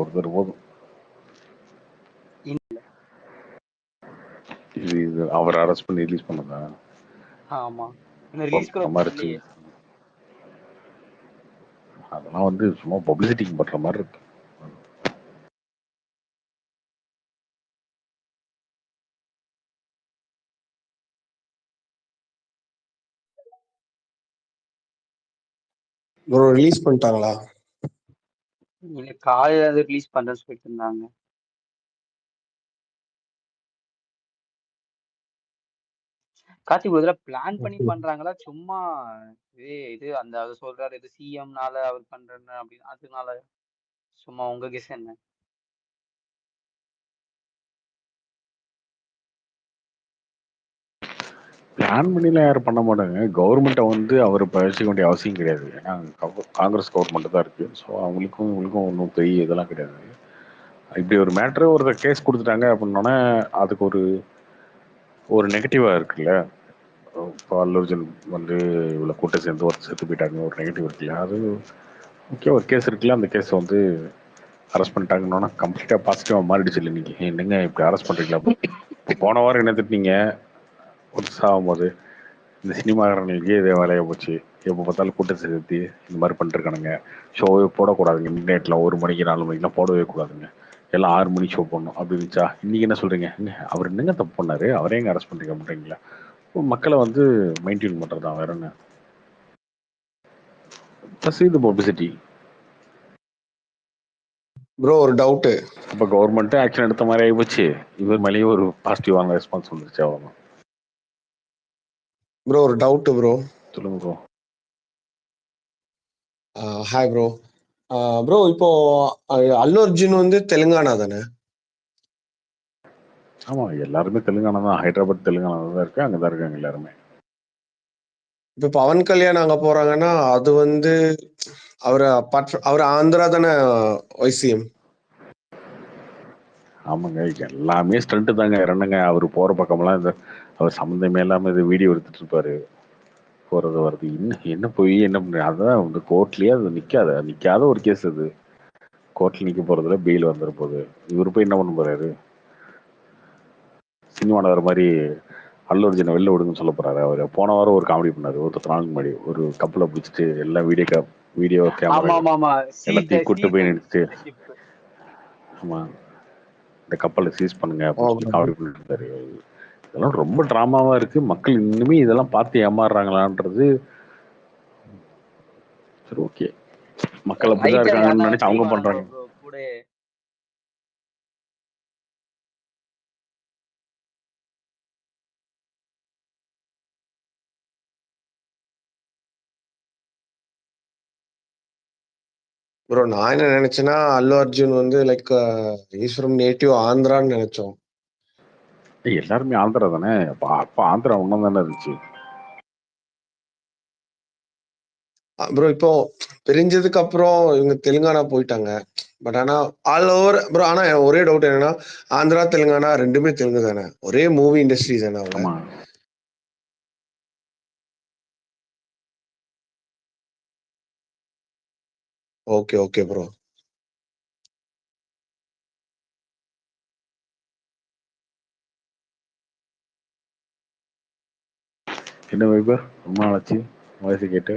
ஒருத்தர் போதும். இது அவர் அரெஸ்ட் பண்ணி ரிலீஸ் பண்ணதா? ஆமா, இந்த ரிலீஸ் கூட பண்ணலையே. அதெல்லாம் வந்து சும்மா பப்ளிசிட்டிக்கு பண்ற மாதிரி இருக்கு. ப்ரோ ரிலீஸ் பண்ணிட்டாங்களா? காலையில அது ரிலீஸ் பண்றேன்னு சொல்லிட்டு இருந்தாங்க. கார்த்திக் ஒரு தடவை பிளான் பண்ணி பண்றாங்களா சும்மா இது அந்த அவர் சொல்றாரு இது சிஎம்னால அவர் பண்றேன்னு அப்படின்னு அதனால சும்மா உங்க கெஸ் என்ன? பிளான் பண்ணிலாம் யாரும் பண்ண மாட்டாங்க. கவர்மெண்ட்டை வந்து அவர் பழிச்சிக்க வேண்டிய அவசியம் கிடையாது. ஏன்னா காங்கிரஸ் கவர்மெண்ட் தான் இருக்கு. ஸோ அவங்களுக்கும் இவங்களுக்கும் ஒன்றும் பெரிய இதெல்லாம் கிடையாது. இப்படி ஒரு மேட்ரு ஒருத்தர் கேஸ் கொடுத்துட்டாங்க அப்படின்னோடனே அதுக்கு ஒரு நெகட்டிவாக இருக்குல்ல. இப்போ அல்லு அர்ஜுன் வந்து இவ்வளோ கூட்டம் சேர்ந்து ஒருத்தர் செத்து போயிட்டாங்க, ஒரு நெகட்டிவ் இருக்குல்ல. அது முக்கிய ஒரு கேஸ் இருக்குல்ல, அந்த கேஸை வந்து அரெஸ்ட் பண்ணிட்டாங்கன்னா கம்ப்ளீட்டாக பாசிட்டிவாக மாறிடுச்சு இல்லை இன்னைக்கு. என்னங்க இப்படி அரெஸ்ட் பண்ணுறீங்களா? இப்போ போன வாரம் என்ன திட்டீங்க ஒரு சாகும்போது, இந்த சினிமாக்காரங்களுக்கே இதே வேலையை போச்சு, எப்போ பார்த்தாலும் கூட்டம் சேர்த்து இந்த மாதிரி பண்ணிருக்கானுங்க, ஷோவே போடக்கூடாதுங்க, மிட் நைட்டில் 1 மணிக்கு 4 மணிக்கெலாம் போடவே கூடாதுங்க, எல்லாம் 6 மணிக்கு ஷோ போடணும் அப்படி இருந்துச்சா? இன்னைக்கு என்ன சொல்றீங்க? அவர் என்னங்க தப்பு பண்ணாரு, அவரே எங்க அரெஸ்ட் பண்றீங்க அப்படின்றீங்களா? மக்களை வந்து மெயின்டைன் பண்றது தான், வேற என்ன. இது பப்ளிசிட்டி. ப்ரோ ஒரு டவுட். அப்ப கவர்மெண்ட் ஆக்ஷன் எடுத்த மாதிரி ஆயிப்போச்சு, இவர் மேலேயே ஒரு பாசிட்டிவான ரெஸ்பான்ஸ் வந்துருச்சு, அவ்வளவுதான். ப்ரோ ஒரு டவுட் ப்ரோ. சொல்லுங்க ப்ரோ. Hi bro. ப்ரோ இப்போ அல்லு அர்ஜுன் வந்து தெலுங்கானா தானே? ஆமா, எல்லாருமே தெலுங்கானா தான். ஹைதராபாத் தெலுங்கானா தான் இருக்கு, அங்கதான் இருக்காங்க எல்லாருமே. இப்ப பவன் கல்யாண் அங்க போறாங்கன்னா அது வந்து அவர் ஆந்திரா தானே வைசிஎம்? ஆமாங்க, எல்லாமே ஸ்டண்ட் தாங்க. என்னங்க அவர் போற பக்கம்லாம் இந்த அவர் சம்மந்தமே இல்லாம இது வீடியோ எடுத்துட்டு இருப்பாரு, போறது வருது. என்ன போய் என்ன பண்ண, அதான் இந்த கோர்ட்லயே அது நிக்காத ஒரு கேஸ். அது கோர்ட்ல நிக்க போறதுல பெயில் வந்துட போகுது. இவரு போய் என்ன பண்ண போறாரு? சினிமாவில் வர மாதிரி அல்லு அர்ஜுனை வெளில விடுங்கன்னு சொல்ல போறாரு. அவர் போன வாரம் ஒரு காமெடி பண்ணாரு, ஒரு 10 நாளுக்கு முன்னாடி. ஒரு கப்பலை பிடிச்சிட்டு எல்லாம் வீடியோ கேமரா எல்லாத்தையும் கூட்டு போய் நிறுத்திட்டு, ஆமா இந்த கப்பலை சீஸ் பண்ணுங்க அப்படின்னு சொல்லி காமெடி பண்ணிட்டு இருந்தாரு. இதெல்லாம் ரொம்ப டிராமாவா இருக்கு. மக்கள் இன்னுமே இதெல்லாம் பார்த்து ஏமாறுறாங்களான்றது. சரி, ஓகே, மக்கள் அப்படிதான் இருக்காங்கன்னு நினைச்சு அவங்க பண்றாங்க. ப்ரோ நான் என்ன நினைச்சேன்னா அல்லு அர்ஜுன் வந்து லைக் இஸ் ஃப்ரம் நேட்டிவ் ஆந்திரான்னு நினைச்சோம். எல்லாருமே ஆந்திரா தானே. அப்ப ஆந்திரா ஒன்னும் தானே இருந்துச்சு. ப்ரோ இப்போ பிரிஞ்சதுக்கு அப்புறம் இவங்க தெலுங்கானா போயிட்டாங்க. பட் ஆனா ஆல் ஓவர் ப்ரோ. ஆனா ஒரே டவுட் என்னன்னா, ஆந்திரா தெலுங்கானா ரெண்டுமே தெலுங்கு தானே, ஒரே மூவி இண்டஸ்ட்ரி தானே அவங்க. Okay okay bro. என்ன வைபர், ரொம்ப நாளாச்சு வாய்ஸ் கேட்டு.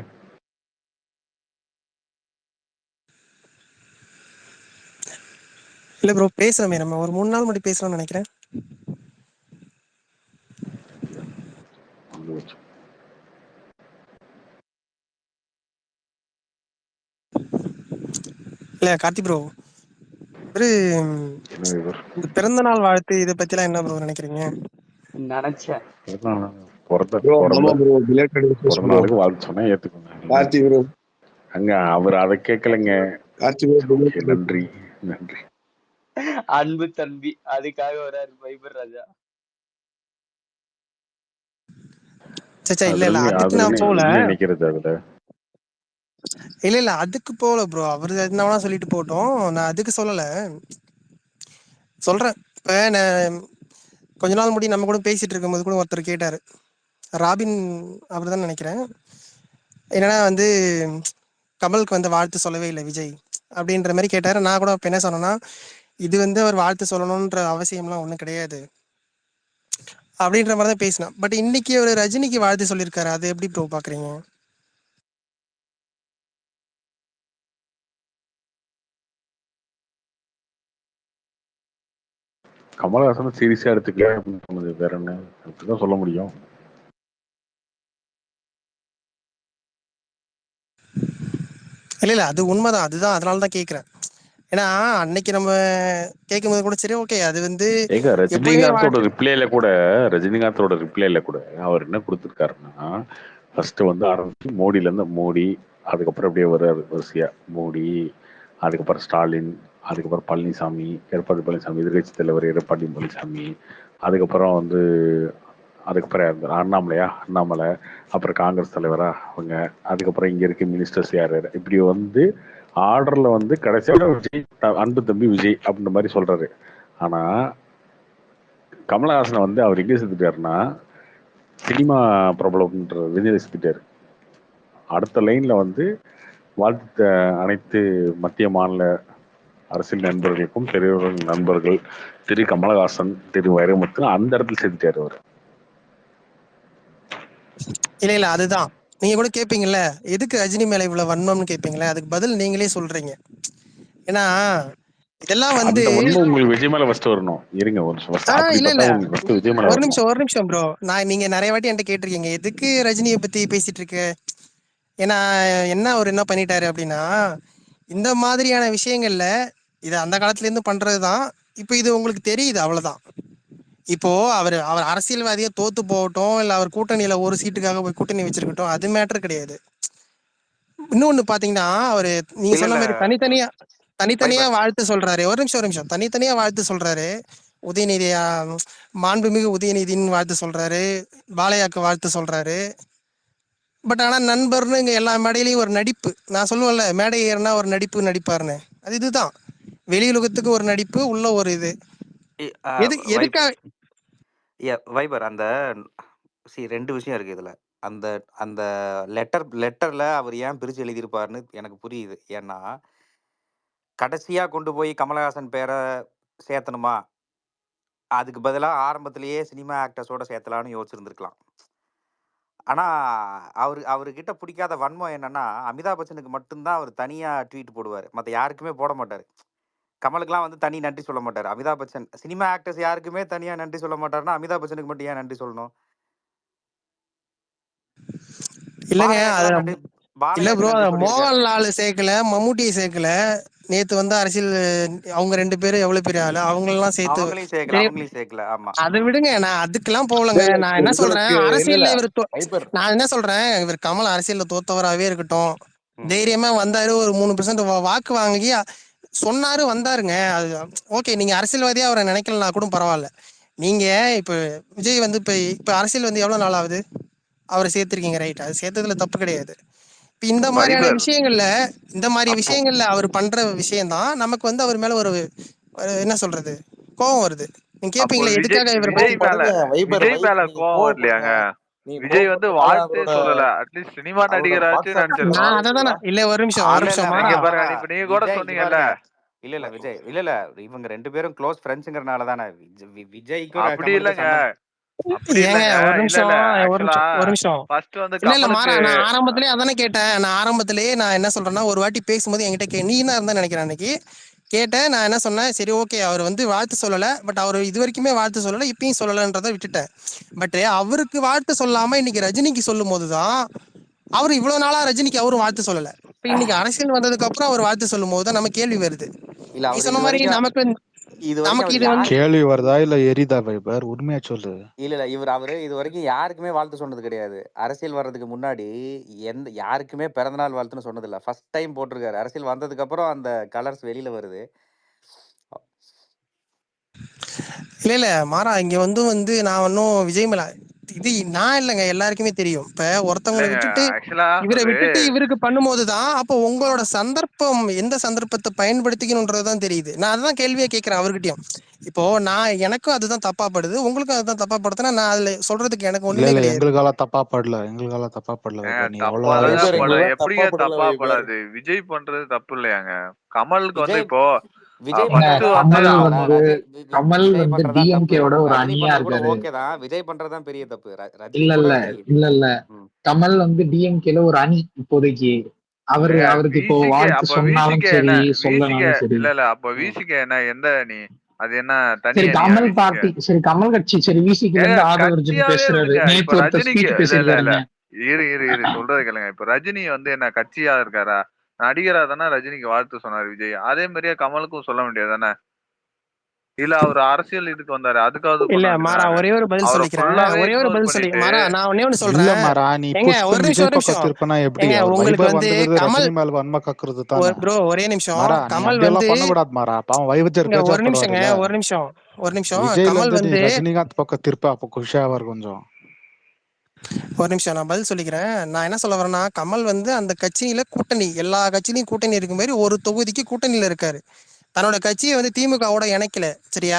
இல்ல ப்ரோ பேசுறமே, நம்ம ஒரு 3 நாள் முன்னாடி பேசலாம்னு நினைக்கிறேன். இல்ல கார்த்தி ப்ரோ, ஒரு இந்த பிறந்த நாள் வாழ்த்து இதை பத்தி எல்லாம் என்ன ப்ரோ நினைக்கிறீங்க? நினைச்சேன் பிறந்த நாளுக்கு வாழ்த்து சொன்னா ஏத்துக்கோங்க. அங்க அவர் அதை கேட்கலங்க. நன்றி நன்றி. அன்பு தம்பி அதுக்காக வராரு வைபர் ராஜா. இல்ல இல்ல அதுக்கு நான் போல நினைக்கிறது அதுல. இல்ல அதுக்கு போல ப்ரோ. அவரு என்ன சொல்லிட்டு போட்டோம், நான் அதுக்கு சொல்லல. சொல்றேன், இப்ப கொஞ்ச நாள் முடி நம்ம கூட பேசிட்டு இருக்கும் போது கூட ஒருத்தர் கேட்டாரு, ராபின் அப்படிதான் நினைக்கிறேன், என்னன்னா வந்து கமலுக்கு வந்து வாழ்த்து சொல்லவே இல்லை விஜய். அப்படின்ற மாதிரி கேட்டாரு. நான் கூட அப்ப என்ன சொன்னேன்னா, இது வந்து அவர் வாழ்த்து சொல்லணும்ன்ற அவசியம்லாம் ஒன்றும் கிடையாது அப்படின்ற மாதிரி தான் பேசினேன். பட் இன்னைக்கு அவர் ரஜினிக்கு வாழ்த்து சொல்லியிருக்காரு, அது எப்படி ப்ரோ பாக்குறீங்க? கமலஹாசன் சீரியஸா எடுத்துக்கல அப்படின்னு சொன்னது வேற என்ன, அப்படிதான் சொல்ல முடியும். இல்ல அது உண்மைதான், அதுதான், அதனால தான் கேட்குறேன். ஏன்னா அன்னைக்கு நம்ம கேட்கும்போது கூட சரி ஓகே, அது வந்து ஏங்க எப்பயுமே ரஜினிகாந்தோட ரிப்ளைல கூட அவர் என்ன கொடுத்துருக்காருன்னா, ஃபர்ஸ்ட் வந்து ஆரம்பிச்சு மோடியில இருந்து மோடி, அதுக்கப்புறம் அப்படியே வர்றாரு வரிசையா மோடி, அதுக்கப்புறம் ஸ்டாலின், அதுக்கப்புறம் பழனிசாமி, எடப்பாடி பழனிசாமி, எதிர்கட்சி தலைவர் எடப்பாடி பழனிசாமி, அதுக்கப்புறம் வந்து அதுக்கப்புறம் அண்ணாமலை, அப்புறம் காங்கிரஸ் தலைவரா அவங்க, அதுக்கப்புறம் இங்க இருக்க மினிஸ்டர்ஸ் யார், இப்படி வந்து ஆர்டர்ல வந்து கடைசியோட விஜய் அன்பு தம்பி விஜய் அப்படின்ற மாதிரி சொல்றாரு. ஆனா கமலஹாசனை வந்து அவர் எங்கே செத்துட்டாருன்னா, சினிமா பிரபலம்ன்ற விஜய் செத்துட்டாரு. அடுத்த லைன்ல வந்து வாழ்த்து அனைத்து மத்திய மாநில அரசியல் நண்பர்களுக்கும் திரையுலக நண்பர்கள் திரு கமலஹாசன், திரு வைரமுத்து, அந்த இடத்துல செத்துட்டாரு அவர். இல்ல அதுதான் நீங்க கூட கேட்பீங்கல்ல, எதுக்கு ரஜினி மேல இவ்வளவு வன்மம்னு கேட்பீங்களே, அதுக்கு பதில் நீங்களே சொல்றீங்க. ஏன்னா இதெல்லாம் வந்து அந்த வன்மம் உங்களுக்கு விஜய் மேல ஃபர்ஸ்ட் வரணும். இருங்க ஒரு நிமிஷம், அப்படி இல்ல பார்த்தா உங்களுக்கு ஃபர்ஸ்ட் விஜய் மேல ஒரு வரணும். நிமிஷம் ப்ரோ, நீங்க நிறைய வாட்டி என்கிட்ட கேட்டிருக்கீங்க எதுக்கு ரஜினியை பத்தி பேசிட்டு இருக்க. ஏன்னா அவர் என்ன பண்ணிட்டாரு அப்படின்னா, இந்த மாதிரியான விஷயங்கள்ல இது அந்த காலத்துல இருந்து பண்றதுதான். இப்போ இது உங்களுக்கு தெரியுது, அவ்வளவுதான். இப்போ அவர் அரசியல்வாதியா தோத்து போகட்டும், இல்ல அவர் கூட்டணியில ஒரு சீட்டுக்காக போய் கூட்டணி வச்சிருக்கட்டும், அது மேட்டர் கிடையாது. இன்னொன்னு பாத்தீங்கன்னா, அவரு நீங்க இல்ல சொன்ன இல்ல மாதிரி தனித்தனியா வைபர் வாழ்த்து சொல்றாரு. ஒரு நிமிஷம் தனித்தனியா வாழ்த்து சொல்றாரு. உதயநிதியா, மாண்புமிகு உதயநிதினு வாழ்த்து சொல்றாரு, பாலையாக்கு வாழ்த்து சொல்றாரு. பட் ஆனா நண்பர்னு இங்க எல்லா மேடையிலையும் ஒரு நடிப்பு. நான் சொல்லுவேன்ல, மேடை ஏறினா ஒரு நடிப்பாருன்னு, அது இதுதான். வெளியுலகத்துக்கு ஒரு நடிப்பு, உள்ள ஒரு இது. எதுக்காக வைபர் அந்த ரெண்டு விஷயம் இருக்கு இதுல. அந்த அந்த லெட்டர்ல அவர் ஏன் பிரிச்சு எழுதியிருப்பாருன்னு எனக்கு புரியுது. ஏன்னா கடைசியா கொண்டு போய் கமலஹாசன் பேரை சேர்த்தணுமா, அதுக்கு பதிலா ஆரம்பத்திலேயே சினிமா ஆக்டர்ஸோட சேர்த்தலாம்னு யோசிச்சிருந்திருக்கலாம். ஆனா அவர்கிட்ட பிடிக்காத வன்மம் என்னன்னா, அமிதாப் பச்சனுக்கு மட்டும்தான் அவர் தனியா ட்வீட் போடுவாரு, மத்த யாருக்குமே போட மாட்டாரு. கமலுக்குலாம் வந்து தனி நன்றி சொல்ல மாட்டாரு. அமிதாப் பச்சன் சினிமா ஆக்டர்ஸ் யாருக்குமே தனியா நன்றி சொல்ல மாட்டாருன்னா, அமிதாப் பச்சனுக்கு மட்டும் ஏன் நன்றி சொல்லணும்? இல்லைங்க, அது பாலையாக்கெல்லாம் நன்றி இல்ல ப்ரோ, பாலையாக்கு நன்றி சொல்லியிருக்காரு. மோகன்லால் சேர்க்கல, மம்முட்டியை சேர்க்கல. நேத்து வந்து அரசியல் அவங்க 2 பேரும் எவ்வளவு பெரிய ஆளு, அவங்களெல்லாம் சேர்த்து சரி, அவங்களையும் சேர்க்கல. ஆமா. அதை விடுங்க. நான் அதுக்கெல்லாம் போகலங்க. இல்ல நான் என்ன சொல்றேன், உங்களுக்கு அரசியல்ல இவர் வைபர் நான் என்ன சொல்றேன், இவர் கமல் அரசியல்ல தோத்தவராகவே இருக்கட்டும், ம். தைரியமா வந்தாரு, ஒரு 3% வாக்கு வாங்கி சொன்னாரு, வந்தாருங்க. அது ஓகே. நீங்க அரசியல்வாதியா அவரை நினைக்கலனா கூட பரவாயில்ல. நீங்க இப்ப விஜய் வந்து இப்ப அரசியல் வந்து எவ்வளவு நாள் ஆகுது, அவரை சேர்த்திருக்கீங்க, ரைட், அது சேர்த்ததுல தப்பு கிடையாது. இப்ப இந்த மாதிரியான வைபர் அப்போ விஷயங்கள்ல அவர் பண்ற விஷயம்தான் நமக்கு வந்து அவர் மேல ஒரு என்ன சொல்றது, கோபம் வருது. நீங்க அப்போ கேப்பீங்களா, எதுக்காக இவரை பத்தி கோவப்படுங்க வைபர் விஜய் வைப் மேல நீங்க கோவம் கோவப்படுங்க. வரலையாங்க? நீங்க விஜய் வந்து கோவப்பட்டனால வாழ்த்தே அவரோட சொல்லல, அட்லீஸ்ட் சினிமா அவரோட நடிகராச்சும் வாட்ஸ்அப் நினைச்சிருக்கோம். நான் அதை தான் இல்ல ஒரு நிமிஷம் இல்ல இல்ல மாறா. இங்க வேணாம் பாருங்க, வேணாம். இப்ப நீங்க கூட விஜய் இங்க சொன்னீங்கல்ல, பாருங்க. இல்ல விஜய் இல்ல இவங்க 2 பேரும் க்ளோஸ் ஃப்ரெண்ட்ஸ்ங்கறனால தானே விஜய்க்கும் அப்படி கமலுக்கும் இல்லைங்க, சம்பந்தம். அப்படி ஏங்க இல்லைங்க. ஒரு இல்ல இல்ல, நிமிஷம் ஆக்சுவலா ஒரு நிமிஷம் ஃபர்ஸ்ட் வந்து இல்ல மாறா, கமலுக்கு நான் ஆரம்பத்திலேயே அதானே கேட்டேன். நான் ஆரம்பத்திலேயே நான் என்ன சொல்றேன்னா, ஒரு வாட்டி பேசும்போது என்கிட்ட நீ தான் இருந்தா நினைக்கிறேன், அன்னைக்கு கேட்டேன். நான் என்ன சொன்னேன், சரி ஓகே, அவர் வந்து வாழ்த்து சொல்லல, பட் அவர் இது வரைக்குமே வாழ்த்து சொல்லல, இப்பயும் சொல்லலன்றதை விட்டுட்டேன். பட் அவருக்கு வாழ்த்து சொல்லாம இன்னைக்கு ரஜினிக்கு சொல்லும் போதுதான், அவரு இவ்வளவு நாளா ரஜினிக்கு அவரும் வாழ்த்து சொல்லல, இப்ப இன்னைக்கு அரசியல் வந்ததுக்கு அப்புறம் அவர் வாழ்த்து சொல்லும் போதுதான் நம்ம கேள்வி வருது. இல்ல நீ அவர் சொன்ன மாதிரி இது வரைக்கும் நமக்கு அவர் இது வந்து கேள்வி வருதா இல்ல எரிதா வைபர்? உண்மையா சொல்லு. இல்ல அவரு இது வரைக்கும் யாருக்குமே வாழ்த்து சொன்னது கிடையாது. அரசியல் வர்றதுக்கு முன்னாடி யாருக்குமே பிறந்தநாள் வாழ்த்துன்னு சொன்னது இல்ல. ஃபர்ஸ்ட் டைம் போட்டிருக்காரு. அரசியல் வந்ததுக்கு அப்புறம் அந்த கலர்ஸ் வெளியில வருது. இல்ல மாறா, இங்க வந்து நான் ஒன்னும் விஜய் மேல இது நான் இல்லைங்க, எல்லாருக்குமே தெரியும். இப்ப ஒருத்தவங்களை இல்லைங்க. விட்டுட்டு ஆக்சுவலா இவரை அது விட்டுட்டு இவருக்கு பண்ணும்போதுதான், அப்போ உங்களோட சந்தர்ப்பம் எந்த சந்தர்ப்பத்தை பயன்படுத்திக்கணும்ன்றதுதான் தெரியுது. நான் அதான் கேள்வியே கேட்கிறேன் அவர்கிட்டயும். இப்போ நான் எனக்கும் அதுதான் தப்பா படுது, உங்களுக்கும் அதுதான் தப்பா படுத்துனா நான் அதுல சொல்றதுக்கு எனக்கு இல்ல ஒண்ணுமே இல்ல கிடையாது. எங்களுக்கெல்லாம் தப்பா படல, எங்களுக்கெல்லாம் தப்பா படல வைபர். நீ எவ்வளவு தப்பாதாங்க வைபர் படல. எங்களுக்குலாம் எப்படிங்க தப்பா படல தப்பா வைபர். படாது? விஜய் பண்றது தப்பு இல்லையாங்க? கமலுக்கு வந்து விஜய் இப்போ விஜய் ஃபர்ஸ்ட் ஏங்க, பண்றதுதான் வந்து கமல் தப்புடா. வந்து விஜய் விஜய் பண்றதுதான் தப்பு. டிஎம்கேவோட ஒரு ரஜினி அணியா பண்றது கூட இருக்காரு. ஓகே தான். விஜய் பண்றதுதான் பெரிய தப்பு. ரஜினி இல்ல கூட இல்ல சரி. இல்ல இல்ல ம். கமல் வந்து டிஎம்கேல ஒரு அணி இப்போதைக்கு. அவருக்கு இப்போ விசிகே வாழ்த்து அப்ப சொன்னாலும் விசிகே என்ன? சரி, விசிகே சொல்லனாலும் சரி. இல்ல அப்ப ம். விசிகே என்ன? எந்த அணி? அது என்ன தனி சரி, அணியா கமல் விசிகே? பார்ட்டி, சரி கமல் கட்சி, சரி விசிகல இருந்து ஆதவர்ஜுன் கட்சியாவே பேசுறாரு. விடுங்க. இப்ப நேத்து ஒருத்தர் ரஜினிக்கு ஸ்பீச் இல்ல பேசியிருக்காருங்க. இரு சொல்றது கேளுங்க. இப்ப ரஜினி வந்து என்ன கட்சியா இருக்காரா? நடிகரா தானே ரஜினிக்கு வாழ்த்து சொன்னாரு விஜய். அதே மாதிரியே கமலுக்கும் சொல்ல வேண்டியது தானே? இல்ல அவர் அரசியல் இதுக்கு வந்தாரு, அதுக்காவது இல்ல பண்ண மாறா, வேண்டியதானே? ஒரே ஒரு பதில் அவரை சொல்லிக்கிறேன், ஃபுல்லாவே ஒரே ஒரு இக்னோர் பதில் சொல்லி பண்ணிட்டு மாறா, நான் ஒன்னே ஒண்ணு இல்ல சொல்றேன். மாறா, நீ ஏங்க புஷ் ஒரு பண்ணி நிமிஷம் விஜய் ஒரு பக்கம் நிமிஷம் திருப்பினா எப்படி? ஏங்க அவர் உங்களுக்கு வைபர் வந்து வந்தது கமல் ரஜினி மேல வன்ம கக்குறது தானே. ப்ரோ ஒரே நிமிஷம், மாறா நீ கமல் வந்து அப்படியெல்லாம் பண்ணக்கூடாது மாறா. பாவம் வைபர் இங்க ஒரு நிமிஷங்க, பேஜாப்படுவாருல்ல. ஒரு நிமிஷம் விஜய்ல கமல் இருந்து நீ வந்து ரஜினிகாந்த் பக்கம் திருப்ப, அப்ப குஷியாவார் கொஞ்சம். ஒரு நிமிஷம் நான் பதில் சொல்லிக்கிறேன். நான் என்ன சொல்ல வரேன்னா, கமல் வந்து அந்த கட்சியில கூட்டணி, எல்லா கட்சியிலையும் கூட்டணி இருக்கும் மாதிரி ஒரு தொகுதிக்கு கூட்டணியில இருக்காரு. தன்னோட கட்சியை வந்து திமுகவோட இணைக்கல, சரியா?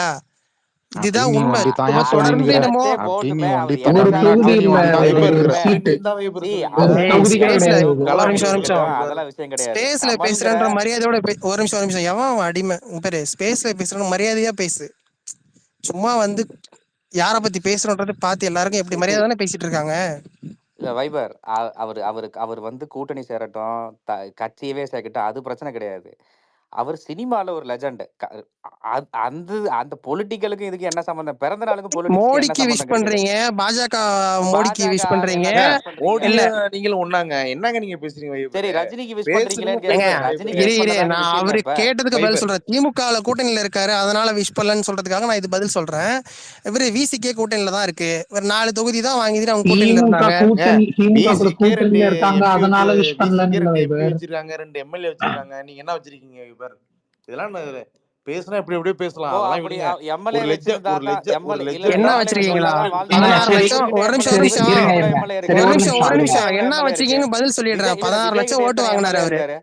அப்படி இதுதான் நீ உண்மை. ஒண்டி தாயா தொடர்ந்து சொல்லிக்கிற. என்னமோ அப்படி நீ போட்டுமே ஒண்டி அவர் தாயா ஒரு இணைச்சாலும் சொல்லிக்கிற. நீ தொகுதியில ஒண்டி தாயா ஒரு வைபர் சொல்லிக்கிற. சீட்டு, நீ தான் வைபர் சொல்லுவீங்க. ஒரு தொகுதிக்கு ஸ்பேஸ்ல கிடையாது. ஒரு கலாம் நிமிஷம் வைபர் அதெல்லாம் விஷயம் கிடையாது. ஸ்பேஸ்ல கமல்ங்கிற பேசுறேன்ற மரியாதையோட ஒரு நிமிஷம் எவன் அடிமை பேரு? ஸ்பேஸ்ல பேசுறேன்னு மரியாதையா பேசு. சும்மா வந்து யார பத்தி பேசுறோன்றது பார்த்து எல்லாருக்கும் எப்படி மரியாதை தானே பேசிட்டு இருக்காங்க. இல்ல வைபர் அவர் வந்து கூட்டணி சேரட்டும், கட்சியவே சேர்க்கட்டும், அது பிரச்சனை கிடையாது. அவர் சினிமால ஒரு லெஜண்ட். அந்த அந்த பொலிட்டிக்கலுக்கு இதுக்கு என்ன சம்பந்தம்? பிறந்த நாளுக்கும் பொலிட்டிக்ஸ்க்கு என்ன மோடிக்கு விஷ் சம்பந்தம் கிடைக்குது? பண்றீங்க, பாஜக மோடிக்கு பாஜக விஷ் பண்றீங்க. எல்லாத்துக்கும் விஷ் பண்றீங்க. இல்ல மோடியும் நீங்களும் ஒண்ணாங்க. என்னங்க நீங்க பேசுறீங்க சரி, வைபர்? ரஜினிக்கு விஷ் பண்றீங்களேன்னு பேசுறவங்க ஏங்க கேக்குறேன். பேசட்டும் ரஜினிக்கு வைபர். விஷ் இரு பண்ணதாங்க நான் விஷயமே அவரு அப்ப. கேட்டதுக்கு பதில் வைபர் சொல்றேன். திமுக கூட்டணியில இருக்காரு, அதனால விஷ் பண்ணலன்னு சொல்றதுக்காக நான் இது பதில் சொல்றேன். இவரு விசிகே கூட்டணியில தான் இருக்கு. ஒரு 4 தொகுதி தான் வாங்கிட்டு அவங்க கூட்டணியில திமுக இருந்தாங்க. கூட்டணி, திமுக கூட விசிகே 2 கூட்டணியில இருக்காங்க, எம்பி வச்சு, அதனால விஷ் பண்ணலன்னு விசிகே இல்ல 2 எம்பி வைபர். வச்சிருக்காங்க, 2 எம்எல்ஏ வச்சிருக்காங்க. நீங்க என்ன வச்சிருக்கீங்க வைபர்? இதெல்லாம் பேசுனா எப்படி எப்படியோ பேசலாம். ஓ, அதெல்லாம் அப்படி விடுங்க. எம்எல்ஏ ஒரு வச்சிருந்தா தான் ஒரு எம்எல்ஏ இல்ல லெஜண்ட் என்ன எம்எல்ஏ வச்சிருக்கீங்களா? வச்சிருந்தா தான் வாழ்த்து ஏங்க 16 சொல்லுவாங்க. சரி லட்சம் இவர்கிட்ட ஒரு நிமிஷம் எம்எல்ஏ ஒரு சரி இவர்கிட்ட நிமிஷம் இருங்க எவ்வளவு இருங்க எம்எல்ஏ சரி, இருக்கு? ஒரு ஒரு நிமிஷம். விஜய்கிட்ட நிமிஷம் எவ்வளவு என்ன எம்எல்ஏ இருக்கு? வச்சிருக்கீங்கன்னு பதில் சொல்லிடுறேன். இல்ல 16 லட்சம் விஜய்கிட்ட ஓட்டு எத்தனை எம்எல்ஏ வாங்கினாரு அவரு. இருக்காரு?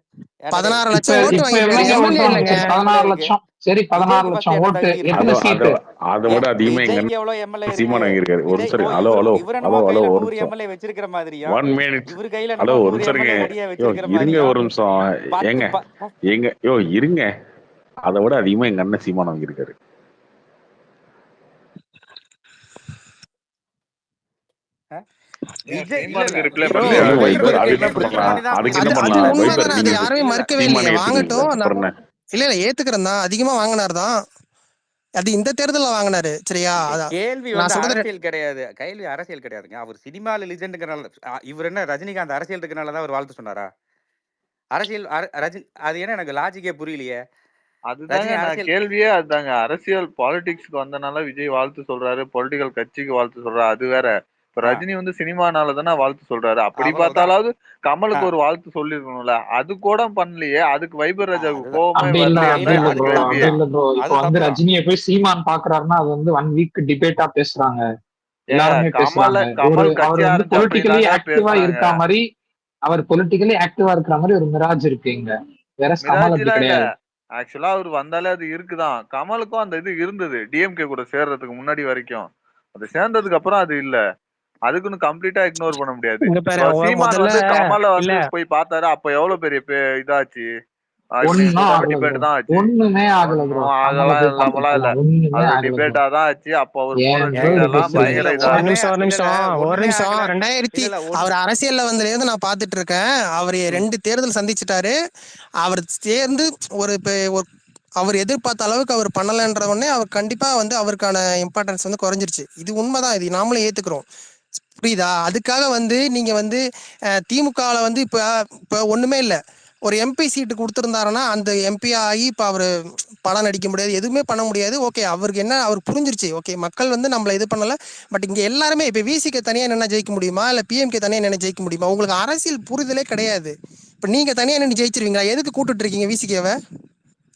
ஏன்டா டேய், 16 இப்ப லட்சம் ஓட்டு இப்ப வாங்கியிருக்காரு, எவ்வளவுங்க எம்எல்ஏ ஓட்டு வாங்க? இல்லைங்க. சரி எத்தனை எம்எல்ஏ 16 இருக்கு? லட்சம், சரி 16 விஜய்க்கு ஃபர்ஸ்ட் லட்சம் என்னடா ஓட்டு, விதி இருக்கு? எத்தனை சீட்டு? அதை விட அதிகமா எங்க விஜய்க்கு எவ்வளவு எம்எல்ஏ இருக்கு? சீமான் வாங்கியிருக்காரு. ஒரு விஜய் நிமிஷம். ஹலோ இவர் ஹலோ இவர் ஹலோ என்னமோ ஹலோ கையில ஒரு 100 நிமிஷம், எம்எல்ஏ வச்சிருக்கிற மாதிரியும், 1 மினிட். இவர் கையில ஹலோ என்னமோ ஒரு 100 நிமிஷம் இருங்க. எம்எல்ஏ ரெடியா யோ வச்சிருக்கிற இருங்க மாதிரியும் ஒரு நிமிஷம். 10 ஏங்க எங்க இருங்க. அதை விட அதிகமா எங்க அண்ணன் சீமான் வாங்கியிருக்காரு. விஜய் இல்ல சீமானுக்கு ரிப்ளை விஜய் சொல்லுங்க பண்ணலையா? வைபர், வைபருக்கு அதுக்கு என்ன என்ன பிரச்சனை? பண்ணலாம்? அதுக்கு என்ன அது அது பண்ணலாம் வைபர்? உண்மைதானே, அது நீங்க யாருமே மறுக்கவே சீமானை இல்லையே. ஏத்துக்கிறீங்களா? வாங்கட்டும். அப்புறம் என்ன? இல்ல ஏத்துக்கிறேன் தான், அதிகமா வாங்கினார் தான். அது இந்த தேர்தல்ல வாங்கினாரு, சரியா? அதான் கேள்வி நான் வந்து சொல்றது. அரசியல் கிடையாது. கேள்வி அரசியல் கிடையாதுங்க. அவர் சினிமால லிஜெண்டுங்கிறனால இவர் என்ன ரஜினிகாந்த் அரசியல் இருக்கனால தான் அவர் வாழ்த்து சொன்னாரா? அரசியல் ரஜினி அது என்ன எனக்கு லாஜிக்கே புரியலையே. அதுதாங்க ரஜினி நான் அரசியல் கேள்வியே அதுதாங்க. அரசியல் பாலிடிக்ஸ்க்கு வந்தனால விஜய் வாழ்த்து சொல்றாரு, பொலிட்டிக்கல் கட்சிக்கு வாழ்த்து சொல்றாரு, அது வேற. இப்ப ஆ, ரஜினி வந்து சினிமானால தானே வாழ்த்து சொல்றாரு. அப்படி அவ்வளவுதான். பார்த்தாலாவது ஆ, கமலுக்கு ஒரு வாழ்த்து சொல்லிருக்கணும்ல. அது கூட பண்ணலையே. அதுக்கு வைபர் ராஜாவுக்கு அதுதான் கோவமே அப்படி இல்ல, வரலையா அப்படி இல்ல இல்ல தான் ப்ரோ, அது அப்படி கேள்வியே. தப்புதான். இல்ல ப்ரோ. இப்ப அது வந்து தப்புதான். ரஜினியை போய் சீமான் பாக்குறாருன்னா அது வந்து 1 வீக் டிபேட்டா பேசுறாங்க, ஏங்க எல்லாருமே பேசுறாங்க. கமல் அவர் கட்சி வந்து ஆரம்பிச்சு பொலிட்டிக்கலி அப்படிதாங்க ஆக்டிவா பேசுறாங்க. இருக்கா மாதிரி, அவர் பொலிட்டிக்கலி ஆக்டிவா இருக்கிற மாதிரி ஒரு மிராஜ் இருக்கு இங்க. வேற கமல் அப்படி மிராஜ்லாம் இல்ல. கிடையாது. ஆக்சுவலா அவர் வந்தாலே அது இருக்குதான். கமலுக்கும் அந்த இது இருந்தது. டிஎம்கே கூட சேர்றதுக்கு முன்னாடி வரைக்கும். அது சேர்ந்ததுக்கு அப்புறம் அது இல்ல. அதுக்குன்னு கம்ப்ளீட்டா இக்னோர் பண்ண முடியாது. இங்க பாரு, இப்போ சீமான் முதல்ல வந்து கமல இல்ல வந்து போய் பார்த்தாரு. அப்ப எவ்வளவு பெரிய இதாச்சு. நீங்க ஒன்னும் சொல்ற மாதிரி ஆகல ப்ரோ, டிபேட் தான் ஆச்சு. ஒண்ணுமே ஆகல ப்ரோ. ஒன்னும் கமலை ஆகலாம் போய் இல்லாமலாம் இல்ல. பார்த்துருக்கலாம், ஒண்ணுமே அது ஆகல ப்ரோ. டிபேட்டா தான் ஆச்சு. அப்ப அவர் போற ஏன் ப்ரோ ட்வீட் இது எல்லாம் பேசுறீங்க? இல்ல பயங்கர இல்ல இதா ஒரு ஒண்ணுமே இருந்துச்சு. நிமிஷம், ஒரு இல்ல இல்ல நிமிஷம், ஒரு ஒண்ணுமே நிமிஷம். ஆகல. 2000 இல்ல இல்ல அவர் அரசியல்ல வந்ததுலேருந்து நான் பார்த்துட்டு இருக்கேன். அவர் 2 தேர்தல் சந்திச்சிட்டாரு. அவர் சேர்ந்து ஒரு அவர் எதிர்பார்த்த அளவுக்கு அவர் பண்ணலைன்ற உடனே அவர் கண்டிப்பா வந்து அவருக்கான இம்பார்ட்டன்ஸ் வந்து குறைஞ்சிருச்சு. இது உண்மைதான், இது நாமளும் ஏத்துக்கிறோம். புரியுதா? அதுக்காக வந்து நீங்க வந்து திமுகவில் வந்து இப்போ ஒண்ணுமே இல்லை. ஒரு எம்பி சீட்டு கொடுத்துருந்தாருன்னா அந்த எம்பி ஆகி இப்போ அவர் படம் நடிக்க முடியாது, எதுவுமே பண்ண முடியாது. ஓகே, அவருக்கு என்ன, அவருக்கு புரிஞ்சிருச்சு. ஓகே, மக்கள் வந்து நம்மளை இது பண்ணல. பட் இங்கே எல்லாருமே இப்போ விசிக்கு தனியாக நின்று ஜெயிக்க முடியுமா, இல்லை பிஎம்கே தனியாக நின்று ஜெயிக்க முடியுமா? உங்களுக்கு அரசியல் புரிதலே கிடையாது. இப்போ நீங்கள் தனியாக நின்று ஜெயிச்சிருவீங்களா? எதுக்கு கூட்டுட்டு இருக்கீங்க விசிகேவை?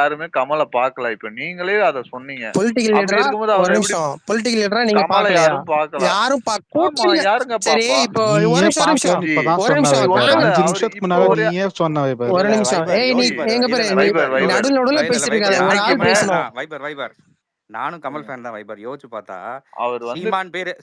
யாருமே கமலை பார்க்கல. இப்ப நீங்களே அத அத சொன்னீங்க. பொலிட்டிக்கல் அப்படி லீடரா இருக்கும்போது ஒரு அவர் எப்படி நிமிஷம் பொலிட்டிக்கல் லீடரா நீங்க கமலை பாக்கலையா? யாரும் பார்க்கல. யாரும் ஆமா, கூட்டணி யாருங்க சரி பாப்பா? இப்போ நீ ஒரு ஏன் நிமிஷம் பாக்கலன்னு இப்பதான் ஒரு சொன்ன நிமிஷம் வைபர். ஒண்ணும் இல்ல. 5 அவரு நிமிஷத்துக்கு இப்போ முன்னாடி ஒரு நீயே சொன்ன வைபர். ஒரு இல்ல நிமிஷம் வைபர் ஏய் நீ யோசிப்பாரு. எங்க இல்ல பேரு இல்ல நீ வைபர் வைபர் வைபர் நடுவில் நடுவில் இல்ல பேசிட்டு வைபர் இருக்காத, ஒரு ஆள் யாருக்குமே பேசணும். வைபர் வைபர் நானும் கமல் ஃபேன் தான் வைபர். யோசிச்சு பார்த்தா அவர் வந்து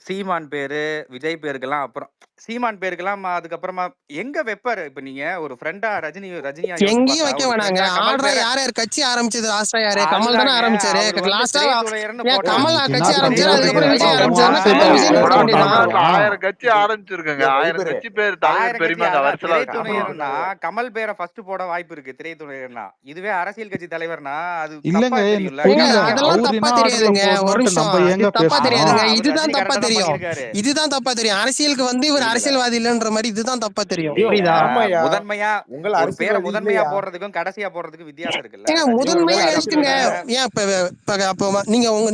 சீமான் பேரு விஜய் பேருக்கெல்லாம் அப்புறம் சீமான் பேருக்கெல்லாம் அதுக்கப்புறமா எங்க வைப்பாரு? இப்ப நீங்க ஒரு ஃப்ரெண்டா ரஜினியா யோசிச்சு எங்கேயும் பார்த்தா வைக்க ஒரு வேணாங்க. ஃப்ரெண்டா கமல் ஆர்டரா பேரை யார் யார் கட்சி ஆரம்பிச்சது லாஸ்டா யாரு? கமல் தானே அதுதாங்க ஆரம்பிச்சாரு. அவர் வந்து லாஸ்டா திரைத்துறையர்னு ஏன் போட்டா கமல் இதுனா கட்சி ஆரம்பிச்சாரு, அதுக்கப்புறம் விஜய் திரைத்துறையர்னு ஆரம்பிச்சாருன்னா போட்டா கமல் விஜய்னு போட போடா வேண்டியதான். தமிழ்நாட்டுல விஜய் 1000 கட்சி ஆரம்பிச்சிருக்கங்க. 1000 வைபர் கட்சி பேர் தலைவர் 1000 கட்சி பெரியமாங்க அதான் வரிசலா வச்சு திரைத்துறையர்னா கமல் பேரை ஃபர்ஸ்ட் போட வாய்ப்பு இருக்கு திரைத்துறையர்னா. இதுவே அரசியல் கட்சி தலைவர்னா அது இல்லங்க தப்பா எனக்கு தெரியும்ல. ஏங்க புரியல. அதெல்லாம் அவரு தப்பா என்ன ஆர்டர்ல தெரியாதுங்க. ஒரு போடணும்ட்டு நிமிஷம் நம்ம அது ஏங்க தப்பா தெரியாதுங்க. பேசணும்? அவர் இதுதான் ரஜினி தப்பா கரெக்டா தான் தெரியும். பண்ணியிருக்காரு. இதுதான் தப்பா தெரியும். அரசியலுக்கு வந்து இவர் இல்ல அரசியல்வாதி இல்லைன்ற மாதிரி இதுதான் தப்பா தெரியும். இல்லைங்க புரியுதா? ஆமாயா முதன்மையா உங்கள ஒரு பேரை அரசியல்வாதி முதன்மையா இல்லையா? போடுறதுக்கும் கடைசியா போடுறதுக்கும் வித்தியாசம் இருக்குல்ல. ஏங்க ரஜினி முதன்மையா உங்கள எதுக்குங்க? அரசியல்வாதி ஏன் அப்போ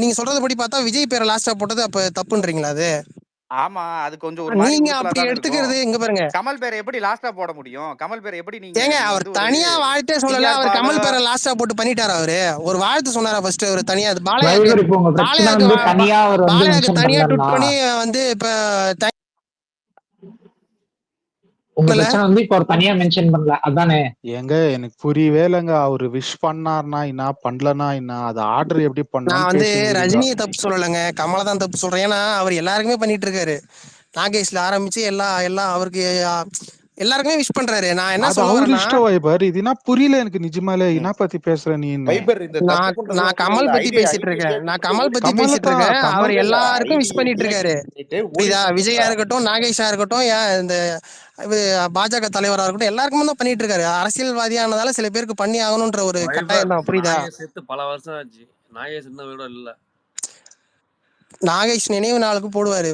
நீங்க சொல்றத படி பார்த்தா விஜய் பேரை லாஸ்டா போட்டது அப்ப தப்புன்றீங்களா? அது ஆமா அது கொஞ்சம் ஒரு மாதிரி நீங்க உறுத்தலா அப்படி தானே இருக்கும். எடுத்துக்கிறது இங்க பாருங்க. கமல் பேரை எப்படி லாஸ்டா போட முடியும்? கமல் பேரை எப்படி நீங்க ஏங்க அவர் வந்து ஒரு தனியா வாழ்த்தே சொல்லல. டிஆர் அவர் கமல் பாலுவ பேரை லாஸ்டா போட்டு பண்ணிட்டாரு. அவரு ஒரு வாழ்த்து சொன்னாரா ஃபர்ஸ்ட்? ஒரு தனியா அது பாலையாக்கு வைபர் இப்போ உங்க பிரச்சனை வந்து தனியா அவர் வந்து மென்ஷன் தனியா பண்ணலன்னா ட்விட் பண்ணி வந்து இப்ப உங்க தனியால பிரச்சனை வந்து இப்போ அவர் தனியா மென்ஷன் பண்ணல அதானே? ஏங்க எனக்கு புரியவே இல்லைங்க. அவரு விஷ் பண்ணாருனா என்ன, பண்ணலனா என்ன, அது ஆர்டர் எப்படி நான் பண்ணணும்னு வந்து பேசிங்கிறீங்க. ரஜினியை தப்பு சொல்லலைங்க, கமலை தான் தப்பு சொல்றேன். ஏன்னா அவர் எல்லாருக்குமே பண்ணிட்டு இருக்காரு. நாகேஷ்ல ஆரம்பிச்சு எல்லாம் அவருக்கு எல்லாருக்குமே விஷ் பண்றாரு. நான் என்ன அது சொல்ல அவரு வரேன்னா, இஷ்டம் வைபர். இது என்ன புரியல எனக்கு நிஜமாலே. என்ன பத்தி பேசுற நீன்னு? வைபர் இந்த தப்பு நான் பண்றது நான் வந்து கமல் இந்த பத்தி ஐடியா பேசிட்டு இருக்கேன். கேட்டு நான் மட்டும் கமல் ஓடி பத்தி கமலை பேசிட்டு தான் இருக்கேன். அவர் கமல் இல்ல எல்லாருக்கும் விஷ் ஐடியா பண்ணிட்டு இருக்காரு. பண்ணிட்டு ஓடி புரியுதா? போயிட்டு விஜயா இருக்கட்டும், நாகேஷா இருக்கட்டும், இந்த பாஜக தலைவரா இருக்கட்டும், எல்லாருக்குமே தான் பண்ணிட்டு இருக்காரு. அரசியல்வாதியானதால சில பேருக்கு பண்ணி ஆகணும்ன்ற ஒரு வைபர் கட்டாயம் தான். புரியுதா? நாகேஷ் செத்து பல வருஷம் ஆச்சு. நாகேஷ் இன்னும் வீடு இல்ல. நாகேஷ் நினைவு நாளுக்கு போடுவாரு.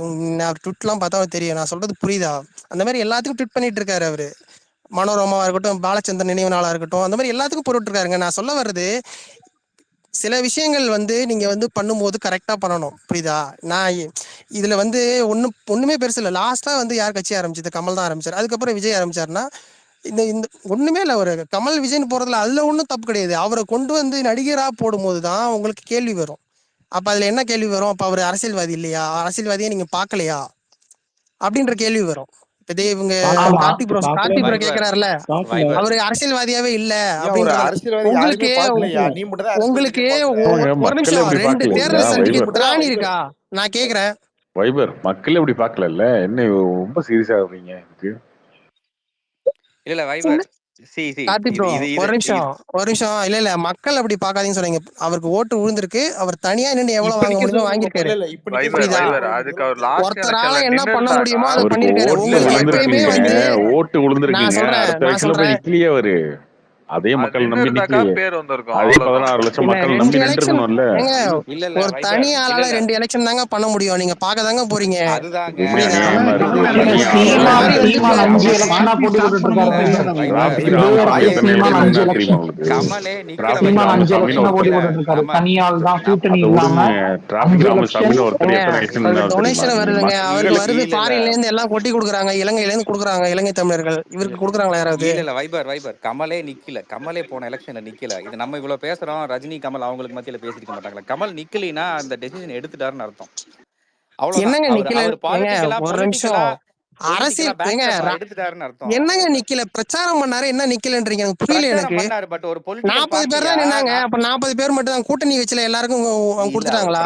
ட்விட்லாம் பார்த்தா தெரியும். நான் சொல்றது புரியுதா? அந்த மாதிரி எல்லாத்துக்கும் ட்விட் பண்ணிட்டு இருக்காரு அவரு. மனோரமாவா இருக்கட்டும், பாலச்சந்திரன் நினைவு நாளா இருக்கட்டும், அந்த மாதிரி எல்லாத்துக்கும் போட்டுட்டு இருக்காருங்க. நான் சொல்ல வர்றது, சில விஷயங்கள் வந்து நீங்க வந்து பண்ணும்போது கரெக்டா பண்ணணும். புரியுதா? நான் இதுல வந்து ஒண்ணுமே பெருசு இல்லை. லாஸ்டா வந்து யார் கட்சி ஆரம்பிச்சது? கமல் தான் ஆரம்பிச்சாரு. அதுக்கப்புறம் விஜய் ஆரம்பிச்சாருன்னா இந்த இந்த ஒண்ணுமே இல்லை. ஒரு கமல் விஜய்னு போறதுல அதுல ஒன்றும் தப்பு கிடையாது. அவரை கொண்டு வந்து நடிகரா போடும்போது தான் உங்களுக்கு கேள்வி வரும். அப்ப அதுல என்ன கேள்வி வரும்? அப்ப அவர் அரசியல்வாதி இல்லையா? அரசியல்வாதியை நீங்க பாக்கலையா அப்படின்ற கேள்வி வரும். இப்ப இவங்க ஆமா. கார்த்திக் ப்ரோ வைபர் கேக்குறாருல, வைபர் அவரு அரசியல்வாதியாவே இல்ல ஏன் ஒரு அப்படின்றத அரசியல்வாதி யாருமே உங்களுக்கு பாக்கலையா? நீ மட்டும் தான் உங்களுக்கு அரசியல்வாதியை ஆமாங்க, பாக்கல. ஒரு மக்கள் நிமிஷம் எப்படி 2 பாக்கலைங்களா தேர்தல் சர்டிபிகேட் வைபர்? திராணி இருக்கா? நான் கேக்குறேன். வைபர் மக்கள் எப்படி பாக்கல? என்ன ரொம்ப சீரியஸா இருக்கீங்க இதுக்கு? இல்ல வைபர் கார்த்திக் இது ப்ரோ இது ஒரு இது நிமிஷம் இல்ல மக்கள் அப்படி பாக்காதீங்கன்னு சொன்னீங்க. அவருக்கு ஓட்டு விழுந்திருக்கு. அவர் தனியா நின்று எவ்வளவு இப்ப வாங்க நிக்க முடியுமோ சொல்லுங்க வாங்கியிருக்காரு. இல்ல இப்ப நிக்க வைபர் புரியுதா? வைபர் அதுக்கு அவர் லாஸ்ட் ஒருத்தரால எலெக்ஷன்ல என்ன பண்ண நின்னு முடியுமோ அதை அவருக்கு பண்ணிருக்காரு. ஓட்டு உங்களுக்கு எப்பயுமே விழுந்திருக்குங்க. வந்து ஓட்டு விழுந்திருக்குங்க. அடுத்த நான் எலெக்ஷன்ல போய் சொல்றேன் நிக்கலையே அவரு. அதே அது மக்கள் நின்னு நம்பி இருந்தாக்கா நிக்கலையே. பேர் வந்திருக்கும். அதே அவ்வளவுதான். 16 லட்சம் இல்ல மக்கள் 2 நம்பி எலெக்ஷன் நின்றுக்கணும்ல. ஏங்க, இல்ல ஒரு வைபர் தனி ஆளால இல்ல 2 எலெக்ஷன் தாங்க பண்ண முடியும். நீங்க பாக்கதாங்க போறீங்க. அதுதாங்க இது என்ன புரியுதா? அநியாயமா இருக்கு? இல்ல தனி உங்களை ஆளா? மாதிரி சீமான் 5 2 எலெக்ஷனா போட்டி போட்டுட்டு இருக்காரு வைபர். வைபர் டிராபிக் இதே ராமசாமி இடத்துல எத்தனை சீமான் இடையில 5 இருந்தாரு தெரியுமா எலெக்ஷன் உங்களுக்கு? கமலே நிக்கல டிராபிக் சீமான் 5 ராமசாமின்னு எலெக்ஷனா போட்டி ஒருத்தர். போட்டுட்டு இருக்காரு. கமல் தனியால் தான் கூட்டணி அதை இல்லாம விடுங்க. டிராபிக் 5 ராமசாமின்னு எலெக்ஷன் ஒருத்தர் எத்தனை எலெக்ஷன் இருந்தாரு தெரியுமா? டொனேஷன் நீங்க வருதுங்க. அவருக்கு இல்ல வருது. இல்ல ஃபாரின்ல இருந்து எல்லாம் கொட்டி கொடுக்குறாங்க. இலங்கையில இருந்து கொடுக்குறாங்க. இலங்கை தமிழர்கள் இவருக்கு கொடுக்குறாங்களா யாராவது? இல்ல வைபர் கமலே நிக்கல. கமலே போன எலெக்ஷன்ல நிக்கல. இது நம்ம இவ்வளவு பேசுறோம். ரஜினி கமல் அவங்களுக்கு மத்தியில பேசிருக்க மாட்டாங்களா? கமல் நிக்கலினா அந்த டெசிஷன் எடுத்துட்டாருன்னு அர்த்தம். அவ்வளவுதான். என்னங்க அவர் நிக்கல? அவர் ஏங்க ஒரு நிமிஷம். அரசியல் ஏங்க எடுத்துட்டாருன்னு அர்த்தம். என்னங்க நிக்கல? பிரச்சாரம் பண்ணாரு. என்ன நிக்கலன்றீங்க? எனக்கு புரியல. பிரச்சாரம் எனக்கு பண்ணாரு. பட் ஒரு பொலிட்டிக்கல் 40 பேர் தான் நின்னாங்க. அப்ப 40 பேர் மட்டும் தான் கூட்டணி வச்சுல எல்லாருக்கும் கொடுத்துட்டாங்களா?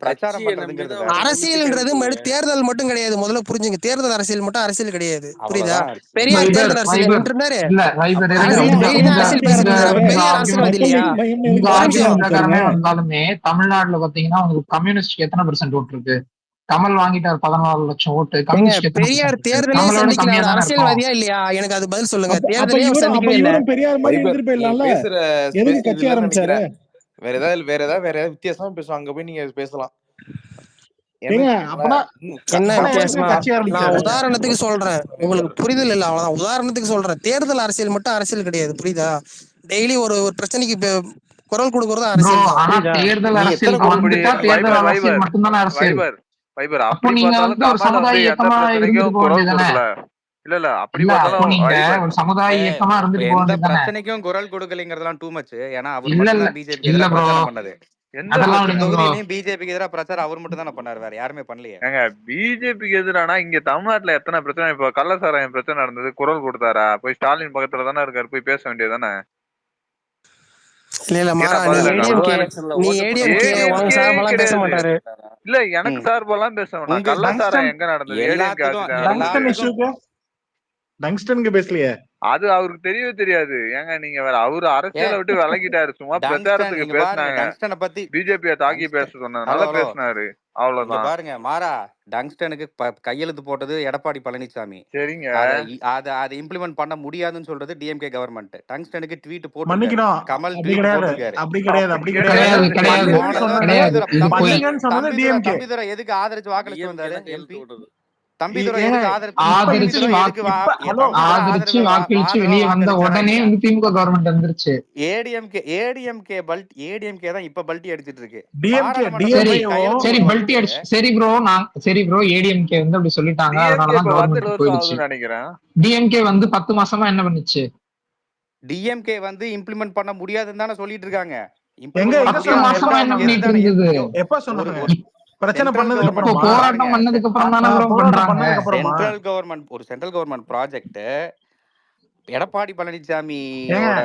பிரச்சாரம் பண்றதுங்கிறது அரசியல்ன்றது தேர்தல் மட்டும் கிடையாது. முதல்ல புரிஞ்சுங்க. தேர்தல் அரசியல் மட்டும் அரசியல் கிடையாது. புரியுதா? பெரியார் வைபர் தேர்தல் அரசியல் வைபர் நின்றுந்தாரு. இல்ல வைபர் இருங்க. அரசியல் பேசிட்டு இருந்தாரு. அப்ப பெரியார் அரசியல்வாதி இல்லையா? உங்க ஆர்குமெண்ட் பிரகாரமே வந்தாலுமே தமிழ்நாட்டுல பாத்தீங்கன்னா உங்களுக்கு கம்யூனிஸ்ட் எத்தனை % ஓட்டு இருக்கு? கமல் வாங்கிட்டார் 14 லட்சம் ஓட்டு. கம்யூனிஸ்ட் பெரியார் தேர்தலே சந்திக்கல. அரசியல்வாதியா இல்லையா? எனக்கு அது பதில் சொல்லுங்க. தேர்தலே சந்திக்கவே இல்ல. பெரியார் மாதிரி இருந்துட்டு போயிடலாம்ல. பேசுற எதுக்கு கட்சி ஆரம்பிச்சாரு? வேற ஏதாவது வித்தியாசமா பேசுவோம். அங்க போய் நீங்க பேசலாம். என்ன வித்தியாசமா? நான் உதாரணத்துக்கு சொல்றேன். உங்களுக்கு புரிதல் இல்ல, அவ்வளவுதான். உதாரணத்துக்கு சொல்றேன். தேர்தல் அரசியல் மட்டும் அரசியல் கிடையாது. புரியுதா? டெய்லி ஒரு பிரச்சனைக்கு குரல் கொடுக்கறது அரசியல் தான். தேர்தல் அரசியல் மட்டும்தான் அரசியல். வைபர் அப்படி பார்த்தாலும் ஒரு சமுதாய இயக்கமா இருந்துட்டு போக வேண்டியதானே? இல்ல அப்படி பார்த்தாலும் ஒரு சமுதாய இயக்கமா இருந்துட்டு போக வேண்டியதானே? பிரச்சனைக்கும் குரல் கொடுக்கலங்கிறதெல்லாம் டூ மச். ஏன்னா அவர் இல்ல மட்டும் தான் பிஜேபி எதிராக பிரச்சாரம் பண்ணது. எந்த அதெல்லாம் அஞ்சு விடுங்க ப்ரோ. தொகுதியிலையும் பிஜேபிக்கு எதிராக பிரச்சாரம் அவர் மட்டும் தானே பண்ணாரு, வேற யாருமே பண்ணலையே. ஏங்க பிஜேபிக்கு எதிரானா இங்க தமிழ்நாட்டுல எத்தனை பிரச்சனை? இப்ப கள்ளசாராயம் பிரச்சனை நடந்தது, குரல் கொடுத்தாரா? போய் ஸ்டாலின் பக்கத்துல தானே இருக்காரு, போய் பேச வேண்டியதானே? இல்ல இல்ல கேட்டா மாறா, நீ பதில ப்ரோ காணும். ஏடிஎம்கே எலெக்ஷன்ல நீ ஓட்டு போட்டு ஏடிஎம்கே வாங்கினாரா? உனக்கு ஏடிஎம்கே சார்பெல்லாம் பேச கிடையாது. மாட்டாரு. இல்ல எனக்கு ம். சார்பெல்லாம் பேசணும். உங்க கள்ளசாராயம் டங்ஸ்டன் எங்க நடந்தது? ஏடிஎம்கே எல்லாத்துக்கும் ஆட்சி நடந்தது. டங்ஸ்டன் எல்லாத்துக்கும் இஷ்யூக்கு டங்ஸ்டனுக்கு பேசலையே. அது அவருக்கு தெரியவே தெரியாது. ஏங்க நீங்க வேற, அவரு ஏ அரசியலை விட்டு விலகிட்டாரு. சும்மா டங்ஸ்டன், பிரச்சாரத்துக்கு இங்க பாருங்க, பேசினாங்க. டங்ஸ்டனை பத்தி பிஜேபியை தாக்கி பேச டங்ஸ்டன் சொன்னதுனால ஹலோ ஹலோ பேசினாரு, இங்க அவ்வளவுதான். பாருங்க மாறா, டங்ஸ்டனுக்கு கையெழுத்து போட்டது எடப்பாடி பழனிசாமி. சரிங்க. அதை இம்ப்ளிமெண்ட் பண்ண முடியாதுன்னு சொல்றது டிஎம்கே கவர்மெண்ட். டங்ஸ்டனுக்கு ட்வீட் போட்டிருக்காரு, மன்னிக்கணும், கமல் அப்படி ட்வீட் கிடையாது, போட்டிருக்காரு. அப்படி கிடையாது, அப்படி அப்படி கிடையாது. கிடையாது கிடையாது பண்ணுங்கன்னு போன சொன்னது தடவை கிடையாது. இது போய் பண்ணுங்கன்னு சொன்னது டிஎம்கே. தம்பிதுரை எதுக்கு ஆதரிச்சு வாக்களிச்சு டிஎம்கே வந்தாரு? தான் கையெழுத்து எம்பி விடுறது. தம்பிதுரை ஏங்க எதுக்கு ஆதரிச்சு தம்பிதுரை வாக்கு எதுக்கு இப்ப ஹலோ ஆதரிச்சு வாக்களிச்சு வெளியே வந்த உடனே வந்து திமுக கவர்மெண்ட் வந்துருச்சு. ஏடிஎம்கே தான் இப்ப பல்ட்டி அடிச்சிட்டு இருக்கு. டிஎம்கே பாராளுமன்றத்துல சரி போய் கையெழுத்து சரி போட்டு பல்ட்டி வந்துட்டு அடிச்சு சரி ப்ரோ ஏடிஎம்கே வந்து அப்படி சொல்லிட்டாங்க, டிஎம்கே அதனாலதான் இப்ப வந்து கவர்மெண்ட் 7 வருஷம் போயிடுச்சு. ஆகுதுன்னு நினைக்கிறேன். டிஎம்கே வந்து 10 மாசமா என்ன பண்ணுச்சு? டிஎம்கே வந்து இம்ப்ளிமெண்ட் பண்ண முடியாதுன்னு தானே சொல்லிட்டு இருக்காங்க. எங்க இம்ப்ளிமெண்ட் பண்ண எங்க 10 முடியாது மாசமா என்ன சொன்னாங்க? பண்ணிட்டு இருந்தது? எப்ப ஒரு சொன்னாங்க? ஒரு பிரச்சனை சென்ட்ரல் பண்ணதுக்கு இப்போ கவர்மெண்ட் அப்புறமா? பாருங்க, போராட்டம் பண்ணதுக்கு அப்புறம் தானே ப்ரோ போராட்டம் பண்றாங்க. பண்ணதுக்கு அப்புறமா? சென்ட்ரல் கவர்மெண்ட் ப்ராஜெக்ட் எடப்பாடி ஏங்க பழனிசாமியோட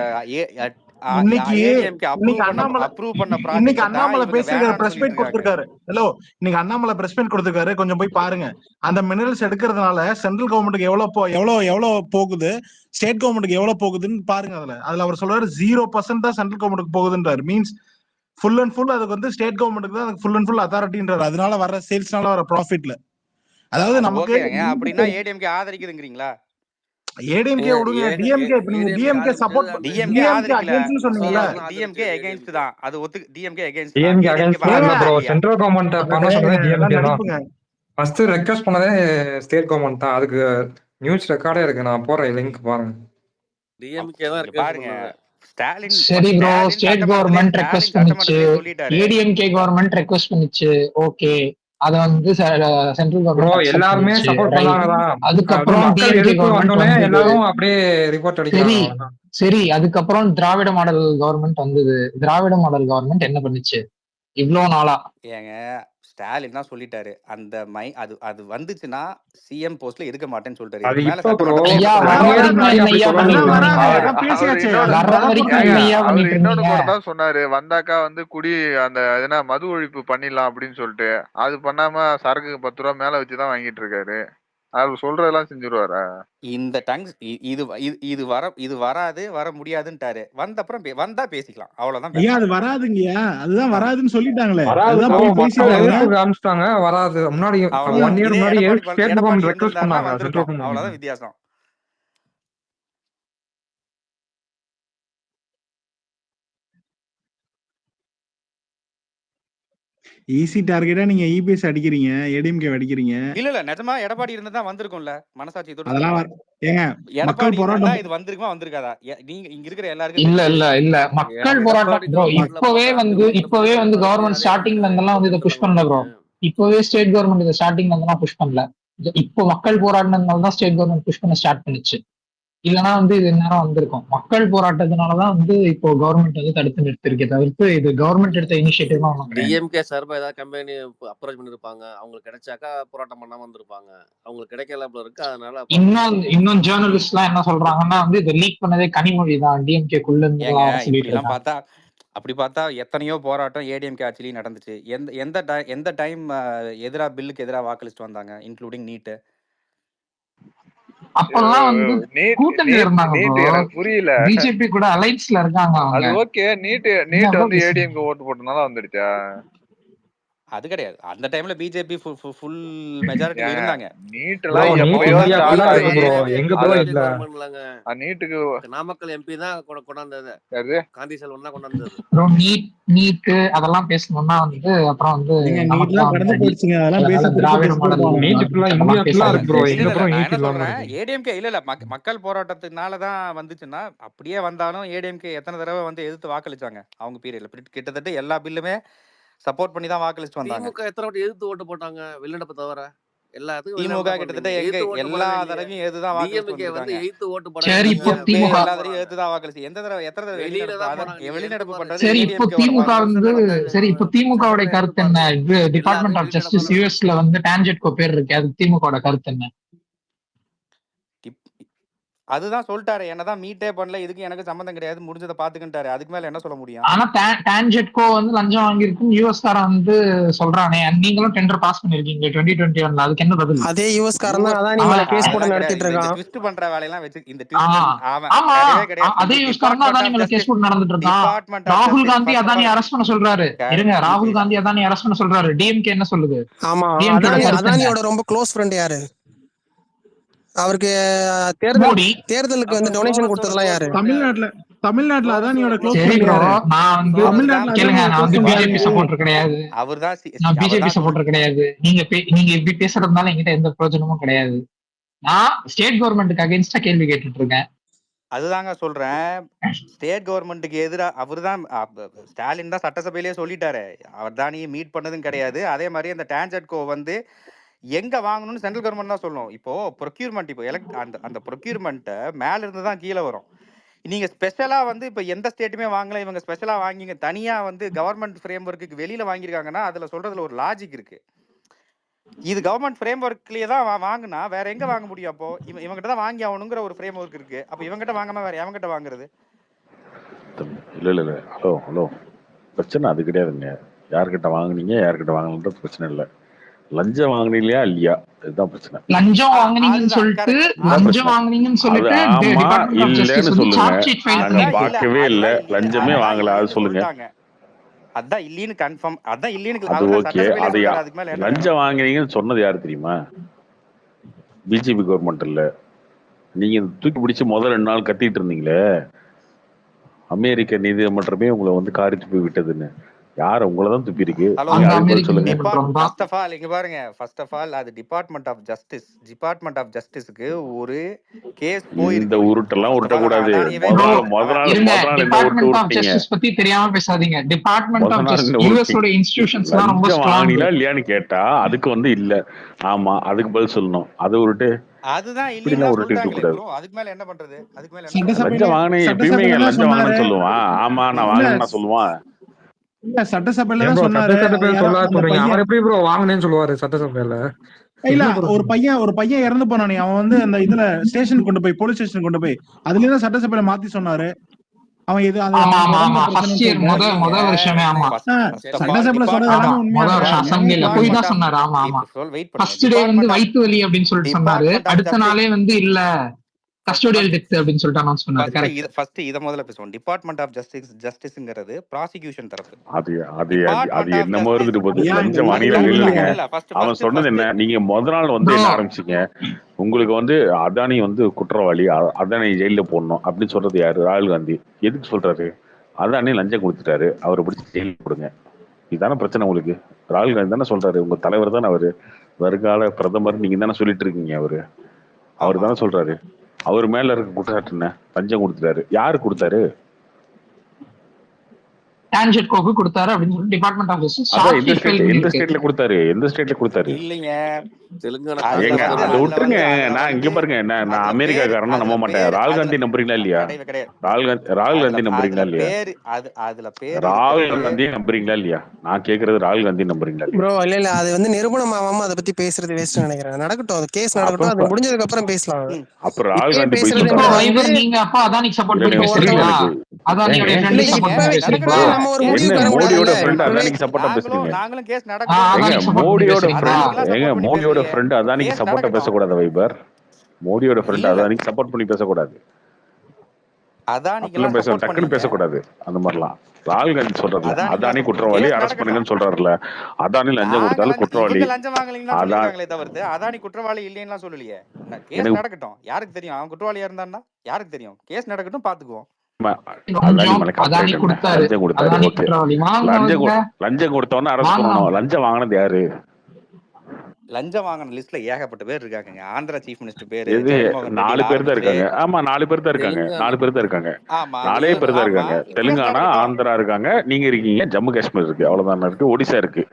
இன்னைக்கு ஏடிஎம்கே இன்னைக்கு அண்ணாமலை அப்ரூவ் பண்ண இன்னைக்கு ப்ராஜெக்ட் தான் அண்ணாமலை இவங்க பேசியிருக்காரு, வேணாம்னு பிரஸ் சொல்லிட்டு மீட் இருக்காங்க. கொடுத்திருக்காரு. ஹலோ, இன்னைக்கு அண்ணாமலை பிரஸ் மீட் கொடுத்திருக்காரு, கொஞ்சம் போய் பாருங்க. அந்த மினரல்ஸ் எடுக்கிறதுனால சென்ட்ரல் கவர்மெண்ட்டுக்கு எவ்வளவு போகுது, ஸ்டேட் கவர்மெண்ட்டுக்கு எவ்வளவு போகுதுன்னு பாருங்க. அதுல அவர் சொல்றாரு 0% தான் சென்ட்ரல் கவர்மெண்ட்டுக்கு போகுதுன்றாரு. மீன்ஸ் ஃபுல் அண்ட் ஃபுல் அதுக்கு வந்து ஸ்டேட் கவர்மெண்ட்டுக்கு தான் ஃபுல் அண்ட் ஃபுல் அத்தாரிட்டின்றாரு. அதனால வர சேல்ஸ்னால வர ப்ராஃபிட்ல, அதாவது அது நமக்கு ஓகேங்க. அப்படின்னா ஏடிஎம்கே ஆதரிக்குதுங்கிறீங்களா? ஏடிஎம்கே விடுங்க, டிஎம்கே. இப்ப நீங்க டிஎம்கே சப்போர்ட் டிஎம்கே டிஎம்கே ஆதரிக்கல, அகைன்ஸ்ட்னு சொன்னீங்கல்ல. டிஎம்கே எகைன்ஸ்ட் தான். அது டிஎம்கே எகைன்ஸ்ட் தான். டிஎம்கே ஏடிஎம்கே அகைன்ஸ்ட் இல்ல ப்ரோ, பாராளுமன்ற சென்ட்ரல் கவர்மெண்ட் அது பண்ண கிடையாதுங்க, சொன்னதே அதெல்லாம் டிஎம்கே தான். நடிப்புங்க. ஃபர்ஸ்ட் ரெக்வஸ்ட் பண்ணதே ஸ்டேட் கவர்மெண்ட் தான். அதுக்கு நியூஸ் ரெக்கார்டே இருக்கு, நான் போறேன், லிங்க் பாருங்க. டிஎம்கே தான் இங்க பாருங்க, ஸ்டாலின் சரி ப்ரோ, ஸ்டேட் கவர்மெண்ட் ரெக்வெஸ்ட் பண்ணிச்சு, சொல்லிட்டாரு. ஏடிஎம்கே கவர்மெண்ட் ரெக்வெஸ்ட் பண்ணிச்சு, ஓகே. அத வந்து சென்ட்ரல் ப்ரோ கவர்மெண்ட் எல்லாருமே சப்போர்ட் பண்ணாங்கதா. அதுக்கப்புறம் மக்கள் டிஎம்கே எதிர்ப்பு கவர்மெண்ட் வந்தோடனே வந்தது. எல்லாரும் அப்படியே ரிப்போர்ட் சரி அடிக்கிறாங்க. சரி அதுக்கப்புறம் திராவிட மாடல் கவர்மெண்ட் வந்தது. திராவிட மாடல் கவர்மெண்ட் என்ன பண்ணுச்சு இவ்வளவு நாளா? ஏங்க ஸ்டாலின் தான் சொல்லிட்டாரு, அந்த அது வந்துச்சுன்னா சிஎம் போஸ்ட்ல இருக்க மாட்டேன்னு சொல்லிட்டாரு. அது இதுக்கு மேல இப்ப ப்ரோ, ஐயா சட்டமன்றத்துல வர வரைக்கும் என்ன ஐயா பண்ணிட்டு இருந்தீங்க? அதான் பேசியாச்சு. வர்ற வரைக்கும் என்ன ஐயா அவரு பண்ணிட்டு இன்னொன்னு இருந்தீங்க? கூட தான் சொன்னாரு, வந்தாக்கா வந்து அந்த என்ன மது ஒழிப்பு பண்ணிடலாம் அப்படின்னு சொல்லிட்டு. அது பண்ணாம சரக்குக்கு 10 ரூபா மேல வச்சுதான் வாங்கிட்டு இருக்காரு. அவர் சொல்றதெல்லாம் செஞ்சிருவாரா? இந்த டங்ஸ் இது வராது, வர முடியாதுன்ட்டாரு. வந்தா பேசிக்கலாம், அவ்வளவுதான் ஐயா அது பேசலாம். வராதுங்கய்யா, அதுதான் வராதுன்னு சொல்லிட்டாங்களே, வராது அதுதான் ப்ரோ, போய் மக்கள் பேசிட்டாங்க. எதிர்ப்பு காமிச்சிட்டாங்க, வராது. முன்னாடி 1 அவ்வளவுதான். இயர் இதே முன்னாடி Edappadi state Edappadi government request இருந்திருந்தாருன்னா பண்ணாங்க சென்ட்ரல் வந்திருக்கும், கவர்மெண்ட். அவ்வளவுதான் வித்தியாசம். ஈஸி டார்கெட்டா நீங்க இபிஎஸ் அடிக்கிறீங்க, ஏடிஎம்கே அடிக்கிறீங்க. இல்ல நிஜமா எடப்பாடி இருந்தா வந்திருக்கும்ல, மனசாட்சி தொட்டு அதெல்லாம் சொல்லுங்க. ஏங்க மக்கள் எடப்பாடி இருந்தா போராட்டம் இது வந்திருக்குமா வந்திருக்காதா? நீங்க இங்க இருக்கிற எல்லாருக்கும் இல்ல தெரியும். இல்ல இல்ல மக்கள் போராட்டம் ப்ரோ. இப்பவே வந்து கவர்மெண்ட் ஸ்டார்டிங்ல இருந்தெல்லாம் வந்து இதை புஷ் பண்ணல ப்ரோ. இப்பவே ஸ்டேட் கவர்மெண்ட் இதை ஸ்டார்டிங்ல இருந்தெல்லாம் புஷ் பண்ணல. இப்போ மக்கள் போராடினதுனால தான் ஸ்டேட் கவர்மெண்ட் புஷ் பண்ண ஸ்டார்ட் பண்ணுச்சு. இல்லைன்னா வந்து இது நேரம் வந்திருக்கும். மக்கள் போராட்டத்தினாலதான் வந்து இப்போ கவர்மெண்ட் வந்து தடுத்து நிறுத்திருக்கே தவிர்த்து இது கவர்மெண்ட் எடுத்த இனிஷியேட்டிவ் தான் ஒண்ணும் கிடையாது. டிஎம்கே சார்பா ஏதாவது கம்பெனி அப்ரோச் பண்ணிருப்பாங்க, அவங்களுக்கு கிடைச்சாக்கா போராட்டம் பண்ணாம வந்திருப்பாங்க. அவங்களுக்கு கிடைக்கல போல இருக்கு, அதனால இன்னும் ஜேர்னலிஸ்ட் எல்லாம் என்ன சொல்றாங்கன்னா வந்து இதை லீக் பண்ணதே கனிமொழி தான், டிஎம்கேக்குள்ள இருந்து ஏங்க சொல்லிட்டு இப்படி எல்லாம் இருக்காங்க. அப்படி பார்த்தா எத்தனையோ போராட்டம் ஏடிஎம்கே ஆட்சிலையும் நடந்துச்சு. எந்த டைம் பில்லுக்கு எதிராக வாக்களிச்சுட்டு வந்தாங்க, இன்க்ளூடிங் நீட். அப்பெல்லாம் வந்து கூட்டணியில இருந்தாங்க நீட் எனக்கு புரியல. பிஜேபி கூட அலைன்ஸ்ல இருக்காங்க அவங்க. அது ஓகே, நீட் வந்து ஏடிஎம்கே ஓட்டு போட்டனால வந்துடுச்சா? அது கிடையாது. அந்த டைம்ல பிஜேபி ஃபுல் மெஜாரிட்டில இருந்தாங்க. நீட்லாம் எப்பயோ எங்க ப்ரோ இல்ல. நீட்டுக்கு நாமக்கல் எம்பி தான் கொண்டாந்தது, காந்தி செல்வன் தான் கொண்டாந்தது. அப்புறம் நீட் அதெல்லாம் பேசணும்னா வந்து அப்புறம் வந்து நீட்லாம் கடந்து போயிடுச்சுங்க, அதெல்லாம் பேச திராவிட மாடல் நீட் ஃபுல்லா இந்தியா ஃபுல்லா இருக்கு ப்ரோ. எங்க ப்ரோ நீட் இல்லாம இருக்கு? ஏடிஎம்கே இல்ல மக்கள் போராட்டத்தினால தான் வந்துச்சுன்னா, அப்படியே வந்தாலும் ஏடிஎம்கே எத்தனை தடவை வந்து எதிர்த்து வாக்களிச்சாங்க அவங்க பீரியட்ல. கிட்டத்தட்ட எல்லா பில்லுமே சப்போர்ட் பண்ணி தான் வாக்களிச்சு வந்தாங்க. திமுக எத்தனை வாட்டி எதிர்த்து ஓட்டு போட்டாங்க வெளிநடப்பு தவிர? எல்லாத்துக்கும் திமுக வெளிநடப்பு கிட்டத்தட்ட பண்றீங்க. எங்க எதிர்த்து ஓட்டு எல்லா போடவே இல்லையே. தடவையும் எதுதான் வாக்களிச்சு டிஎம்கே வந்து வந்திருக்காங்க. எதிர்த்து ஓட்டு போட சரி, இப்போ வேண்டியவங்க டிஎம்கே திமுக எல்லா தடவையும் எதிர்த்துதான் வாக்களிச்சு. எத்தனை தடவை வெளியில வெளிநடப்பு? தான் அதான் போனாங்க. வெளிநடப்பு எடுத்து பண்றது பாருங்க. சரி, இப்போ ஏடிஎம்கேவோட திமுக பார்வை. வந்து சரி, இப்போ திமுகவுடைய சட்டத்தை எடுத்து கருத்து என்ன? பாருங்க. இது டிபார்ட்மெண்ட் ஆஃப் எல்லாத்துக்கும் ஜஸ்டிஸ் வெளிநடப்பு யூஎஸ்ல வந்து டான்ஜெட்கோ பேர் இருக்கு. அது திமுகவோட கருத்து என்ன? அதுதான் சொல்லிட்டாரு, என்னதான் மீட்டே பண்ணல, இதுக்கு எனக்கு சம்பந்தம் கிடையாது, முடிஞ்சதை பாத்துக்கிட்டாரு. அதுக்கு மேல என்ன சொல்ல முடியும்? ஆனா டான்ஜெட்கோ வந்து லஞ்சம் வாங்கியிருக்கும் யூஎஸ் காரன் வந்து சொல்றானே, நீங்களும் டெண்டர் பாஸ் பண்ணிருக்கீங்க 2021. அதுக்கு என்ன பதில்? அதே யூஎஸ் காரன் தான் அதான் மேல கேஸ் போட நடத்திட்டு இந்த இருக்கான். ட்விஸ்ட் பண்ற வேலையெல்லாம் வச்சு இந்த ஆமா, அதே யூஎஸ் காரன் தான் அதானி மேல கேஸ் போட்டு நடந்துட்டு இருக்கான். ராகுல் காந்தி அதானி அரெஸ்ட் பண்ண சொல்றாரு. இருங்க, ராகுல் காந்தி அதானி அரெஸ்ட் பண்ண சொல்றாரு. டிஎம்கே என்ன சொல்லுது? ஆமா, அதானியோட ரொம்ப க்ளோஸ் ஃப்ரெண்ட் யாரு? அவருக்கு தேர்தலுக்கு வந்து டொனேஷன் கொடுத்ததெல்லாம் யாரு? தமிழ்நாட்டுல அதானியோட க்ளோஸ் சரி ஃப்ரெண்ட் ப்ரோ, யாரு? நான் வந்து கேளுங்க, நான் வந்து பிஜேபி சப்போர்ட்டர் கிடையாது. நான் பிஜேபி சப்போர்ட்டர் கிடையாது. நீங்க இப்படி பேசுறதுனால என்கிட்ட எந்த பிரயோஜனமும் கிடையாது. நான் ஸ்டேட் கவர்மெண்ட்டுக்கு அகைன்ஸ்டா கேள்வி கேட்டுட்டு இருக்கேன். அதுதாங்க சொல்றேன், ஸ்டேட் கவர்மெண்ட்டுக்கு எதிராக அவர்தான் ஸ்டாலின் தான் சட்டசபையிலேயே சொல்லிட்டாரு, அவர் தான் மீட் பண்ணதும் கிடையாது. அதே மாதிரி அந்த டான்ஜெட்கோ வந்து எங்க வாங்கணும்னு சென்ட்ரல் கவர்மெண்ட் தான் சொல்லணும். இப்போ ப்ரொக்யூர்மெண்ட், இப்போ அந்த ப்ரொக்யூர்மெண்ட்டை மேல இருந்து தான் கீழே வரும். நீங்க ஸ்பெஷலா வந்து இப்போ எந்த ஸ்டேட்டுமே வாங்கல, இவங்க ஸ்பெஷலா வாங்கிங்க தனியா வந்து கவர்மெண்ட் ஃப்ரேம் ஒர்க்குக்கு வெளியில வாங்கியிருக்காங்கன்னா அதுல சொல்றதுல ஒரு லாஜிக் இருக்கு. இது கவர்மெண்ட் ஃப்ரேம் ஒர்க்லயே தான் வாங்கினா வேற எங்க வாங்க முடியும்? அப்போ இவங்ககிட்ட தான் வாங்கி ஆகணுங்கிற ஒரு ஃப்ரேம் ஒர்க் இருக்கு. அப்போ இவங்ககிட்ட வாங்காம வேற எவங்கிட்ட வாங்குறது? இல்ல ஹலோ பிரச்சனை அது கிடையாதுங்க. யார்கிட்ட வாங்குனீங்க யார்கிட்ட வாங்கலன்றது பிரச்சனை இல்லை. லஞ்சம் வாங்குனீங்களா இல்லையா, இதுதான் பிரச்சனை. லஞ்சம் வாங்குனீங்கன்னு சொல்லிட்டு ஆமா இல்லன்னு சொல்லுங்க. நாங்க பார்க்கவே இல்லை, லஞ்சமே வாங்கல, அது சொல்லுங்க. அதான் இல்லன்னு கன்ஃபார்ம், அதான் இல்லன்னு. அது ஓகே. அது லஞ்சம் வாங்குனீங்கன்னு சொன்னது யாரு தெரியுமா? பிஜேபி கவர்மெண்ட் இல்ல. நீங்க தூக்கி பிடிச்சு முதல் 2 நாள் கத்திட்டு இருந்தீங்களே, அமெரிக்க நீதிமன்றமே உங்களை வந்து காரி துப்பி விட்டதுன்னு. யார் உங்களை தான் துப்பி இருக்கு? சொல்லுங்க. ஃபர்ஸ்ட் ஆஃப் ஆல் இங்க பாருங்க, ஃபர்ஸ்ட் ஆஃப் ஆல் அது டிபார்ட்மெண்ட் ஆஃப் ஜஸ்டிஸ்க்கு ஒரு கேஸ் போயிருக்கு. இந்த உருட்டெல்லாம் உருட்டக்கூடாது. டிபார்ட்மெண்ட் ஆஃப் ஜஸ்டிஸ் பத்தி தெரியாம பேசாதீங்க. டிபார்ட்மெண்ட் ஆஃப் ஜஸ்டிஸ் யுஎஸ் ஓட இன்ஸ்டிடியூஷன்ஸ்லாம் ரொம்ப ஸ்ட்ராங். இல்லையான்னு கேட்டா அதுக்கு வந்து இல்ல, ஆமா அதுக்கு பதில் சொல்லணும். அது உருட்டு, அதுதான் இல்லன்னு சொல்றாங்களே ப்ரோ, அதுக்கு மேல என்ன பண்றது? அதுக்கு மேல லஞ்சம் வாங்கினே எப்பயுமே லஞ்சம் வாங்கினேன்னு சொல்லுவான். ஆமா நான் வாங்கினேன்னு சொல்லுவான். இல்ல சட்டசபையில தான் சொன்னாரு. அவர் எப்படி ப்ரோ வாங்குனேன்னு சொல்லுவாரு சட்டசபையில? இல்ல ஒரு பையன் இறந்து போனானே, அவன் வந்து அந்த இதுல ஸ்டேஷன் கொண்டு போய், போலீஸ் ஸ்டேஷன் கொண்டு போய், அதுல தான் சட்டசபையில மாத்தி சொன்னாரு. அவன் இது வயிற்று வலி அப்படின்னு சொல்லிட்டு சொன்னாரு. அடுத்த நாளே வந்து இல்ல கஸ்டோடியல் டெத் அப்படின்னு சொல்லிட்டு அனௌன்ஸ் பண்ணாரு. கரெக்ட். ஃபர்ஸ்ட் இத முதல்ல பேசுவோம். டிபார்ட்மெண்ட் ஆஃப் ஜஸ்டிஸ்ங்கிறது ப்ராசிக்யூஷன் தரப்பு. அது என்னமோ இருந்துட்டு போகுது. லஞ்சம் வாங்கினா இல்லங்க. அவன் சொன்னது என்ன? நீங்க முதல் நாள் வந்து என்ன ஆரம்பிச்சீங்க? உங்களுக்கு வந்து அதானி வந்து குற்றவாளி, அதானி ஜெயில போடணும் அப்படின்னு சொல்றது யாரு? ராகுல் காந்தி. எதுக்கு சொல்றாரு? அதானி லஞ்சம் கொடுத்துட்டாரு, அவரை பிடிச்சி ஜெயில போடுங்க. இதுதானே பிரச்சனை உங்களுக்கு. ராகுல் காந்தி தானே சொல்றாரு, உங்க தலைவர் தானே அவரு, வருங்கால பிரதமர் நீங்க தானே சொல்லிட்டு இருக்கீங்க. அவரு தானே சொல்றாரு. அவர் மேல இருக்க குற்றச்சாட்டு என்ன? லஞ்சம் கொடுத்துட்டாரு. யாரு கொடுத்தாரு? டான்ஜெட்கோக்கு கொடுத்தாரு அப்படின்னு சொல்லி டிபார்ட்மெண்ட் ஆஃப் ஜஸ்டிஸ் எந்த ஸ்டேட்ல கொடுத்தாரு? இல்லைங்க, தெலுங்கானா. ஏங்க அதை விட்டுருங்க. நான் இங்க பாருங்க, நான் அமெரிக்காக்காரனா நம்ப மாட்டேன். ராகுல் காந்தி நம்புறீங்களா இல்லையா? ராகுல் காந்தி நம்புறீங்களா இல்லையா? ராகுல் காந்தி நம்புறீங்களா இல்லையா? நான் கேக்குறது ராகுல் காந்தி நம்புறீங்களா ப்ரோ? இல்ல அது வந்து நிரூபணம் ஆகாம அதை பத்தி பேசுறது வேஸ்ட் நினைக்கிறேன். நடக்கட்டும், அது கேஸ் நடக்கட்டும், அது முடிஞ்சதுக்கு அப்புறம் பேசலாம். அப்புறம் ராகுல் காந்தி நீங்க அப்ப அதானிக்கு சப்போர்ட் பண்ணி பேசுறீங்களா? அதானியோட ஃப்ரெண்ட் சப்போர்ட் பண்ணி பேசுறீங்களா? மோடியோட ஃப்ரெண்ட் அதானிக்கு சப்போர்ட்டா பேசுறீங்க. மோடியோட ஃப்ரெண்ட் அதானிக்கு சப்போர்ட்டா பேசக்கூடாது வைபர். மோடியோட ஃப்ரெண்ட் அதானிக்கு சப்போர்ட் பண்ணி பேசக்கூடாது. டக்குன்னு பேசக்கூடாது அந்த மாதிரிலாம். ராகுல் காந்தி சொல்றாருல, அதானி குற்றவாளி, அரெஸ்ட் பண்ணுங்கன்னு சொல்றாருல. அதானி லஞ்சம் கொடுத்தாலும் குற்றவாளி. அதானி குற்றவாளி இல்லைன்னு சொல்லலையே. கேஸ் நடக்கட்டும், யாருக்கு தெரியும் அவன் குற்றவாளியா இருந்தான்னா? யாருக்கு தெரியும்? கேஸ் நடக்கட்டும், பாத்துக்குவோம். லஞ்சம் கொடுத்தவன அரெஸ்ட் பண்ணணும். லஞ்சம் வாங்கினது யாரு? லஞ்சம் வாங்கின லிஸ்ட்ல ஏகப்பட்ட பேர் இருக்காங்க. ஆந்திரா சீஃப் மினிஸ்டர் பேரு 4 பேர் தான் இருக்காங்க. ஆமா 4 பேர் தான் இருக்காங்க. 4 பேர் தான் இருக்காங்க. 4 பேர் தான் இருக்காங்க. தெலுங்கானா, ஆந்திரா இருக்காங்க, நீங்க இருக்கீங்க, ஜம்மு காஷ்மீர் இருக்கு, அவ்வளவுதான் இருக்கு, ஒடிசா இருக்கு.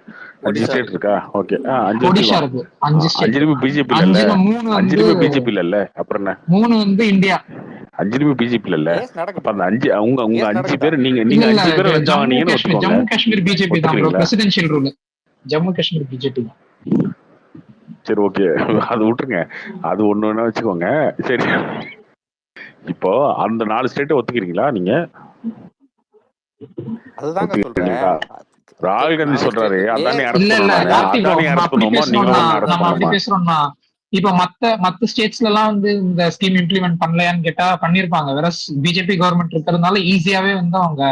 5 ஒடிசா ஸ்டேட் இருக்கு. இருக்கா? ஓகே. 5 ஒடிஷா வச்சுக்கோ. இருக்கு 5 ஸ்டேட். 5லுமே பிஜேபி இல்ல. 5ல 3 வந்து 5லுமே பிஜேபி இல்ல. அப்புறம் என்ன? 3 வந்து இந்தியா. 5லுமே பிஜேபி இல்ல. கேஸ் அப்ப நடக்கட்டும், அந்த 5 உங்க கேஸ் 5 நடக்கட்டும். பேர் நீங்க இல்ல இல்ல 5 பேரும் லஞ்சம் வாங்குனீங்கன்னு வச்சுக்கோங்க. ஜம்மு காஷ்மீர் பிஜேபி தான் ப்ரோ, ஒத்துக்கிறீங்களா? Presidential rule. Jammu Kashmir BJP தான். சரி ஓகே. அது விட்டுருங்க. அது ஒண்ணு வேணா வச்சுக்கோங்க. சரி இப்போ அந்த 4 ஸ்டேட்டை ஒத்துக்கிறீங்களா நீங்க? அதுதாங்க சொல்றேன். ஒத்துக்கிறீங்களா? ராகுல் காந்தி 4 சொல்றாரு ஸ்டேட் அதானி இல்ல அரெஸ்ட் இல்ல பண்ணணும். கார்த்தி ப்ரோ, அதானி நம்ம அரெஸ்ட் அப்படி பண்ணுவோமா நீங்களும் பேசுறோம்னா ஒன்னு அரெஸ்ட் நம்ம அப்படி பண்ணுமா? பேசுறோம்னா இப்ப மத்த ஸ்டேட்ஸ்ல எல்லாம் வந்து இந்த ஸ்கீம் இம்ப்ளிமெண்ட் பண்ணலையான்னு கேட்டா பண்ணிருப்பாங்க. வேற பிஜேபி கவர்மெண்ட் இருக்கிறதுனால ஈஸியாவே வந்து அவங்க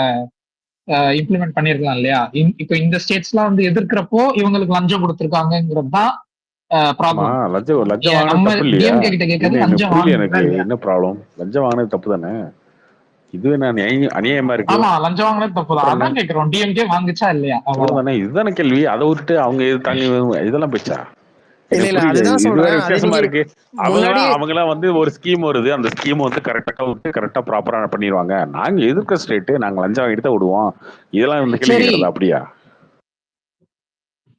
இம்ப்ளிமெண்ட் பண்ணிருக்கலாம் இல்லையா? இப்ப இந்த ஸ்டேட்ஸ்லாம் வந்து எதிர்க்கிறப்போ இவங்களுக்கு லஞ்சம் கொடுத்திருக்காங்கிறது தான் ஆமா, ப்ராப்ளம். லஞ்சம் வாங்கினது நம்ம தப்பு இல்லையா? டிஎம்கே கிட்ட கேட்கறது எனக்கு லஞ்சம் புரியல. வாங்குறதா எனக்கு இல்லையா? என்ன ப்ராப்ளம்? லஞ்சம் வாங்கினது தப்பு தானே? இது என்ன அநியாயமா இருக்கு? ஆமா, லஞ்சம் வாங்குறது தப்பு தான். அப்புறம் என்ன? அதான் கேட்கிறோம், டிஎம்கே வாங்குச்சா இல்லையா? அவ்வளவுதான். அவ்வளவுதானே. இதுதானே கேள்வி. அதை விட்டுட்டு அவங்க இது தாங்க இதெல்லாம் பேச்சா? இல்ல எனக்கு இல்ல புரியல. அதுதான் இது வேற சொல்றேன். அது வித்தியாசமா நீங்க இருக்கு. முன்னாடி அவங்களாம் வந்து ஒரு ஸ்கீம் வருது, அந்த ஸ்கீம் வந்து கரெக்டா விட்டு கரெக்டா ப்ராப்பரா பண்ணிடுவாங்க. நாங்க எதிர்க்க ஸ்டேட் நாங்க லஞ்சம் வாங்கிட்டு தான் விடுவோம். இதெல்லாம் வந்து கேள்வி சரி கேட்கறதா? அப்படியா?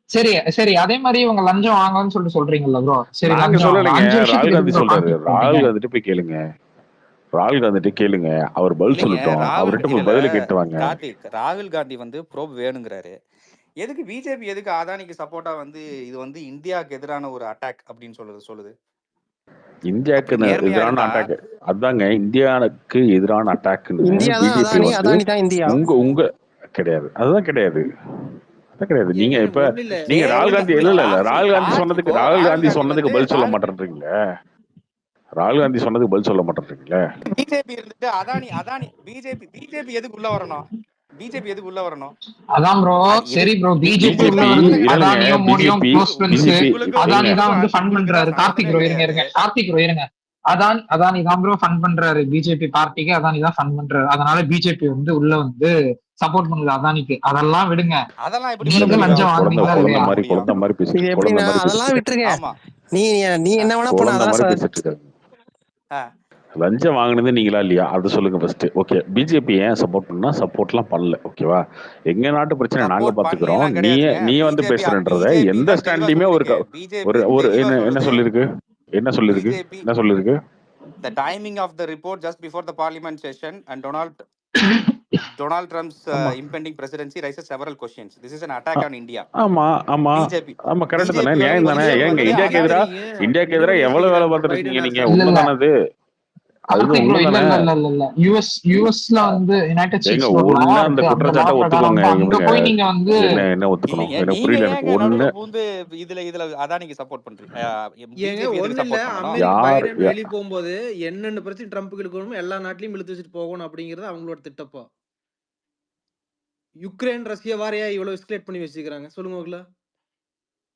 சரி சரி அதே மாதிரி இவங்க லஞ்சம் வாங்கன்னு சொல்றீங்கல்ல ப்ரோ. சரி, நாங்க லஞ்சம் வாங்கலாம். சொல்லலைங்க. 5 ராகுல் வருஷத்துக்கு காந்தி எதுக்கு சொல்றாரு. கான்ஃபிளிக் ராகுல் பண்றீங்க? காந்திட்டு போய் கேளுங்க. ராகுல் காந்திட்டு கேளுங்க. அவர் பதில் இல்லைங்க, சொல்லட்டும். ராகுல் அவர்கிட்ட போய் இல்ல பதில் கேட்டு வாங்க. கார்த்திக், ராகுல் காந்தி வந்து ப்ரோப் வேணுங்கிறாரு. எதுக்கு பிஜேபி எதுக்கு அதானிக்கு சப்போர்ட்டா வந்து இது வந்து இந்தியாவுக்கு எதிரான ஒரு அட்டாக் அப்படின்னு சொல்லுது? இந்தியாவுக்கு அப்படி நேர்மையா எதிரான இருந்தா அட்டாக் அதாங்க. இந்தியாவுக்கு எதிரான அட்டாக்னு இந்தியா தான் பிஜேபி அதானி, வந்து அதானி தான் இந்தியா. உங்க கிடையாது. அதுதான் கிடையாது. அதான் கிடையாது. நீங்க ஏங்க இப்ப ஒண்ணு இல்ல நீங்க ராகுல் காந்தி இல்ல இல்ல ராகுல் காந்தி கார்த்தி இப்போ ராகுல் ராகுல் காந்தி காந்தி சொன்னதுக்கு வந்து பதில் சொல்ல மாட்டேன்றீங்களே. ராகுல் காந்தி சொன்னதுக்கு பதில் சொல்ல மாட்டேன்றீங்களே. பிஜேபி இருந்துட்டு அதானி பிஜேபி எதுக்கு உள்ள வரணும்? பிஜேபி எதுக்கு உள்ள வரணும்? அதான் ப்ரோ. சரி ப்ரோ, பிஜேபி உள்ள பிஜேபி வருது. இல்லைங்க. அதானியும் மோடியும் பிஜேபி க்ளோஸ் ஃப்ரெண்ட்ஸ். அதானி தான் வந்து ஃபண்ட் உங்களுக்கு பண்றாரு. தான் கார்த்திக் சம்மந்தமே ப்ரோ இருங்க கிடையாது. கார்த்திக் ப்ரோ இருங்க. அதானி தான் ப்ரோ ஃபண்ட் பண்றாரு பிஜேபி பார்ட்டிக்கு. அதானி தான் ஃபண்ட் பண்றாரு. அதனால பிஜேபி வந்து உள்ள வந்து சப்போர்ட் பண்ணுது அதானிக்கு. அதெல்லாம் விடுங்க. அதெல்லாம் எப்படி நீங்க லஞ்சம் வாங்குனீங்களா குழந்தை இல்லையா? மாதிரி குழந்தை மாதிரி இது பேசிட்டு எப்படின்னா அதெல்லாம் விட்டுருங்க. ஆமா நீ நீ என்ன வேணா பண்ண, குழந்தை அதெல்லாம் மாதிரி பேசிட்டு இருக்காங்க. லஞ்சம் வாங்கினது நீங்களா இல்லையா? அது சொல்லுங்க ஃபர்ஸ்ட். ஓகே, பிஜேபி ஏன் சப்போர்ட் பண்ணா? சப்போர்ட்லாம் பண்ணல. ஓகேவா? எங்க நாட்டு பிரச்சனை நாங்க சப்போர்ட் பாத்துக்கிறோம். பண்ணலாம் நீ கிடையாதுங்க. நீ வந்து பேசுறன்றத பிஜேபி எந்த தான் தெளிவா ஸ்டாண்ட்லயுமே ஒரு சொல்லிருக்கு. ஒரு பிஜேபி ஒரு தெளிவா என்ன சொல்லுது. சொல்லிருக்கு? என்ன சொல்லிருக்கு? பிஜேபி என்ன சொல்லிருக்கு? the timing of the report just before the parliament session and Donald Trump's impending presidency raises several questions. This is an attack on India. ஆமா ஆமா பிஜேபி ஆமா, கரெக்ட் தானே? நியாயம் தானே? ஏங்க இந்தியாக்கு எதிரா எவ்வளவு வேலை பார்த்துருக்கீங்க நீங்க? உண்மைதானே அது? கார்த்திக் ப்ரோ இல்ல இல்ல இல்ல இல்ல இல்ல யுஎஸ்ல வந்து யுனைடெட் ஏங்க ஸ்டேட்ஸ்ல ஒரு ஒண்ணு law அந்த இருக்கு. அந்த குற்றச்சாட்டை law பிரகாரம் ஒத்துக்கோங்க. வந்து அங்க போய் நீங்க வந்து என்ன ஒத்துக்கணும்? இல்லைங்க, எனக்கு நீங்க புரியல. ஏங்க எனக்கு ஒண்ணு நடுவுல பூந்து இதுல அதானிக்கு சப்போர்ட் பண்றீங்க? ஏங்க பிஜேபி ஒண்ணு எதுக்கு இல்ல, சப்போர்ட் பண்ணணும்? அமெரிக்கா யார் பைடன் வெளியே போகும்போது என்னென்ன பிரச்சனை ட்ரம்ப்புக்கு இருக்கணும் எல்லா நாட்டிலையும் இழுத்து வச்சுட்டு போகணும் அப்படிங்கறது அவங்களோட திட்டப்போ. யுக்ரைன் ரஷ்யா வாரையா இவ்வளவு எஸ்கலேட் பண்ணி வச்சுக்கிறாங்க சொல்லுங்க.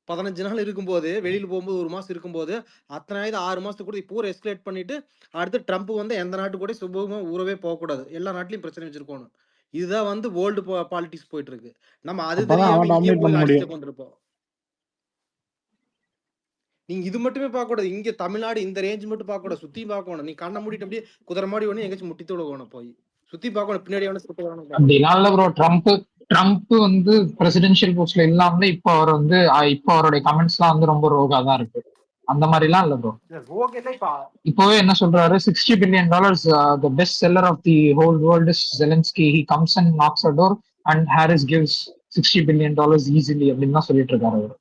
15 நாள் இருக்கும்போது வெளியில போகும்போது 1 மாசம் இருக்கும்போது அத்தனை 6 மாசத்துக்கு கூட இப்போ எஸ்கலேட் பண்ணிட்டு அடுத்து ட்ரம்ப் வந்து எந்த நாட்டு கூட சுபமா ஊரவே போகக்கூடாது, எல்லா நாட்டிலையும் பிரச்சனை வச்சிருக்கணும். இதுதான் வந்து வேர்ல்டு பாலிடிக்ஸ் போயிட்டு இருக்கு. நம்ம அது தெரியாம இங்கே போய் அடிச்சுட்டு கொண்டிருப்போம். நீங்க இது மட்டுமே பார்க்க கூடாது. இங்க தமிழ்நாடு இந்த ரேஞ்ச் மட்டும் பார்க்க கூடாது, சுத்தி பார்க்கணும். நீ கண்ணை மூடிட்டு அப்படியே குதிரை மாடி ஒண்ணு எங்கேயாச்சும் முட்டி தோழணும், போய் சுத்தி பார்க்கணும். பின்னாடி அப்படிலாம் இல்ல ப்ரோ. ட்ரம்ப் வந்து பிரசிடென்ஷியல் போஸ்ட்ல இல்லாம இப்போ அவர் வந்து இப்போ அவருடைய கமெண்ட்ஸ் எல்லாம் வந்து ரொம்ப ரோகா தான் இருக்கு. அந்த மாதிரி எல்லாம் இல்ல ப்ரோ. இப்போவே என்ன சொல்றாரு, $60 billion the best seller of the whole world is Zelensky. He comes and knocks a door and Harris gives $60 billion easily அப்படின்னு தான் சொல்லிட்டு இருக்காரு அவர்.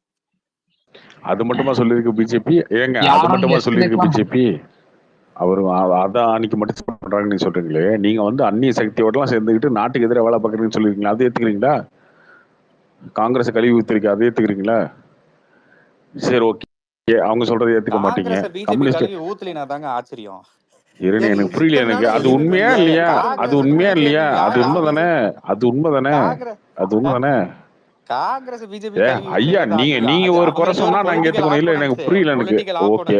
அது மட்டுமா சொல்லியிருக்கு பிஜேபி? ஏங்க அது மட்டுமா சொல்லியிருக்கு பிஜேபி? அவரு அதான் அன்னைக்கு மட்டும் சப்போர்ட் பண்றாங்கன்னு நீங்க சொல்றீங்களே. நீங்க வந்து அந்நிய சக்தியோடலாம் சேர்ந்துக்கிட்டு நாட்டுக்கு எதிராக வேலை பார்க்குறீங்கன்னு சொல்லிருக்கீங்களா? அது ஏத்துக்கிறீங்களா? காங்கிரஸ் கழுவி ஊத்திருக்கு, அதை ஏத்துக்கிறீங்களா? சரி ஓகே, அவங்க சொல்றதை ஏத்துக்க மாட்டீங்க. கம்யூனிஸ்ட் ஆச்சரியம் இருங்க, எனக்கு புரியல. எனக்கு அது உண்மையா இல்லையா? அது உண்மையா இல்லையா? அது உண்மைதானே? அது உண்மைதானே? அது உண்மைதானே? காங்கிரஸ் பிஜேபி ஐயா, நீங்க ஒரு குறை சொன்னா நாங்க ஏத்துக்கணும். இல்ல எனக்கு புரியல. எனக்கு ஓகே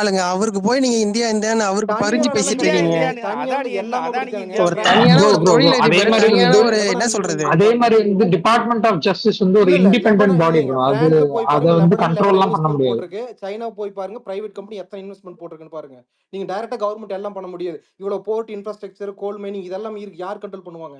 ஆளுங்க. அவருக்கு போய் நீங்க இந்தியா இந்தியான்னு அவருக்கு தனியா பறிஞ்சு வேற எல்லாம் பேசிட்டு இந்தியா இருக்கீங்க. கிடையாதுங்க. இந்தியான்னு தனியா அதானி வந்து என்ன எல்லாமே அதானிக்கு பிடிச்சானுங்க. இந்தியா ஒரு பிராண்ட் தனியான ப்ரோ ஒரு ப்ரோ ப்ரோ அதே தொழிலதிபர், மாதிரி தனியான வந்து ஒரு எவனா என்ன நீங்க சொல்றது? சொல்லுங்க. அதே மாதிரி வந்து டிபார்ட்மெண்ட் ஆஃப் ஜஸ்டிஸ் வந்து ஒரு இல்ல இண்டிபெண்டன்ட் எவனா பாடி நீங்க ப்ரோ. அது பிரான்ஸ்ல போய் அதை பாருங்க, வந்து லெபனான்ல எவ்வளவு கண்ட்ரோல்லாம் பண்ண இன்வெஸ்ட்மெண்ட் முடியாது. போட்டிருக்கு. சைனா போய் பாருங்க, பிரைவேட் கம்பெனி எத்தனை இன்வெஸ்ட்மெண்ட் போட்டிருக்குன்னு பாருங்க. நீங்க டைரக்டா கவர்மெண்ட் எல்லாம் பண்ண முடியாது. இவ்வளவு போர்ட் இன்ஃப்ராஸ்ட்ரக்சர், கோல் மைனிங் இதெல்லாம் இருக்கு. யார் கண்ட்ரோல் பண்ணுவாங்க?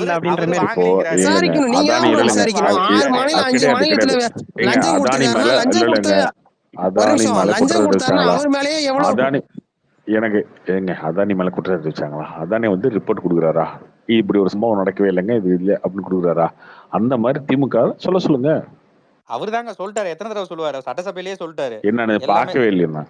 பண்ணல அப்படின்ற மாதிரி இப்போ வாங்கலிங்கிறாரு இல்லைங்க விசாரிக்கணும். நீங்க தான் அதானி ப்ரோ இல்லைங்க விசாரிக்கணும். 6 மாநிலம் 5 கிடையாது மாநிலத்துல கிடையாது ஏங்க லஞ்சம் அதானி கொடுத்துருக்காருன்னா மேல லஞ்சம் இல்ல கொடுத்த இல்லைங்க ஒரு அதானி நிமிஷம் மேல லஞ்சம் குற்றம் கொடுத்தாருன்னா இருக்காங்களா அவர் மேலேயே எவ்வளவு அதானி எனக்கு ஏங்க அதானி மேல குற்றச்சாட்டு வச்சாங்களா? அதானி வந்து ரிப்போர்ட் கொடுக்குறாரா? இப்படி ஒரு சம்பவம் நடக்கவே இல்லைங்க, இது இல்லை அப்படின்னு கொடுக்குறாரா? அந்த மாதிரி திமுக சொல்ல சொல்லுங்க. அவர் தாங்க சொல்லிட்டாரு, எத்தனை தடவை சொல்லுவாரு, சட்டசபையிலேயே சொல்லிட்டாரு. என்னன்னு எல்லாமே பார்க்கவே இல்லையா?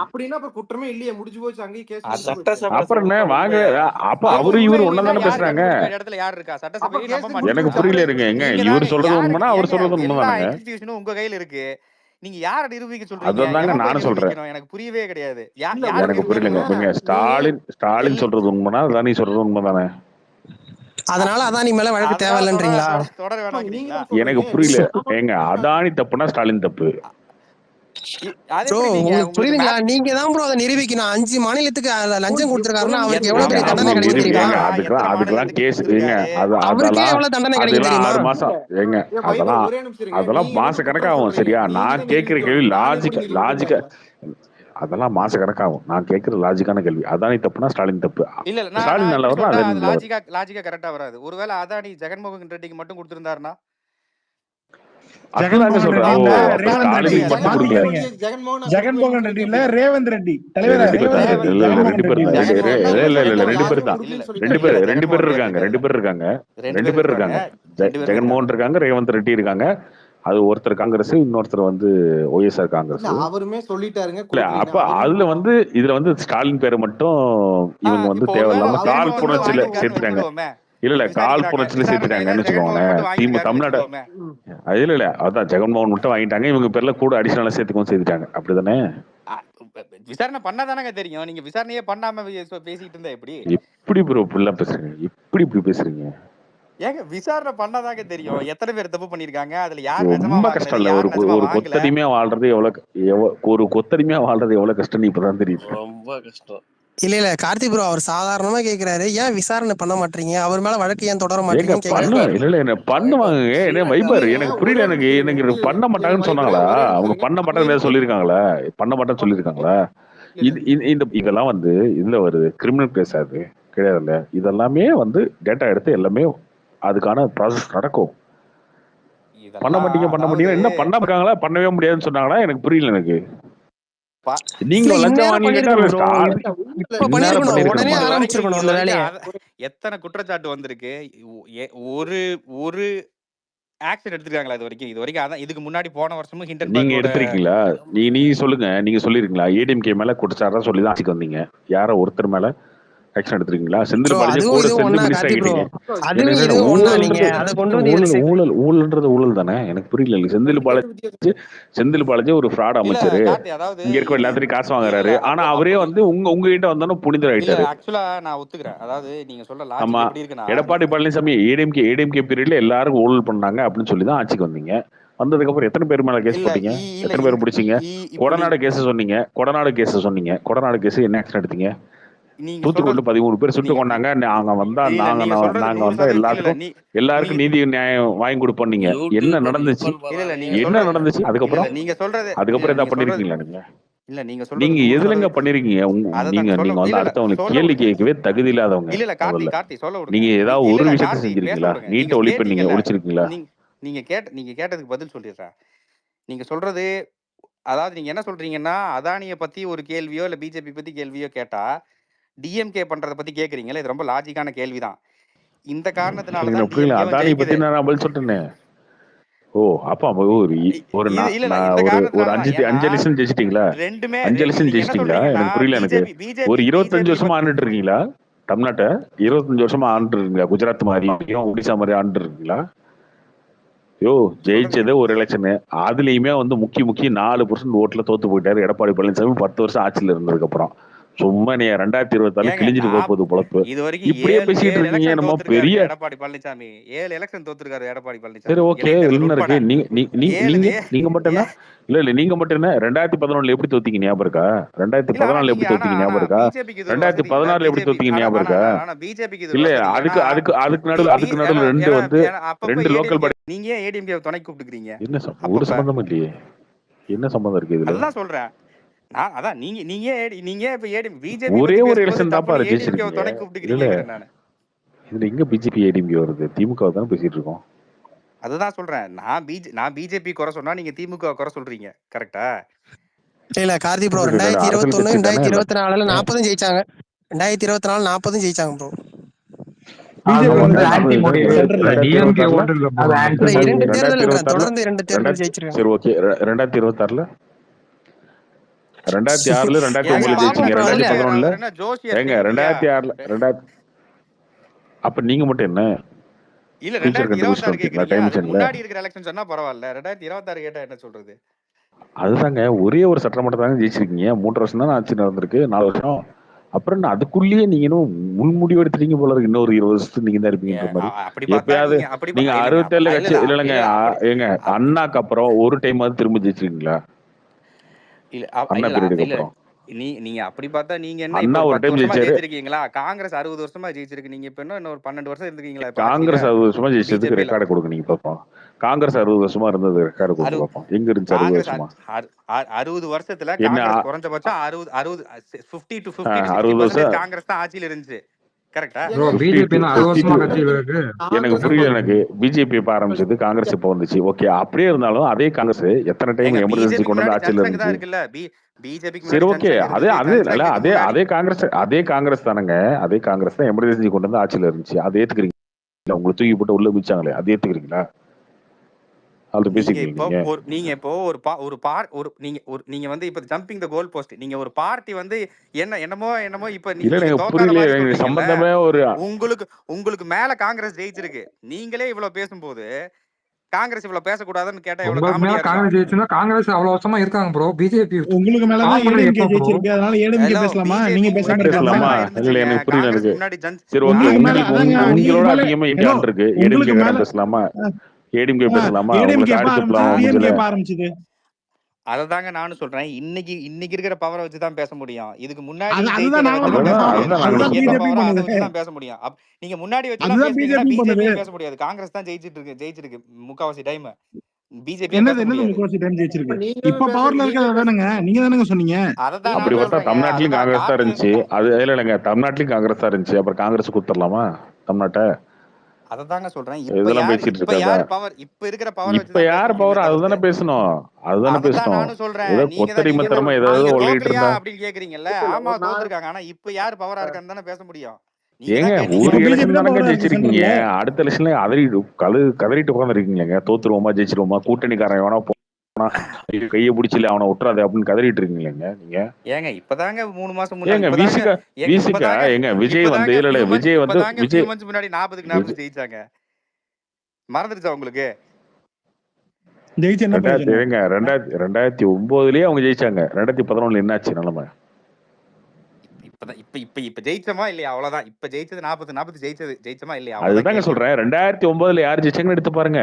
அப்படின்னா இப்ப குற்றமே இல்லையே, முடிஞ்சு போச்சு, அங்கேயே கேஸ் அதான் முடிஞ்சு போச்சு. சட்டசபையில அப்புறம் என்ன சொன்னா வாங்க? உண்மையா? அப்ப அப்ப அவரு உண்மை இவரு ஒன்னா இல்லைன்னா தானே யார் பேசுறாங்க. முடிக்க வேண்டிய இடத்துல யார் இருக்கா? அப்ப சட்டசபையை கேஸ் நம்ப முடிஞ்சு எனக்கு மாட்டீங்களா? போச்சு. புரியல அப்புறம் இருங்க. எங்க நீங்க இவரு தாங்க சொல்றது யாருக்கு உண்மைனா அவர் ஏங்க சொல்றது உண்மை எல்லா தானங்க. இன்ஸ்டிடியூஷனும் உங்க கையில இருக்கு. நீங்க யாரை நிரூபிக்க சொல்றீங்க? அதான் தாங்க எவன் போய் நானும் சொல்றேன். நிரூபிக்கணும்? எனக்கு புரியவே கிடையாது. இல்ல யாரை எனக்கு புரியலங்க. நிரூபிக்கணும்? நீங்க ஸ்டாலின் சொல்றது உண்மைனா அதானி சொல்றது உண்மை தானே? அதனால அதானி மேல வழக்கு அதனால தேவையில்லைன்றீங்களா? தொடர நீங்க வேணாங்கிறீங்களா? தான் எனக்கு சொல்றீங்க. புரியல. நீங்க ஏங்க அதானி தப்புனா ஸ்டாலின் தப்பு. அது ப்ரோ எப்படி நீங்க உங்களுக்கு உங்களுக்கு புரியுதுங்களா? நீங்க தான் ப்ரோ அதை நிரூபிக்கணும். 5 மாநிலத்துக்கு லஞ்சம் கொடுத்துருக்காருன்னா அவருக்கு எவ்வளவு ஏங்க பெரிய தண்டனை அவங்க கிடைக்கும் தெரியுமா? ஏங்க எத்தனை அதுக்கெல்லாம் மாநிலத்துக்கு கேஸ் ஏங்க கொடுத்துருக்காரு? அவருக்கே அதெல்லாம் எவ்வளவு தண்டனை கிடைக்கும் அதெல்லாம் தெரியுமா? 6 மாசம் ஏங்க வைபர் அதெல்லாம் ஒரே நிமிஷம் இருங்க. அதெல்லாம் நீங்க மாச மட்டும் குற்றம் கணக்காகும். சொல்றீங்க, சரியா? நீங்களே நான் கேட்கிற கேள்வி நிரூபிக்கணும். நானே கூட நீங்க லாஜிக்கா நிரூபிக்க அதெல்லாம் மாச கணக்காகும். நான் கேட்கிற லாஜிக்கான கேள்வி. அதானி தப்புனா ஸ்டாலின் தப்பு. இல்ல நான் ஸ்டாலின் இப்படி நல்லவர்னா சொல்லிட்டா அதானி அது நல்லவர். லாஜிக்கா கரெக்டா வராது. ஒருவேளை அதானி ஜெகன்மோகன் ரெட்டிக்கு மட்டும் கொடுத்திருந்தாருன்னா அதுதாங்க ஜெகன்மோகன் சொல்றேன். ரெட்டி ஓ இல்ல அப்ப ரேவந்த் ரெட்டி. ஸ்டாலினுக்கு மட்டும் கொடுக்கல. மாத்திக்காதீங்க. ஜெகன்மோகன் ரெட்டி இல்ல ரேவந்த் ரெட்டி. தலைவரா ரெண்டு பேர் ரேவந்த் தான். ரெட்டி. இல்ல ஜெகன்மோகன் ரெண்டு பேர் ரெட்டி தான். இல்ல. ரெண்டு பேர் தான். ரெண்டு பேர் இருக்காங்க. ரெண்டு பேர் இருக்காங்க. ஜெகன்மோகன் இருக்காங்க, ரேவந்த் ரெட்டி இருக்காங்க. அது ஒருத்தர் காங்கிரஸ், இன்னொருத்தர் வந்து ஒய்எஸ்ஆர் காங்கிரஸ். இல்ல அவருமே சொல்லிட்டாருங்க இல்ல அப்ப அதுல வந்து இதுல வந்து ஸ்டாலின் பேரை மட்டும் இவங்க வந்து இப்போ தேவையில்லாம ஒருவேளை கால் ஜெகன்மோகன் மட்டும் புணர்ச்சியில வாங்கியிருக்காருன்னு சேர்த்துட்டாங்க. வச்சுக்கிடுவோமே, இல்ல கால் விசாரிக்கிறாங்க, புணர்ச்சியில விசாரணை சேர்த்துட்டாங்கன்னு கையில ஜெகன்மோகன் வச்சுக்கோங்களேன். மட்டும் வாங்கியிருக்காருன்னு தமிழ்நாடு வச்சுக்கிடுவோமே. இல்ல அதான் ஜெகன்மோகன் மட்டும் வாங்கிட்டாங்க. இவங்க பேர்ல கூட அடிஷனலா சேர்த்துக்கவும் செய்துட்டாங்க. அப்படிதானே? விசாரணை பண்ணாதானங்க தெரியும். நீங்க விசாரணையே பண்ணாம பேசிட்டு இருந்தா எப்படி? எப்படி ப்ரோ இப்படிலாம் பேசுறீங்க? இப்படி பேசுறீங்க? ஏங்க விசாரணை பண்ணாதாங்க தெரியும் எத்தனை பேர் தப்பு பண்ணிருக்காங்க, அதுல யார் நிஜமா ரொம்ப வாங்குனது, கஷ்டம் இல்ல. யார் ஒரு நிஜமா ஒரு வாங்கல. கொத்தடிமையா வாழ்றது ஒரு கொத்தடிமையா வாழ்றது எவ்வளவு கஷ்டம் இப்பதான் தெரியுது. ரொம்ப கஷ்டம். இல்ல கார்த்தி ப்ரோ அவர் சாதாரணமா கேக்குறாரு, ஏன் விசாரணை பண்ண மாட்டீங்க, அவர் மேல வழக்கு ஏன் தொடர மாட்டீங்கன்னு கேக்குறாரு. இல்ல என்ன பண்ணுவாங்க? என்ன வைபார் எனக்கு புரியல. எனக்கு பண்ண மாட்டாங்கன்னு சொன்னாங்களா? அவங்க பண்ண மாட்டாங்கன்னு சொல்லியிருக்காங்களா? பண்ண மாட்டேன்னு சொல்லியிருக்காங்களா? இதெல்லாம் வந்து இதுல வருது கிரிமினல் கேஸ். அது கிடையாதுல்ல. இதெல்லாமே வந்து டேட்டா எடுத்து எல்லாமே அதுக்கான ப்ராசஸ் நடக்கும். பண்ண மாட்டீங்க என்ன பண்ண இருக்காங்களா? பண்ணவே முடியாதுன்னு சொன்னாங்களா? எனக்கு புரியல. எனக்கு நீங்க லஞ்சம் எத்தனை குற்றச்சாட்டு வந்திருக்கு, ஒரு ஒரு ஆக்ஷன் எடுத்துருக்காங்களா இது வரைக்கும்? அதான் இதுக்கு முன்னாடி போன வருஷமும் நீங்க எடுத்திருக்கீங்களா? நீ சொல்லுங்க. நீங்க சொல்லிருக்கீங்களா? ஏடிஎம்கே மேல குற்றச்சாட்டா சொல்லி தான் ஆட்சிக்கு வந்தீங்க. யாரோ ஒருத்தர் மேல ஆக்ஷன் எடுத்துருக்கீங்களா? செந்தில் பாலாஜி கூட சேர்ந்து மினிஸ்டர் ஆகிட்டீங்க. ஊழல்ன்றது ஊழல் தானே? எனக்கு புரியல. செந்தில் பாலாஜி ஒரு ஃப்ராட் அமைச்சரு. இங்க இருக்க எல்லாத்தையும் காசு வாங்குறாரு. ஆனா அவரே வந்து உங்ககிட்ட வந்தாலும் புனிதர் ஆயிட்டாரு. ஆக்சுவலா நான் ஒத்துக்கிறேன். அதாவது நீங்க சொல்ற லாஜிக் எப்படி இருக்குன்னா, எடப்பாடி பழனிசாமி ஏடிஎம்கே பீரியட்ல எல்லாரும் ஊழல் பண்ணாங்க அப்படின்னு சொல்லி தான் ஆட்சிக்கு வந்தீங்க. வந்ததுக்கு அப்புறம் எத்தனை பேர் மேல கேஸ் போட்டீங்க? எத்தனை பேர் பிடிச்சீங்க? கொடநாடு கேஸ் சொன்னீங்க. கொடநாடு கேஸ் என்ன ஆக்ஷன் எடுத்தீங்க? தூத்துக்குடியில 13 பேர் சுட்டு கொண்டாங்க. நாங்க வந்தா எல்லாருக்கும் நீதி நியாயம் வாங்கி கொடுப்போம். நீங்க என்ன நடந்துச்சு? அதுக்கப்புறம் என்ன பண்ணிருக்கீங்களா? நீங்க எதுலங்க பண்ணிருக்கீங்க? நீங்க வந்து அடுத்தவங்களுக்கு கேள்வி கேட்கவே தகுதி இல்லாதவங்க. நீங்க ஏதாவது ஒரு விஷயத்த செஞ்சிருக்கீங்களா? நீட்ட ஒழிச்சிருக்கீங்களா? நீங்க கேட்டதுக்கு பதில் சொல்லிடுறேன். நீங்க சொல்றது, அதாவது நீங்க என்ன சொல்றீங்கன்னா, அதானிய பத்தி ஒரு கேள்வியோ இல்ல பிஜேபி பத்தி கேள்வியோ கேட்டா டிஎம்கே பண்றத பத்தி கேக்குறீங்களா? இது ரொம்ப லாஜிக்கான கேள்விதான். இந்த காரணத்தினால தான் புரியல. அதானி பத்தி நான் பதில் சொல்லிட்டேனே. ஓ அப்பா ஒரு 5 லட்சம் ஜெயிச்சிட்டீங்களா? 5 லட்சம் ஜெயிச்சிட்டீங்களா? எனக்கு புரியல. எனக்கு ஒரு 25 வருஷமா ஆண்டுட்டு இருக்கீங்களா தமிழ்நாட்டை? 25 வருஷமா ஆண்டு இருக்கீங்களா? குஜராத் மாதிரி ஒடிசா மாதிரி ஆண்டு இருக்கீங்களா? ஜெயிச்சது ஒரு எலெக்ஷனு. அதுலயுமே வந்து முக்கிய 4% ஓட்டுல தோத்து போயிட்டாரு எடப்பாடி பழனிசாமி 10 வருஷம் ஆட்சியில இருந்ததுக்கு அப்புறம். சும்மா நீ 2024 கிழிஞ்சிட்டு போகுது பொழப்பு. இப்படியே பேசிட்டு இருக்கீங்க. நம்ம பெரிய எடப்பாடி பழனிசாமி 7 எலெக்ஷன் தோத்துருக்காரு எடப்பாடி பழனிசாமி. சரி ஓகே. என்ன இருக்கு? நீங்க மட்டும் என்ன? இல்ல நீங்க மட்டும் என்ன 2011 எப்படி தோத்தீங்க ஞாபகம் இருக்கா? 2014 எப்படி தோத்தீங்க ஞாபகம் இருக்கா? 2016 எப்படி தோத்தீங்க ஞாபகம் இருக்கா? இல்ல அதுக்கு நடுவுல ரெண்டு லோக்கல் பாடி. நீங்க ஏன் ஏடிஎம்கே துணை கூப்பிட்டுக்கிறீங்க? என்ன ஒரு சம்பந்தம் இல்லையே. என்ன சம்பந்தம் இருக்கு இதுல? அதுதான் சொல்றேன். அதான் நீங்க இப்ப பிஜேபி ஒரே ஒரு எலெக்ஷன் தான் துணை கூப்பிட்டுக்கிறீங்க. இதுல எங்க பிஜேபி ஏடிஎம்கே வருது? திமுக தான் பேசிட்டு இருக்கோம். அதுதான் சொல்றேன். நான் பிஜேபி குறை சொன்னா நீங்க திமுக குறை சொல்றீங்க. கரெக்டா? இல்ல கார்த்தி ப்ரோ அரசியல் 2021 கட்சி தானே எல்லாம் 2024 40 ஜெயிச்சாங்க. 2024 40 ஜெயிச்சாங்க ப்ரோ. அது பிஜேபி வந்து வந்து ஆன்டி மோடி சென்ட்ரல்ல டிஎம்கே 2026ல ஓட்டு இல்ல ப்ரோ. அது அந்த ஆன்டி இல்ல மோடி. 2 தேர்தல் 2026ல தொடர்ந்து 2 தேர்தல் ஜெயிச்சிருக்காங்க. சரி ஓகே 2026ல 2006ல சரி 2009ல பாப்போம் ஜெயிச்சிங்க. ப்ரோ. அதுல 2011ல அவர் என்ன ஜோசியர் ஏங்க இல்லையா? 2006ல அப்ப நீங்க மட்டும் என்ன இல்ல ஃபியூச்சர் கண்டுபிடிச்சிட்டு 2026 வந்துட்டீங்களா கேக்குறீங்க. டைம் அதுக்கு மிஷின்ல? முன்னாடி இருக்கிற எலெக்ஷன் சொன்னா பரவாயில்ல. 2026 கேட்டா என்ன சொல்றது? அதுதாங்க ஒரே ஒரு சட்டமன்றம் தாங்க ஜெயிச்சிருக்கீங்க. 3 வருஷம் தானே ஆட்சி நடந்திருக்கு, 4 வருஷம். அப்புறம் என்ன அதுக்குள்ளேயே நீங்க இன்னும் முன்முடிவு எடுத்துட்டீங்க போல இருக்கு. இன்னொரு 20 வருஷத்துக்கு நீங்க தான் இருப்பீங்கன்ற மாதிரி. அப்படி பார்த்தா எப்பயாவது நீங்க அப்படி நீங்க இல்லைங்க 67 இல்ல கட்சி இல்ல இல்லைங்க இல்ல அப்படி ஏங்க அண்ணாக்கு அப்புறம் ஒரு டைமாவது திரும்ப ஜெயிச்சிருக்கீங்களா? இல்ல அண்ணா இல்ல பீரியடுக்கு இல்ல அப்புறம் நீங்க அப்படி பார்த்தா நீங்க என்ன இப்ப அண்ணா ஒரு ஒரு 10 டைம் வருஷமா ஜெயிச்சாரு. ஜெயிச்சிருக்கீங்களா? காங்கிரஸ் 60 வருஷமா ஜெயிச்சிருக்கு. நீங்க இப்ப என்ன ஒரு 12 வருஷம் இருந்திருக்கீங்களா இப்ப ஆட்சியில காங்கிரஸ் 60 வருஷமா ஜெயிச்சதுக்கு பிஜேபியில? ரெக்கார்டு கொடுங்க நீங்க பார்ப்போம். காங்கிரஸ் 60 வருஷமா இருந்தது ரெக்கார்டு கொடுங்க பார்ப்போம். எங்க இருந்துச்சு 60 காங்கிரஸ் வருஷமா? 60 வருஷத்துல என்ன காங்கிரஸ் குறைஞ்சபட்சம் 50 to 60 60% வருஷம் காங்கிரஸ் தான் ஆட்சியில இருந்துச்சு. கரெக்டா? ப்ரோ 50 பிஜேபி to என்ன 60 50 வருஷமா to கட்சியில இருக்கு. எனக்கு என்ன புரியல. ப்ரோ எனக்கு பிஜேபி எப்ப ஆரம்பிச்சது, காங்கிரஸ் எப்போ வந்துச்சு? ஓகே அப்படியே இருந்தாலும் அதே காங்கிரஸ் எத்தனை டைம் எங்க எமர்ஜென்சி பிஜேபிக்கு கொண்டு வந்து முன்னாடி ஆட்சியில ஜனசங் தான் இருந்துச்சு? இருக்குல்ல. பிஜேபிக்கு சரி முன்னாடி ஓகே ஜனசங் அதே இருந்துச்சு. அதே இல்ல ஜனசங் இதுக்கு அதே முன்னாடி அதே காங்கிரஸ் தானங்க. அதே காங்கிரஸ் தான் எமர்ஜென்சி கொண்டு வந்து ஆட்சியில இருந்துச்சு. அதை ஏத்துக்கிறீங்களா? உங்களை தூக்கி போட்டு உள்ள மிச்சாங்களே, அதை ஏத்துக்கிறீங்களா? அது நீங்க பேசிக்கிறீங்க இப்போ நீங்க. நீங்க இப்போ நீங்க வந்து இப்ப ஜம்பிங் த கோல் போஸ்ட். நீங்க ஒரு பார்ட்டி வந்து என்னமோ இப்ப இல்ல நீங்க எனக்கு தோக்காத புரியல. மாதிரி எனக்கு சொல்றீங்கல்ல. சம்பந்தமே ஒரு உங்களுக்கு மேல காங்கிரஸ் ஜெயிச்சிருக்கு. நீங்களே இவ்வளவு பேசும்போது காங்கிரஸ் இவ்வளவு பேசக்கூடாதுன்னு கேட்டா எவ்வளவு உங்களுக்கு மேல காமெடியா இருக்கும். காங்கிரஸ் ஜெயிச்சுன்னா காங்கிரஸ் அவ்வளவு வருஷமா இருக்காங்க ப்ரோ. பிஜேபி உங்களுக்கு மேலதான் ஃபார்ம் பண்ணது ஏடிஎம்கே எப்போ ப்ரோ? ஜெயிச்சிருக்கு, அதனால ஏடிஎம்கே ஹலோ, பேசலாமா? நீங்க பிஜேபிக்கு பேசாம முன்னாடி இருக்கலாமா? பேசலாமா? ஜனசங்லாம் இல்ல இருந்துச்சுங்க. எனக்கு புரியல. காங்கிரஸ்க்கு எனக்கு முன்னாடி சரி ஓகே. உங்களுக்கு மேல உங்களுக்கு அதாங்க நீங்க உங்களோட மேல அதிகமா இங்க ஹலோ யான் இருக்கு. உங்களுக்கு ஏடிஎம்கே மேல காரன் பேசலாமா? ஏடிஎம்கே பேசலாமா? ஏடிஎம்கே உங்களுக்கு எப்ப ஆடி ஆரம்பிச்சது, துப்பலாம் மூஞ்சில. டிஎம்கே எப்ப ஆரம்பிச்சது? அததாங்க நானும் சொல்றேன். இன்னைக்கு இருக்கிற பவரை வச்சு தான் பேச முடியும். இதுக்கு முன்னாடி அதுதான் ஜெயிச்சதை நாங்களும் வச்சுலாம் பேச சொல்றோம். முடியாது. நாங்களும் அதுதான் இன்னைக்கு என்ன சொல்றோம். பிஜேபி பவரோ அதை பண்ணுது. வச்சு தான் பேச முடியும். நீங்க முன்னாடி வச்சுலாம் அதுதான் பேசுனீங்கன்னா பிஜேபி பண்ணுது. பிஜேபியும் பேச முடியாது. காங்கிரஸ் தான் ஜெயிச்சிருக்கு முக்காவாசி டைம். பிஜேபியா பேச என்னது முடியாது. முக்காவாசி டைம் இப்ப ஜெயிச்சிருக்கு? நீங்களும் இப்ப பவர்ல நீங்க இருக்கிறது தானுங்க, நீங்க தானுங்க சொன்னீங்க. அததான் அப்படி நானும் பார்த்தா சொல்றேங்க. தமிழ்நாட்டிலும் அதுதான் காங்கிரஸ் தான் கார்த்தி இருந்துச்சு. அது இல்லைங்க, தமிழ்நாட்டிலும் காங்கிரஸ் தான் இருந்துச்சு. அப்புறம் காங்கிரஸ் கொடுத்துடலாமா தமிழ்நாட்டை? அததாங்க சொல்றேன். இதெல்லாம் பேசிட்டு இப்ப இருக்காதா? யாரு பவர்? இப்ப இருக்கிற பவரை இப்ப வச்சுதான் பேச யார் முடியுமே பவர்? அதுதானே தவிர்த்து பேசணும். அதுதானே அதத்தான் பேசணும். நானும் சொல்றேன். ஏதோ நீங்க தான் கொத்தடிமத்தனமா நீங்க ஏதாவது நீங்க உலகிட்டு தோக்கலையா இருந்தா அப்படின்னு கேக்குறீங்கல்ல. இல்ல ஆமா ஒரு நாள் தோத்துருக்காங்க. ஆனா இப்ப யாரு பவரா இருக்கான்னு தானே பேச முடியும். நீங்க ஏங்க தான் கேட்டீங்க. ஒரு இப்ப பிஜேபி எலெக்ஷன் தான் தானங்க பவரா இருக்கு ஜெயிச்சிருக்கீங்க. சென்ட்ரல்ல. அடுத்த எலெக்ஷன்ல கதறிட்டு உட்காந்துருக்கீங்க. தோத்துருவோமா ஜெயிச்சிருவோமா, கூட்டணிக்காரன் எவனா போனா கையை பிடிச்சில அவனை விட்டுறாது அப்படின்னு கதறிட்டு இருக்கீங்களேங்க நீங்க. ஏங்க இப்பதாங்க 3 மாசம் முன்னாடி ஏங்க இப்பதாங்க விசிகா ஏங்க விஜய் வந்து இல்ல விஜய் வந்து few months முன்னாடி 40க்கு 40 ஜெயிச்சாங்க. மறந்துருச்சா உங்களுக்கு? ஜெயிச்சு என்ன பிரயோஜனம்? 2009லயே அவங்க ஜெயிச்சாங்க. 2011 என்னாச்சு நிலைமை? இப்ப ஜெயிச்சோமா இல்லையா? அவ்வளவுதான். இப்ப ஜெயிச்சது 40 ஜெயிச்சோமா இல்லையா? அதுதாங்க சொல்றேன். 2009ல யார் ஜெயிச்சாங்கன்னு எடுத்து பாருங்க.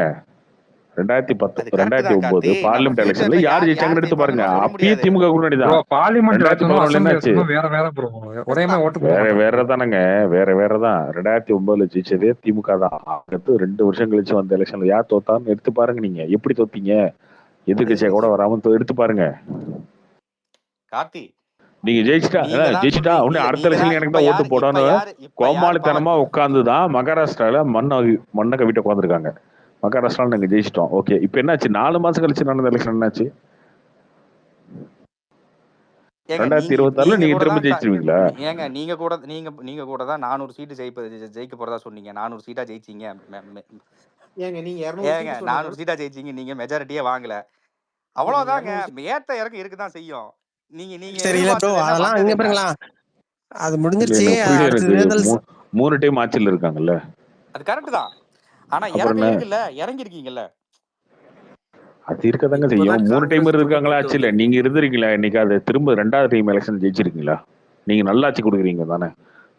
2009 பார்லிமெண்ட் எலெக்ஷன்ல யார் ஜெயிச்சாங்கன்னு எடுத்து பாருங்க. அப்பயே திமுக கூட்டணி தான். பார்லிமெண்ட் 2011 என்னாச்சு? வேற ப்ரோ. ஒரே மாதிரி ஓட்டு போட வேற தானங்க. வேற தான். 2009ல ஜெயிச்சதே திமுக தான். அடுத்து 2 வருஷம் கழிச்சு வந்த எலெக்ஷன்ல யார் தோத்தான்னு எடுத்து பாருங்க. நீங்க எப்படி தோத்தீங்க? எதிர்கட்சியா கூட வராம எடுத்து பாருங்க. கார்த்தி நீங்க ஜெயிச்சுட்டா உடனே அடுத்த எலெக்ஷன் எனக்கு தான் ஓட்டு போடணும் கோமாளித்தனமா உட்காந்துதான் மகாராஷ்டிரால மண்ணை கவிட்டு உட்காந்துருக்காங்க. மகாராஷ்டிரால நாங்க ஜெயிச்சிட்டோம். ஓகே, இப்ப என்னாச்சு? 4 மாசம் கழிச்சு நடந்த எலெக்ஷன் என்னாச்சு? 2026ல நீங்க திரும்ப ஜெயிச்சிருவீங்களா? ஏங்க நீங்க கூட தான் 400 சீட்டு ஜெயிக்க போறதா சொன்னீங்க. 400 சீட்டா ஜெயிச்சீங்க. ஏங்க நீங்க 400 சீட்டா ஜெயிச்சீங்க. நீங்க மெஜாரிட்டியே வாங்கல. அவ்வளவுதாங்க. ஏத்த இறக்கம் இருக்குதான் செய்யும். நீங்க தெரியல ப்ரோ, அதெல்லாம் இங்க பாருங்களா, அது முடிஞ்சிருச்சு. அடுத்த தேர்தல் 3 டைம் ஆட்சியில் இருக்காங்கல்ல. அது கரெக்ட் தான். ஆனா இறக்கம் இருக்குல்ல, இறங்கி இருக்கீங்கல்ல. அது இருக்கதாங்க செய்யும். 3 டைம் இருக்காங்களா ஆட்சியில? நீங்க இருந்திருக்கீங்களா இன்னைக்கு? அது திரும்ப 2வது டைம் எலெக்ஷன் ஜெயிச்சிருக்கீங்களா? நீங்க நல்லா ஆட்சி கொடுக்குறீங்க தானே,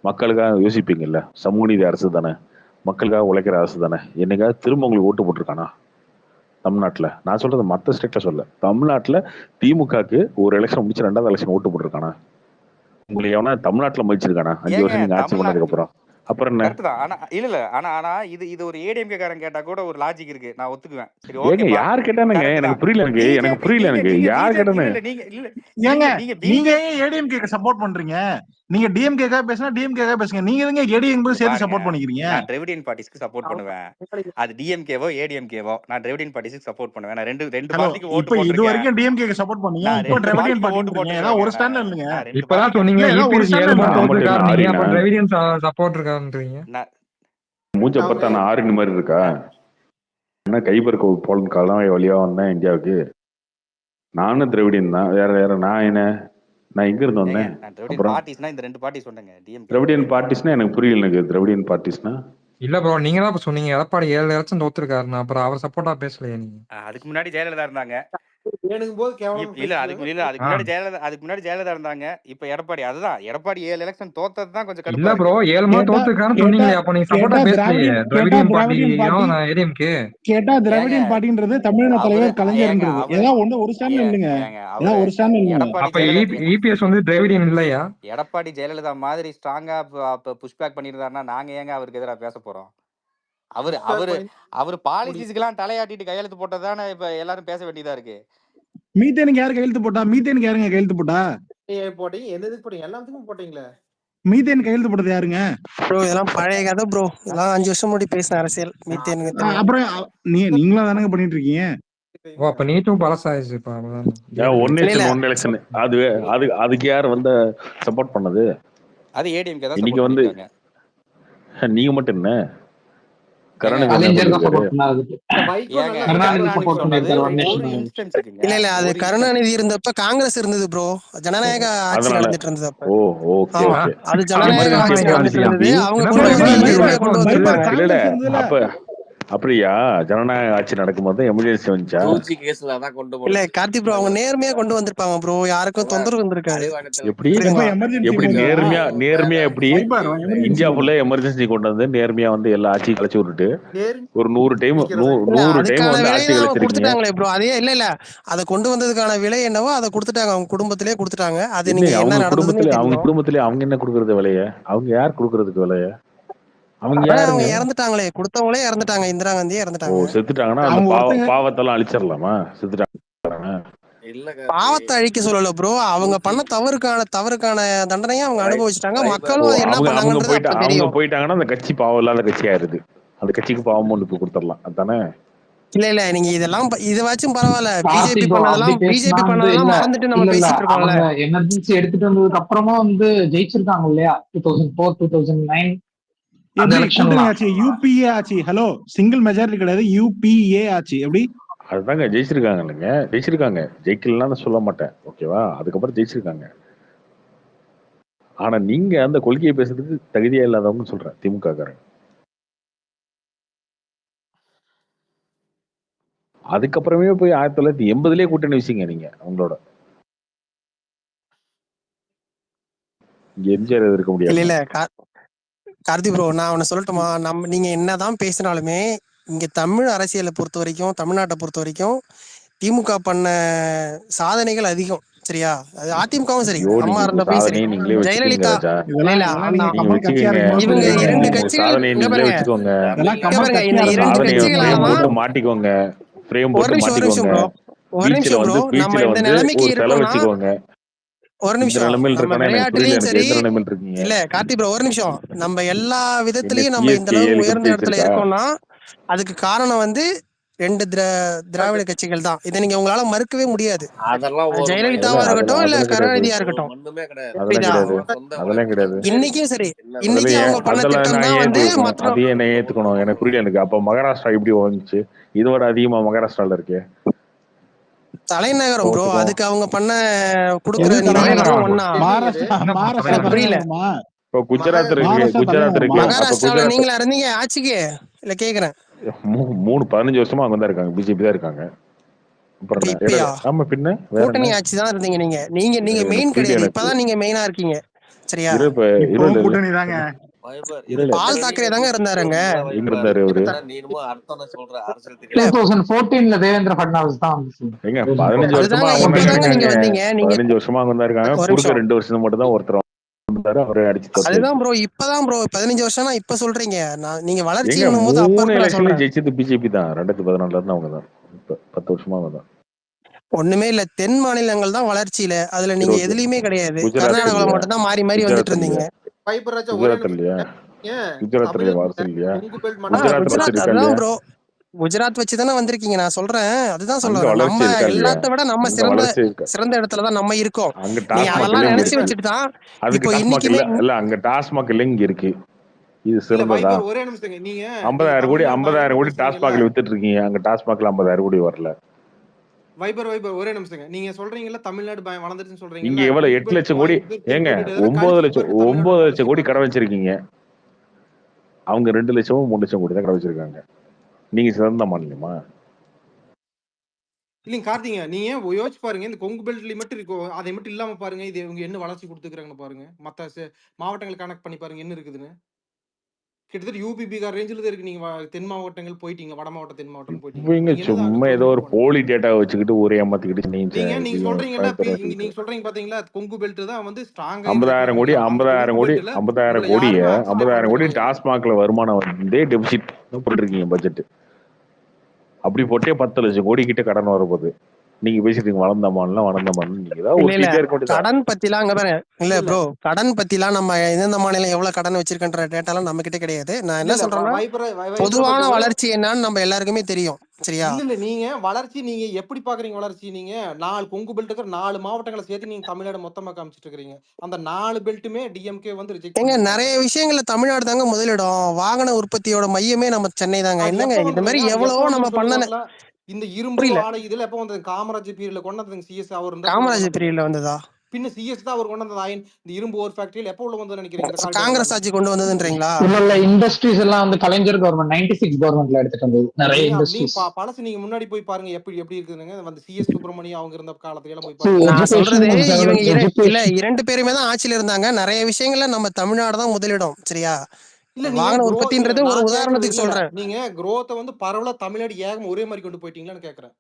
மக்களுக்காக யோசிப்பீங்கல்ல. சமூக நீதி அரசு தானே, மக்களுக்காக உழைக்கிற அரசு தானே. என்னைக்காவது திரும்ப உங்களுக்கு ஓட்டு போட்டிருக்கானா தமிழ்நாட்டுல? நான் சொல்றது மற்ற ஸ்டேட்ல சொல்ல. தமிழ்நாட்டுல திமுகக்கு ஒரு எலெக்ஷன் முடிச்சு 2வது எலெக்ஷன் ஓட்டு போட்டிருக்கானா? உங்களுக்கு எவனா தமிழ்நாட்டுல மதிச்சிருக்கானா? 5 வருஷம் நீங்க ஆட்சி பண்ணதுக்கு அப்புறம் அப்புறம் என்ன கரெக்ட் தான். ஆனா இல்ல ஆனா ஆனா இது ஒரு ஏடிஎம்கே காரன் கேட்டா கூட ஒரு லாஜிக் இருக்கு, நான் ஒத்துக்குவேன். சரி ஏங்க ஓகேப்பா, யார் கேட்டானுங்க? கரெக்ட் எனக்கு தான். புரியல. எனக்கு புரியல. நீங்க யார் இல்ல கேட்டானு? இல்ல நீங்க இல்ல ஏங்க நீங்க நீங்க பிஜே ஏன் ஏடிஎம்கே சப்போர்ட் பண்றீங்க? நீங்க டிஎம்கே பேசினா டிஎம்கே பேசுங்க. நீங்க எதுங்க ஏடிஎம் சேர்த்து பாருங்க, சப்போர்ட் பண்ணிக்கிறீங்க? நான் திராவிடியன் பார்ட்டிஸ்க்கு சப்போர்ட் பண்ணுவேன். அது டிஎம்கேவோ ஏடிஎம்கேவோ நான் திராவிடியன் பார்ட்டிஸ்க்கு சப்போர்ட் பண்ணுவேன். நான் ரெண்டு ஹலோ, பார்ட்டிக்கு ஓட்டு இப்ப இது போட்டிருக்கேன். வரைக்கும் டிஎம்கே சப்போர்ட் பண்ணீங்க, நான் இப்ப ரெண்டு டிராவிடியன் பார்ட்டிக்கு ஓட்டு பார்ட்டின்றீங்க. ஏதாவது போட்டிருக்கேங்க. ஒரு ஸ்டாண்ட்ல இல்லைங்க. நான் ரெண்டு இப்பதான் பார்ட்டிக்கு சொன்னீங்க இல்ல, ஏதாவது ஒரு இபிஎஸ் ஸ்டாண்ட்ல 7 இல்ல. மாதம் ஆமாட்டு தோத்துருக்காரு என்ன நீங்க, ஆரினா அப்ப திராவிடியன் சப்போர்ட் இருக்கான்றீங்க. மூஞ்ச அவங்க பார்த்தா நான் ஆரின் மாதிரி இருக்கா? என்ன கைபர் போலன் காலம் வழியா வந்தேன் இந்தியாவுக்கு. நானும் திராவிடியன் தான். வேற நான் என்ன? நான் எங்க இருந்து ஏங்க வந்தேன்? நான் திராவிடியன் அப்புறம் பார்ட்டிஸ்னா இந்த ரெண்டு பார்ட்டி சொன்னேங்க, டிஎம்கே திராவிடியன் பார்ட்டிஸ்னா எனக்கு புரியல. எனக்கு திராவிடியன் பார்ட்டிஸ்னா இல்ல ப்ரோ, நீங்க தான் இப்ப சொன்னீங்க எடப்பாடி 7 எலெக்ஷன் தோத்துருக்காருன்னு, அப்புறம் அவர் சப்போர்ட்டா பேசலையே நீங்க. அதுக்கு முன்னாடி ஜெயலலிதா இருந்தாங்க. வேணுங்கும் போது கேவலமா இல்ல பேசுறாங்க. அதுக்கு முன்னாடி ஜெயலலிதா இருந்தாங்க. இப்ப எடப்பாடி. அதுதான் எடப்பாடி 7 எலெக்ஷன் தோத்தது தான் கொஞ்சம் இல்ல கடுப்பா ப்ரோ, இருக்கு. 7 மாதம் கேட்டா தோத்துருக்காருன்னு கேட்டா சொன்னீங்களே, அப்ப நீங்க கேட்டா சப்போர்ட்டா பேசலையே திராவிடியன் திராவிடியன் பார்ட்டி பார்ட்டியும் ஏடிஎம்கே. கேட்டா ஏங்க திராவிடியன் பார்ட்டின்றது தமிழின அவரு தலைவர் ஏங்க கலைஞர்ன்றது. அவரு ஏதாவது ஒரு ஸ்டாண்ட்ல இல்லைங்க. ஏங்க ஏதாவது அவரு ஒரு ஸ்டாண்ட்ல இல்லைங்க. எடப்பாடி அப்ப ஜெயலலிதா இபிஎஸ் வந்து திராவிடியன் இல்லையா? எடப்பாடி ஜெயலலிதா மாதிரி ஸ்ட்ராங்கா புஷ் பேக் பண்ணியிருந்தாருன்னா நாங்க ஏங்க அவருக்கு எதிராக பேச போறோம்? அவரு புஷ் பேக் அவரு பண்ணி அவரு பாலிசிஸ்க்கெல்லாம் தலையாட்டிட்டு கையெழுத்து போட்டதானே இப்ப எல்லாரும் பேச வேண்டியதா இருக்கு. மீத்தேனுக்கு யாரு கையெழுத்து போட்டா? மீத்தேனுக்கு யாருங்க கையெழுத்து போட்டா? போட்டீங்க, எந்த இதுக்கு போட்டீங்க? எல்லாத்துக்கும் போட்டீங்களே. மீத்தேன் கையெழுத்து போட்டது யாருங்க? ப்ரோ இதெல்லாம் பழைய கதை ப்ரோ. இதெல்லாம் 5 வருஷம் முன்னாடி பேசின அரசியல். மீத்தேனுக்கு தெரியும். அப்புறம் நீங்களா தானங்க பண்ணிட்டு இருக்கீங்க? ஓ, அப்ப நீட்டும் பழசாயிடுச்சு இப்ப. ஒன் இல்ல இல்ல நேஷன் ஒன் எலெக்ஷன் அதுக்கு யார் வந்து சப்போர்ட் பண்ணது? அது ஏடிஎம்கே தான் இன்னைக்கு சப்போர்ட் வந்து பண்ணிருக்காங்க. நீங்க மட்டும் என்ன ஏங்க கருணாநிதி என்ன கலைஞர் தான் பண்ணிருக்காரு? சப்போர்ட் பண்ணாரு. மைக்கோ ஏங்க நல்லா கருணாநிதி பேசுறாரு. சப்போர்ட் சொன்னது பண்ணிருக்காரு ஒன் ஒரு நேஷன். இன்ஸ்டன்ஸ் இருக்குங்க. இல்ல இல்ல அது ஒரு இன்ஸ்டன்ஸ். கருணாநிதி இருந்தப்ப காங்கிரஸ் இருந்தது ப்ரோ. ஜனநாயக ஆட்சி அதனால நடந்துட்டு இருந்தது அப்ப. ஓகே ஆமா ஓகே. அது ஜனநாயக எமர்ஜென்சி ஆட்சி நடந்துட்டு வந்துச்சுங்க இருந்தது. அப்படி. அவங்க என்ன கொண்டு ப்ரோ வந்து இப்படி நேர்மையா கொண்டு பைபர் வந்திருப்பாங்க. இல்ல காங்கிரஸ் இருந்ததுல. அப்படியா? ஜனநாயக ஆட்சி நடக்கும்போது எமர்ஜென்சி வந்துச்சா? தூச்சி கேஸ்ல அதான் கொண்டு இல்ல போனது. கார்த்தி ப்ரோ அவங்க நேர்மையா கொண்டு வந்திருப்பாங்க ப்ரோ. யாருக்கும் தொந்தரவு வந்திருக்காது. அறிவாலயத்துல எப்படி எப்ப புரியுதுங்களா? எமர்ஜென்சி எப்படி போதா? நேர்மையா எப்படி பைபர் எமர்ஜென்சி இந்தியா போதா? ஃபுல்லா எமர்ஜென்சி கொண்டு வந்து நேர்மையா வந்து எல்லா ஆட்சியும் கழிச்சு விட்டுட்டு ஒரு 100 டைம் நிக்கிறதா? இல்ல 100 டைம் அதுக்கான வந்து விலை ஆட்சி தான் அவங்க கழிச்சிருக்கீங்க. கொடுத்துட்டாங்களே ப்ரோ. அதே இல்ல இல்ல அதை கொண்டு வந்ததுக்கான விலை என்னவோ அதை கொடுத்துட்டாங்க. அவங்க குடும்பத்திலே கொடுத்துட்டாங்க. அது நீங்க என்ன நடந்ததுன்னு அவங்க தெரியும். குடும்பத்திலே அவங்க என்ன கொடுக்கறது விலைய? அவங்க யார் கொடுக்கறதுக்கு விலைய? அவங்க அதான் அவங்க யாருங்க? இறந்துட்டாங்களே. கொடுத்தவங்களே இறந்துட்டாங்க. இந்திரா காந்தியே இறந்துட்டாங்க. செத்துட்டாங்கன்னா அந்த அவங்க ஒருத்தங்க பாவத்தெல்லாம் அழிச்சிடலாமா? செத்துட்டாங்க. இல்ல பாவத்தை அழிக்க சொல்லல ப்ரோ. அவங்க பண்ண தவறுக்கான தண்டனையை அவங்க அனுபவிச்சுட்டாங்க. மக்களும் அது என்ன அவங்க பண்ணாங்கன்றது அப்ப அவங்க தெரியும். போயிட்டாங்கன்னா அந்த கட்சி பாவம் இல்லாத கட்சி ஆயிருது. அந்த கட்சிக்கு பாவம் மன்னிப்பு கொடுத்துடலாம். அதானே? இல்ல இல்ல நீங்க இதெல்லாம் இதுவாச்சும் பரவாயில்ல. கார்த்தி பிஜேபி ப்ரோ அப்படி பண்ணதெல்லாம் பேசினா வந்து இல்ல மறந்துட்டு நம்ம இல்ல இல்ல பேசிட்டு இருக்கோம்ல. அவங்க எமர்ஜென்சி எடுத்துட்டு வந்ததுக்கு அப்புறமா வந்து ஜெயிச்சிருக்காங்க இல்லையா 2004 2009 அந்த எப்படி கூட்டணி எலெக்ஷன்லாம். ஆச்சு? யூபிஏ ஆச்சு. ஹலோ, சிங்கிள் மெஜாரிட்டி கிடையாது, யூபிஏ ஆச்சு. எப்படி? அதுதாங்க ஜெயிச்சிருக்காங்க. இல்லைங்க ஜெயிச்சிருக்காங்க. ஜெயிக்கலாம் சொல்ல மாட்டேன், ஓகேவா? அதுக்கப்புறம் ஜெயிச்சிருக்காங்க. ஆனா நீங்க அந்த கொள்கையை பேசுறதுக்கு தகுதியா இல்லாதவங்க சொல்றேன், திமுக காரங்க. அதுக்கப்புறமே போய் 1980லயே கூட்டணி வச்சீங்க நீங்க அவங்களோட. இங்க எம்ஜிஆர் இருக்க இல்ல முடியாது. இல்ல கார்த்தி ப்ரோ நான் ஒன்னு சொல்லட்டுமா? நீங்க என்னதான் பேசினாலுமே இங்க தமிழ் அரசியலை பொறுத்த வரைக்கும், தமிழ்நாட்டை பொறுத்த வரைக்கும் திமுக பண்ண சாதனைகள் அதிகம். சரியா? அது அதிமுகவும் சரி, அம்மா இருந்தப்பயும் சரி, நீங்களே வச்சுக்கீங்க ஜெயலலிதா ராஜா. கமல் கட்சியா இருக்கும்போது இவங்க சொல்றீங்க. இரண்டு உங்க கட்சிகள் சாதனையை இங்க நீங்களே பாருங்க வச்சுக்கோங்க. இதெல்லாம் இங்க கமல் பாருங்க கட்சியா இந்த இரண்டு சாதனையை கட்சிகளால ஃப்ரேம் தான் போட்டு மாட்டிக்கோங்க. ஃப்ரேம் ஒரு போட்டு நிமிஷம் மாட்டிக்கோங்க. ஒரு பீச்ல நிமிஷம் ப்ரோ. வந்து நம்ம பீச்ல இந்த வந்து நிலைமைக்கு ஒரு செலவு இருக்கோம்னா வச்சுக்கோங்க. ஒரு இந்த நிமிஷம் நிலைமையில் நம்ம இருக்கானா எனக்கு புரியல. விளையாட்டுலயும் எனக்கு சரி எந்த நிலைமையில் இருக்கீங்க? இல்ல கார்த்தி ப்ரோ ஒரு நிமிஷம். நம்ம எல்லா என்ன விதத்திலயும் நம்ம இந்த சிஎஸ்கே அளவு 7 கப் உயர்ந்த இடத்துல ஜெயிச்சிருக்கா? இருக்கோம்னா அதுக்கு காரணம் வந்து 2 திராவிட கட்சிகள் தான். இதை நீங்க உங்களால மறுக்கவே முடியாது. அதெல்லாம் அது ஒரு ஜெயலலிதாவா மயிரும் இருக்கட்டும் இல்ல அதெல்லாம் கிடையாது. கருணாநிதியா ஒரு இருக்கட்டும். மண்ணுமே கிடையாது. அதெல்லாம் புரியுதா? கிடையாது. சொந்த அதெல்லாம் உழைப்பு கிடையாது. இன்னைக்கும் சரி, என்ன இன்னைக்கு அதெல்லாம் அவங்க பண்ண அதெல்லாம் திட்டம் நான் தான் வந்து ஏத்துக்கணும். மற்ற அதையே என்ன ஏத்துக்கணும்? எனக்கு புரியல. எனக்கு அப்ப மகாராஷ்டிரா எப்படி வந்துச்சு? இதோட அதிகமா மகாராஷ்டிரால இருக்கு. தலைநகரம் ப்ரோ. ஒத்துக்கோ. அதுக்கு அவங்க பண்ண குடுக்குற எது நிதிங்கிறதும் தலைநகரம்? ஒண்ணா. மகாராஷ்டிரா எனக்கு புரியல. தலைநகரமா? இப்போ குஜராத் இருக்கு. மகாராஷ்டிரா குஜராத் இருக்கு. தலைநகரமா? அப்ப மகாராஷ்டிரால குஜராத் நீங்களா இருந்தீங்க ஆட்சிக்கு? இல்ல கேக்குறேன். 15 வருஷமா அங்க தான் இருக்காங்க. பிஜேபி தான் இருக்காங்க. அப்புறம் இப்ப என்ன? இப்பயா ஆமா பின்ன வேற கூட்டணி என்ன? ஆட்சி தான் இருந்தீங்க நீங்க. நீங்க எனக்கு மெயின் புரியல. கிடையாது. எனக்கு இப்பதான் நீங்க மெயினா இருக்கீங்க. சரியா? இப்பவும் கூட்டணி தாங்க. வைபர் இல்ல இது பால் தாக்கரே தாங்க இருந்தாருங்க. எங்க இருந்தாரு அவரு? நீ என்னமோ அர்த்தம் சொல்ற அரசியல் இல்ல தெரியாது. 2014 தேவேந்திர ஃபட்னாவிஸ் தான் வந்துச்சு. எங்க 15 வருஷமா அதுதாங்க அவங்க தான் இப்பதாங்க இருக்காங்க. நீங்க வந்தீங்க. நீங்க 15 வருஷமா அவங்க தான் இருக்காங்க. ஒரு குறுக்க நிமிஷம் 2 வருஷம் மட்டும் தான் ஒருத்தர் வந்தாரு, அவரே அடிச்சு அதுதான் தோத்தாச்சு. ப்ரோ. இப்பதான் ப்ரோ 15 வருஷம்னா இப்ப சொல்றீங்க. நீங்க எங்க வளர்ச்சின்னும் போது அப்ப 3 இருக்கு நான் எலெக்ஷன்லயும் சொல்றேன். ஜெயிச்சது பிஜேபி தான். 2014 இருந்து அவங்க தான். இப்ப 10 வருஷமா அவங்க தான். ஒண்ணுமே இல்ல. தென் மாநிலங்கள் தான் வளர்ச்சியில. அதுல நீங்க 20 எதுலயுமே கிடையாது. குஜராத் கர்நாடகால இல்லையா? மட்டும் தான் மாறி மாறி வந்துட்டு குஜராத் இருந்தீங்க. இல்லையா? வைபர் ராஜா ஒரே குஜராத் நிமிஷம் இல்லையா? ஏன் குஜராத் இல்லையா? வாரிசு தமிழ்நாட்டுல இல்லையா? கொங்கு பெல்ட் மட்டும் குஜராத் வளர்ச்சி குஜராத் இருக்கா அதுதான் இல்லையா? ப்ரோ. குஜராத் வச்சு தானே வந்திருக்கீங்க. நான் சொல்றேன். அதுதான் சொல்ல அங்க வரேன். வளர்ச்சி நம்ம இருக்கா இல்லையா? எல்லாத்த விட நம்ம அங்க சிறந்த வளர்ச்சி இருக்கா? சிறந்த இடத்துல தான் நம்ம இருக்கோம். அங்க நீங்க டாஸ்மாக் அதெல்லாம் இல்ல, இங்க நினைச்சு இருக்கு. வச்சுட்டு தான் அதுக்கு இப்போ டாஸ்மாக் இன்னைக்குமே இல்ல. இல்ல அங்க டாஸ்மாக் இல்ல, இங்க இருக்கு. இது இல்ல சிறந்ததா? வைபர் ஒரே நிமிஷங்க. நீங்க 50,000 கோடி தமிழ்நாடு 50,000 கோடி பேசுறீங்கல்ல டாஸ்மாக்ல வித்துட்டு இருக்கீங்க. அங்க டாஸ்மாக்ல 50,000 கோடி வரல. வைபர் ஒரே நிமிஷங்க. நீங்க சொல்றீங்கல்ல தமிழ்நாடு வளர்ந்துருச்சுன்னு இங்க சொல்றீங்கல்ல. எவ்வளவு கொங்கு 8 பெல்ட் லட்சம் கோடி ஏங்க இதெல்லாம் 9 கழிச்சிட்டு லட்சம் பாருங்க தமிழ்நாடு 9 லட்சம் வளர்ச்சி கோடி பாருங்க. கடை வச்சிருக்கீங்க. அவங்க 2 லட்சமோ 3 லட்சம் கோடி தான் கடை வச்சிருக்காங்க. நீங்க சிறந்த மாநிலமா? இல்லைங்க கார்த்திங்க, நீங்க யோசிச்சு பாருங்க. இந்த கொங்கு பெல்ட்ல மட்டும் இருக்கும், அதை மட்டும் இல்லாம பாருங்க. இது இவங்க என்ன வளர்ச்சி கொடுத்துக்கிறாங்கன்னு பாருங்க. மத்த மாவட்டங்கள் கனெக்ட் பண்ணி பாருங்க என்ன இருக்குதுன்னு. கிட்டத்தட்ட யூபி பீகார் ரேஞ்சில் தான் இருக்கு. நீங்க தென் மாவட்டங்கள் போயிட்டீங்க, வட மாவட்டம் தென் மாவட்டம் போயிட்டீங்க. இவங்க நீங்க என்னது அங்க சும்மா ஏதோ ஒரு தொழில் பண்ண போலி டேட்டா வச்சுக்கிட்டு ஊரே ஏமாத்திக்கிட்டு நீங்க சொல்றீங்கல்ல நீங்க சொல்றீங்க பாத்தீங்களா, கொங்கு பெல்ட் தான் வந்து ஸ்ட்ராங்கா 50,000 கோடி இருக்கு. அந்த 50,000 கொங்கு கோடி பெல்ட்ல 50,000 உங்களை கோடிய யாருமே அக்செப்ட் 50,000 கோடி பண்றது கிடையாது. டாஸ்மாக்ல வருமானம் வந்து டெபிசிட் போட்டுருக்கீங்க பட்ஜெட். அப்படி போட்டே 10 லட்சம் கோடி கிட்ட கடன் வரப்போகுது. நீங்க பேசிட்டு வளர்ந்த மாநிலம் நீங்க தான் இல்ல உருட்டிட்டே இருக்க வேண்டியதா? கடன் பத்திலாம் அங்க பாருங்க. இல்ல ப்ரோ, கடன் பத்திலாம் நம்ம எந்தெந்த மாநிலம் எவ்வளவு கடன் வச்சிருக்கன்ற டேட்டாலாம் நம்ம கிட்ட கிடையாது. நான் என்ன சொல்றேன்னா பொதுவான வளர்ச்சி என்னன்னு நம்ம எல்லாருக்குமே தெரியும். சரியா? இல்ல நீங்க வளர்ச்சி நீங்க எப்படி பாக்குறீங்க? வளர்ச்சி நீங்க 4 கொங்கு பெல்ட் இருக்கிற 4 மாவட்டங்களை சேர்த்து நீங்க தமிழ்நாடு மொத்தமா காமிச்சிட்டு இருக்கீங்க. அந்த 4 பெல்ட்டுமே டிஎம்கே வந்து ரிஜெக்ட் ஏங்க பண்ணி நிறைய விஷயங்கள்ல தமிழ்நாடு தாங்க முதலிடம். வாகன உற்பத்தியோட மையமே நம்ம சென்னை தாங்க. என்னங்க இந்த மாதிரி எவ்வளவோ நம்ம பண்ணன இந்த இரும்பு புரியல. ஆலை இதுல எப்ப வந்தது? காமராஜ் பீரியட்ல கொண்டு வந்தது. சிஎஸ் அவர் காமராஜர் பீரியட்ல வந்ததா? பின்ன சிஎஸ் தான் அவர் கொண்டு வந்தது. இந்த இரும்பு ஒரு ஃபேக்டரியில எப்ப உள்ள வந்து நினைக்கிறீங்க? காங்கிரஸ் ஆட்சி கொண்டு வந்ததுன்றீங்களா? இல்ல இண்டஸ்ட்ரீஸ் எல்லாம் வந்து கலைஞர் கவர்மெண்ட் 96 கவர்மெண்ட்ல எடுத்துட்டு வந்தது நிறைய இண்டஸ்ட்ரீஸ். பழசு நீங்க முன்னாடி போய் பாருங்க எப்படி இருக்குதுங்க. வந்து சிஎஸ் சுப்பிரமணியம் அவங்க இருந்த காலத்துல எல்லாம் போய் பாருங்க. நான் சொல்றது இவங்க இல்ல 2 பேருமே தான் ஆட்சியில இருந்தாங்க. நிறைய விஷயங்கள்ல நம்ம தமிழ்நாடு தான் முதலிடம். சரியா? இல்ல வாகன உற்பத்தின்றது ஒரு உதாரணத்துக்கு சொல்றேன். நீங்க growth வந்து பரவலா தமிழ்நாடு ஏகம் ஒரே மாதிரி கொண்டு போயிட்டீங்களான்னு கேக்குறேன்.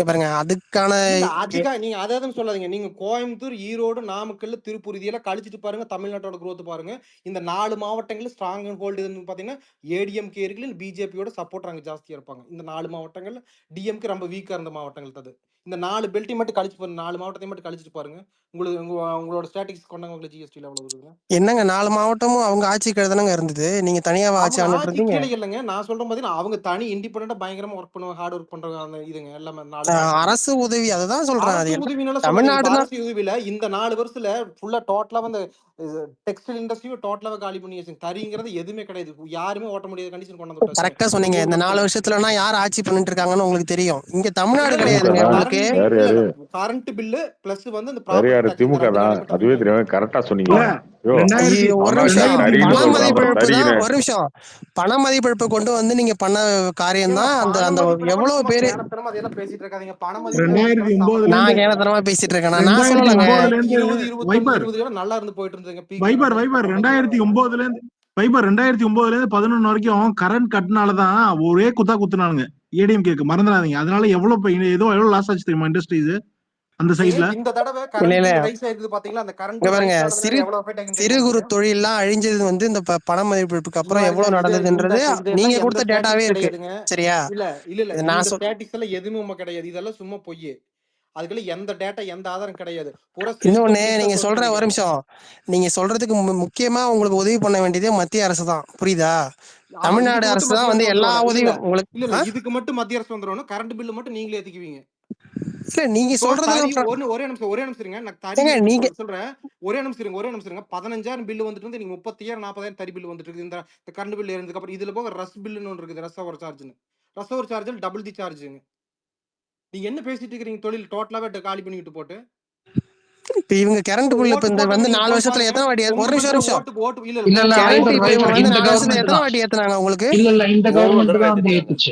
பாருங்க அதுக்கான நீங்க அதான் சொல்லாதீங்க. நீங்க கோயம்புத்தூர், ஈரோடு, நாமக்கல், திருப்பூர் இதெல்லாம் கழிச்சிட்டு பாருங்க தமிழ்நாட்டோட growth பாருங்க. இந்த 4 மாவட்டங்கள் ஸ்ட்ராங் ஹோல்டு பாத்தீங்கன்னா ஏடிஎம்கே இருக்கு, பிஜேபியோட சப்போர்ட் அங்க ஜாஸ்தியா இருப்பாங்க. இந்த 4 மாவட்டங்கள் டிஎம்கே ரொம்ப வீக்கா இருந்த மாவட்டங்கள் அது. இந்த 4 பெல்ட்டை மட்டும் கழிச்சு பாருங்க. 4 மாவட்டத்தை மட்டும் கழிச்சிட்டு பாருங்க. உங்களோட ஸ்டாட்டிஸ்டிக்ஸ் கொண்டாங்க. உங்களுக்கு ஜிஎஸ்டி எவ்வளவு இருக்குங்க? என்னங்க 4 மாவட்டமும் அவங்க ஆட்சிக்கு தானங்க இருந்தது. நீங்க தனியா ஆட்சி ஆண்டுட்டு இருந்தீங்க. இல்லங்க நான் சொல்றேன் பாத்தீங்கன்னா அவங்க தனி இண்டிபெண்டன்ட்டா பயங்கரமா வொர்க் பண்ணுவாங்க, ஹார்ட் வொர்க் பண்றாங்க. அந்த இதுங்க எல்லாமே 4 அரசு உதவி அதுதான் சொல்றேன். அது உதவினால தமிழ்நாடுல அரசு உதவியில இந்த 4 வருஷத்துல ஃபுல்லா டோட்டலா வந்து டெக்ஸ்டைல் இண்டஸ்ட்ரியும் டோட்டலாவே காலி பண்ணி வச்சு தரிங்கிறது எதுவுமே கிடையாது. யாருமே ஓட்ட முடியாத கண்டிஷன் கொண்டு வந்து கரெக்டா சொன்னீங்க. இந்த 4 வருஷத்துலனா யார் ஆட்சி பண்ணிட்டு இருக்காங்கன்னு உங்களுக்கு தெரியும். இங்க தமிழ்நாடு கிடையாதுங்க. உங்களுக்கு கரண்ட் பில் பிளஸ் வந்து அந்த ப்ராப்பர்ட்டி திமுக தான். அதுவே தெரியும். கரெக்டா சொன்னீங்க. ஒரு நிமிஷம் பண மதிப்பிழப்பை கொண்டு வந்து நீங்க பண்ண காரியம் தான். அந்த எவ்வளவு பேரு பேசிட்டு இருக்காதீங்க. பண நான் கேனத்தனமா பேசிட்டு இருக்கேன். நான் சொல்லலங்க. 20 நல்லா இருந்து போயிட்டு இருந்தீங்க. வைபர் 2009ல இருந்து 11 வரைக்கும் கரண்ட் கட்னாலதான் ஒரே குத்துனானுங்க ஏடிஎம்கேக்கு. மறந்துடாதீங்க. அதனால எவ்வளவு லாஸ் ஆச்சு தெரியுமா இண்டஸ்ட்ரீஸ் அந்த சைடுல. இந்த தடவை கரண்ட் ரைஸ் ஆயிருக்கு பாத்தீங்களா? அந்த கரண்ட் பாருங்க சிறு குறு தொழில்லாம் அழிஞ்சது வந்து இந்த பண மதிப்பிழப்புக்கு அப்புறம் எவ்வளவு நடந்ததுன்றது நீங்க கொடுத்த டேட்டாவே இருக்கு. சரியா? இல்ல நான் ஸ்டாட்டிஸ்டிக்ஸ் எல்லாம் எதுவுமே கிடையாது. இதெல்லாம் சும்மா பொய். அதுக்குள்ள எந்த டேட்டா எந்த ஆதாரம் கிடையாது. இன்னொன்னு நீங்க சொல்ற ஒரு நிமிஷம், நீங்க சொல்றதுக்கு முக்கியமா உங்களுக்கு உதவி பண்ண வேண்டியதே மத்திய அரசு தான். புரியுதா? தமிழ்நாடு அரசு தான் வந்து எல்லா உதவியும் உங்களுக்கு. இல்ல இதுக்கு மட்டும் மத்திய அரசு வந்துரும். கரண்ட் பில் மட்டும் நீங்களே ஏத்திக்குவீங்க. இல்ல நீங்க சொல்றது ஒரே நிமிஷம் இருங்க. நான் சொல்றேன். ஒரே நிமிஷம் இருங்க. 15,000 பில் வந்துட்டு வந்து நீங்க 30,000 40,000 தறி பில் வந்துட்டு இருக்கு. இந்த கரண்ட் பில் இருந்ததுக்கு அப்புறம் இதுல போக ரஸ் பில்லுன்னு ஒன்று இருக்குது. ரசவர் சார்ஜ்னு. ரசவர் சார்ஜ் டபுள் தி சார்ஜுங்க. நீங்க என்ன பேசிட்டு இருக்கீங்க? தொழில் டோட்டலாவே காலி பண்ணிட்டு போட்டு இப்ப இவங்க கரண்ட் பில் இப்ப இந்த வந்து 4 வருஷத்துல எத்தனை வாட்டி ஒரு நிமிஷம் இல்ல கரண்ட் இப்ப வந்து 4 வருஷத்துல எத்தனை வாட்டி ஏத்துனாங்க உங்களுக்கு? இல்ல இந்த கவர்மெண்ட் தான் வந்து ஏத்துச்சு.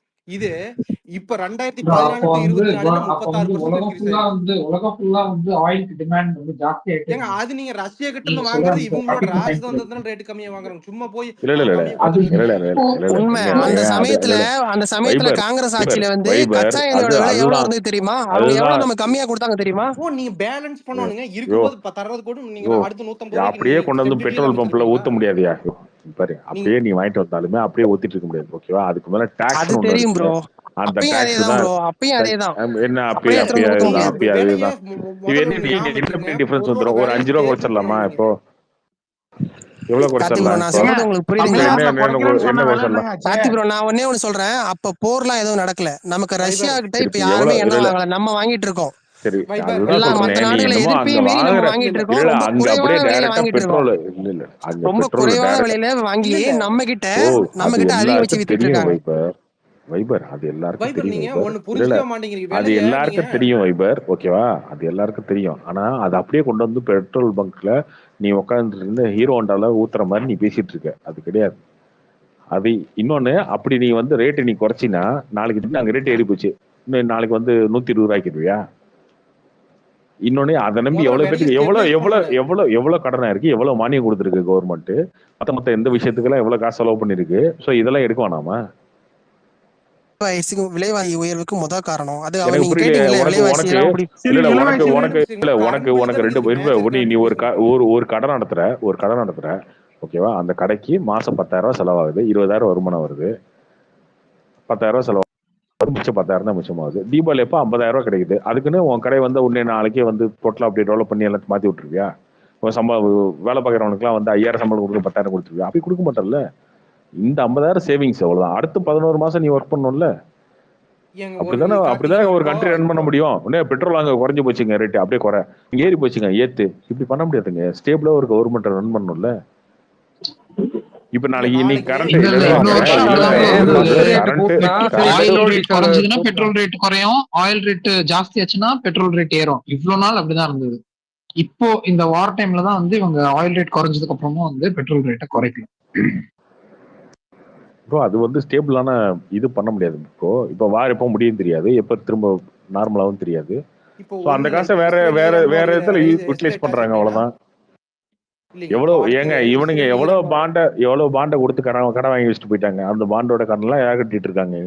இது இப்ப bro, 2014 அப்போ to வந்து 24 அப்போ வந்து 36% உலகம் இன்க்ரீஸ் ஃபுல்லா ஆயிருக்கு. வந்து ஆயிலுக்கு டிமாண்ட் வந்து ஜாஸ்தி ஆயிட்டே ஏங்க இருந்துச்சு. அது நீங்க ரஷ்யா கிட்ட நீங்க இருந்து சொல்ற வாங்குறது அந்த இவங்களோட 49 ராஜதந்திரத்தினால ரேட் கம்மியா வாங்குறாங்க. சும்மா போய் இல்ல இல்ல நாங்க இல்ல கம்மியா அது கொடுத்துட்டு இல்ல இருக்கோம். இல்ல இல்ல இல்ல இல்ல உண்மை. இல்ல அந்த ஏன் சமயத்துல வைபர் காங்கிரஸ் வைபர் ஆட்சியில வந்து வைபர் கச்சா எண்ணெயோட விலை எவ்வளவு அதுதான் இருந்தது தெரியுமா? அவங்க அதுதான் எவ்வளவு நம்ம கம்மியா கொடுத்தாங்க தெரியுமா? நீங்க பேலன்ஸ் ஐயோ பண்ணணுங்க. ஐயோ, இருக்கும்போது தர்றது கூட நீங்க ஐயோ, அடுத்து 150 ரூபாய்க்கு அப்படியே நீங்க கொண்டு வந்து ஸ்டெபிலிட்டியில பெட்ரோல் பம்ப்ல அமைச்சிருப்பீங்களா? ஊத்த முடியாதுயா பாரு. நீங்க அப்படியே நீ வாங்கிட்டு வந்தாலுமே அப்படியே ஊத்திட்டு இருக்க முடியாது. ஓகேவா? அதுக்கு மேல அது டாக்ஸ்னு ஒண்ணு தெரியும் இருக்கு. ப்ரோ. அந்த அப்பயும் டாக்ஸ் அதேதான் தான் ப்ரோ, அப்பயும் அதேதான். என்ன அப்படியே எடுத்துட்டு வந்து கொடுக்க முடியும். அப்பயே விலைய அதுதான். இது முதல்ல என்ன ஒண்ணு நீங்க ஞாபகம் என்ன வச்சுக்கோங்க, டிஃபரன்ஸ் பொருளோட வந்துடும்? ஒரு விலையை 5 ரூபா தேர்வு குறைச்சிடலாமா? பண்ணணும் நீங்க. இப்போ எவ்வளவு கார்த்தி ப்ரோ, குறைச்சிடலாம்? நான் இப்போ சொல்றது உங்களுக்கு புரியுதுங்களா? தமிழ்நாட்டுல என்ன குறைக்கிறேன்னு சொன்ன விலை குறைச்சிடலாம்? என்னங்க ஆச்சு? கார்த்தி ப்ரோ, நான் ஒன்னே ஒண்ணு சொல்றேன். அப்ப போர்லாம் எதுவும் நடக்கல. நமக்கு ரஷ்யா வைபர் கிட்ட சரி இப்ப இப்போ யாருமே எவ்வளவு எண்ணெய் இல்ல வாங்கல, நம்ம வாங்கிட்டு இருக்கோம். சரி வைபர் அதுதான் எல்லா மத்த சொல்றேன். நீ நாடுகளை என்னமோ அங்க எதிர்ப்பையும் மீறி நம்ம வாங்குற வாங்கிட்டு இல்ல இருக்கோம். இல்ல ரொம்ப அங்க குறைவான அப்படியே விலையில டைரக்டா வாங்கிட்டு இருக்கோம். பெட்ரோல் இல்ல அங்க ரொம்ப பெட்ரோல் குறைவான டைரக்டா விலையில வாங்கி இல்ல நம்ம கிட்ட நம்ம அது கிட்ட அதிகம் வச்சு எல்லாருக்கும் வித்துட்டு தெரியும் இருக்காங்க. வைபர் அது எல்லாருக்கும் வைபர் தெரியும் நீங்க வைபர். ஒண்ணு இல்ல புரிஞ்சுக்கவே மாட்டேங்கிறீங்க. அது விலைய நீங்க எல்லாருக்கும் தெரியும் வைபர், ஓகேவா? அது எல்லாருக்கும் தெரியும். ஆனா அது அப்படியே கொண்டு வந்து பெட்ரோல் பங்க்ல நீ உட்காந்துட்டு இருந்து ஹீரோ ஹோண்டால ஊத்துற மாதிரி நீ பேசிட்டு இருக்க. அது கிடையாது. அது இன்னொன்னு, அப்படி நீ வந்து ரேட்டு நீ குறைச்சினா நாளைக்கு அங்க ரேட் ஏறி போச்சு, இன்னும் நாளைக்கு வந்து 120 ரூபாய்க்கிடுவியா? இன்னொன்னு அதை நம்பி முதல்ல எவ்வளவு விலைய பேருக்கு எவ்வளவு ஸ்டெபிலைஸ் எவ்வளவு பண்ணணும். எவ்வளவு எவ்வளவு கடனா இருக்கு, எவ்வளவு மானியம் கொடுத்துருக்கு கவர்மெண்ட், மத்த எந்த விஷயத்துக்கெல்லாம் எவ்வளவு காசு செலவு பண்ணிருக்கு. ஸோ இதெல்லாம் எடுக்க வேணாமா? விலைவாசி உயர்வுக்கு முதல் காரணம் அது. அவர் எனக்கு நீங்க புரியல. கேட்டீங்களே உனக்கு விலைவாசி உனக்கு எல்லாம் அப்படி. இல்ல இல்ல உனக்கு விலைவாசி உனக்கு இல்ல உனக்கு கரண்ட் பில் உனக்கு தான் ரெண்டு இதுக்கு மேஜர் நீ ஒரு கான்ட்ரிபியூஷன். ஒரு கடை நடத்துற, ஓகேவா? அந்த கடைக்கு மாசம் 10,000 ரூபாய் செலவாகுது, 20,000 வருமானம் வருது, 10,000 ரூபாய் செலவு மிச்சம் 10,000 தான் மிச்சமாகுது. தீபாவளி எப்போ 50,000 ரூபாய் கிடைக்குது, அதுக்குன்னு உன் கடை வந்து உடனே நாளைக்கே வந்து டோட்டலா அப்படி டெவலப் பண்ணி எல்லாத்தையும் மாத்தி விட்டுருவியா? உன் வேலை பார்க்குறவனுக்குலாம் வந்து 5,000 சம்பளம் கொடுக்க 10,000 கொடுத்துருவியா? அப்படி கொடுக்க மாட்டேன்ல. இந்த 50,000 சேவிங்ஸ் அவ்வளவுதான். அடுத்து 11 மாசம் நீ ஒர்க் பண்ணணும்ல. ஏங்க அப்படிதானே அப்படிதானே ஒரு கண்ட்ரி ரன் பண்ண முடியும். உடனே பெட்ரோல் அங்க குறைஞ்சு போச்சுங்க ரேட்டு, அப்படியே குறை, இங்க ஏறி போச்சுங்க ஏத்து, இப்படி பண்ண முடியாதுங்க. ஸ்டேபிளா ஒரு கவர்மெண்ட் ரன் பண்ணணும்ல. இப்ப நாளைக்கு இன்னைக்கு கரண்ட் இல்ல இல்ல இன்னொரு விஷயம் அப்படிதான் ப்ரோ வருது. ஆயில் ரேட் குறைஞ்சதுன்னா கரண்ட் பெட்ரோல் ரேட் குறையும், ஆயில் ரேட் ஜாஸ்தி ஆச்சுன்னா பெட்ரோல் ரேட் ஏறும். இவ்வளவு நாள் அப்படிதான் இருந்தது. இப்போ இந்த வார் டைம்ல தான் வந்து இவங்க ஆயில் ரேட் குறைஞ்சதுக்கு அப்புறமும் வந்து பெட்ரோல் ரேட்டை குறைக்கல. ப்ரோ அது வந்து ஸ்டேபிளான இது பண்ண முடியாது ப்ரோ. இப்போ வார் எப்போ முடியும் தெரியாது, எப்போ திரும்ப நார்மலாகவும் தெரியாது. இப்போ ஸோ அந்த ஒண்ணு காசை வேற வேற வேற இடத்துல யூட்டிலைஸ் பண்றாங்க, அவ்வளவுதான். எவ்வளோ ஏங்க இவனுங்க எவ்வளவு பாண்டை கொடுத்து கடன் வாங்கி வச்சுட்டு போயிட்டாங்க. அந்த பாண்டோட கடன்லாம் யார் கட்டிட்டு இருக்காங்க?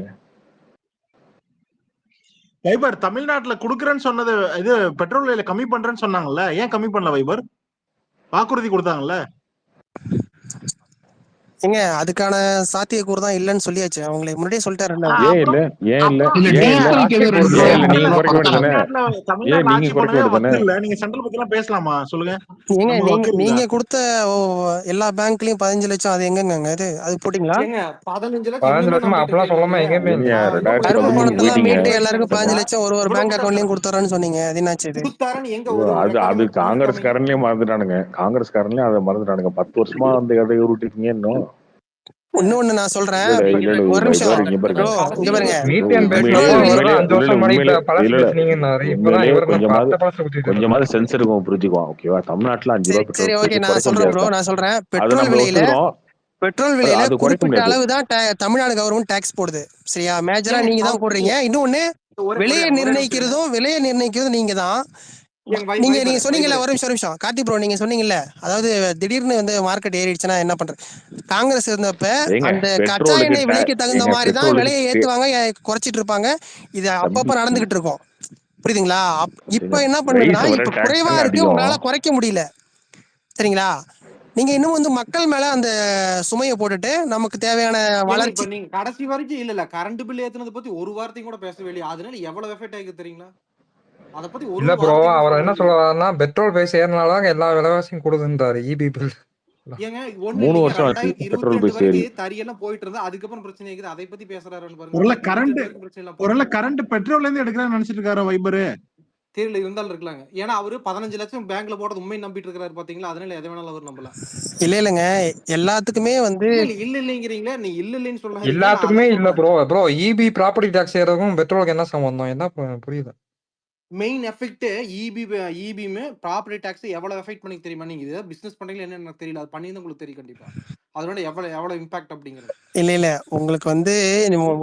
வைபர் தமிழ்நாட்டுல குடுக்கறேன்னு சொன்னது இது பெட்ரோல் விலையில கம்மி பண்றேன்னு சொன்னாங்கல்ல, ஏன் கம்மி பண்ணல வைபர்? வாக்குறுதி கொடுத்தாங்கல்ல. ஏங்க அதுக்கான சாத்தியக்கூறு தான் இல்லைன்னு சொல்லியாச்சு. அவங்களே முன்னாடியே சொல்லிட்டாரு. ஏன் இல்ல ஏன் இல்ல ஏன் இல்ல நீங்க குறைக்க வேண்டியதானே? ஏன் நீங்க குறைக்க வேண்டியதானே? இல்ல நீங்க சென்ட்ரல் பத்தி எல்லாம் பேசலாமா சொல்லுங்க. ஏங்க நீங்க கொடுத்த எல்லா பேங்க்லயும் 15 லட்சம், அது எங்கங்க அது போட்டீங்களா? 15 லட்சம் அப்பெல்லாம் சொல்லாம எங்கேயுமே இல்ல. கருப்பு பணத்தெல்லாம் மீட்டு எல்லாருக்கும் 15 லட்சம் ஒரு பேங்க் அக்கௌண்ட்லயும் கொடுத்தாருன்னு சொன்னீங்க. அது என்னாச்சு? அது அது காங்கிரஸ்காரன்லயும் மறந்துட்டானுங்க. காங்கிரஸ்காரன்லயும் அதை மறந்துட்டானுங்க. 10 வருஷமா அந்த கதை உருட்டிருக்கீங்க. இன்னும் இன்னொன்னு நான் சொல்றேன், ஒரு நிமிஷம் இங்க பாருங்க. கொஞ்சமாவது சென்ஸ் இருக்கும், புரிஞ்சுக்குவான், ஓகேவா? தமிழ்நாட்டுல 5 ரூபாய் சரி ஓகே நான் சொல்றேன் ப்ரோ, நான் சொல்றேன் பெட்ரோல் விலையில குறிப்பிட்ட அளவு தான் தமிழ்நாடு கவர்மெண்ட் டாக்ஸ் போடுது, சரியா? மேஜரா நீங்க தான் போடுறீங்க. இன்னொன்னு விலையை நிர்ணயிக்கிறதும் நீங்க தான். நீங்க சொன்னீங்கல்ல, ஒரு நிமிஷம் கார்த்தி ப்ரோ, நீங்க சொன்னீங்கல்ல, அதாவது திடீர்னு வந்து மார்க்கெட் ஏறிடுச்சுன்னா என்ன பண்றது? காங்கிரஸ் இருந்தப்ப அந்த கச்சா எண்ணெய் விலைக்கு தகுந்த மாதிரி தான் விலையை ஏத்துவாங்க, குறைச்சிட்டு இருப்பாங்க. இது அப்பப்ப நடந்துகிட்டு இருக்கும், புரியுதுங்களா? இப்ப என்ன பண்ணுதுன்னா, இப்ப குறைவா இருக்கு, உங்களால குறைக்க முடியல, சரிங்களா? நீங்க இன்னும் வந்து மக்கள் மேல அந்த சுமையை போட்டுட்டு நமக்கு தேவையான வளர்ச்சி. நீங்க கடைசி வரைக்கும் இல்ல கரண்ட் பில் ஏத்துனது பத்தி ஒரு வார்த்தையும் கூட பேசவே இல்லையா? அதனால எவ்வளவு எஃபெக்ட் ஆயிருக்கு தெரியுங்களா? அத பத்தி ஒரு இல்ல ப்ரோ, அவர் என்ன சொல்றாருன்னா பெட்ரோல் பிரைஸ் ஏறினால எல்லா விலைவாசியும் கொடுக்குன்றாரு. இபி பில் ஏங்க 3 வருஷம் ஆச்சு பெட்ரோல் பிரைஸ் ஏறி தரியெல்லாம் போயிட்டு இருந்தா அதுக்கப்புறம் பிரச்சனை இருக்குது. அதை பத்தி பேசுறாருன்னு பாருங்க. ஒருவேளை கரண்ட் பெட்ரோல்ல இருந்து எடுக்கலாம்னு நினைச்சிட்டு இருக்காரு வைபர். தெரியல, இருந்தாலும் இருக்கலாங்க. ஏன்னா அவரு 15 லட்சம் பேங்க்ல போடுறது உண்மை நம்பிட்டு இருக்காரு பாத்தீங்களா? அதனால எதை வேணாலும் அவர் நம்பலாம். இல்லங்க எல்லாத்துக்குமே வந்து இல்லங்கிறீங்களா? நீ இல்லன்னு சொல்லாதீங்க. எல்லாத்துக்குமே இல்ல ப்ரோ. இபி ப்ராப்பர்ட்டி டாக்ஸ் ஏறதுக்கும் பெட்ரோலுக்கு என்ன சம்பந்தம்? என்ன புரியுது? மெயின் எஃபெக்ட் இபிமே ப்ராப்பர்ட்டி டாக்ஸ் எவ்வளவு எஃபெக்ட் பண்ணி தெரியுமா? நீங்க இத பிசினஸ் பண்றீங்களா என்னன்னு எனக்கு தெரியல, அது பண்ணிதான் உங்களுக்கு தெரியும் கண்டிப்பா. அதோட எவ்வளவு இம்பாக்ட் அப்படிங்கிறது. இல்ல உங்களுக்கு வந்து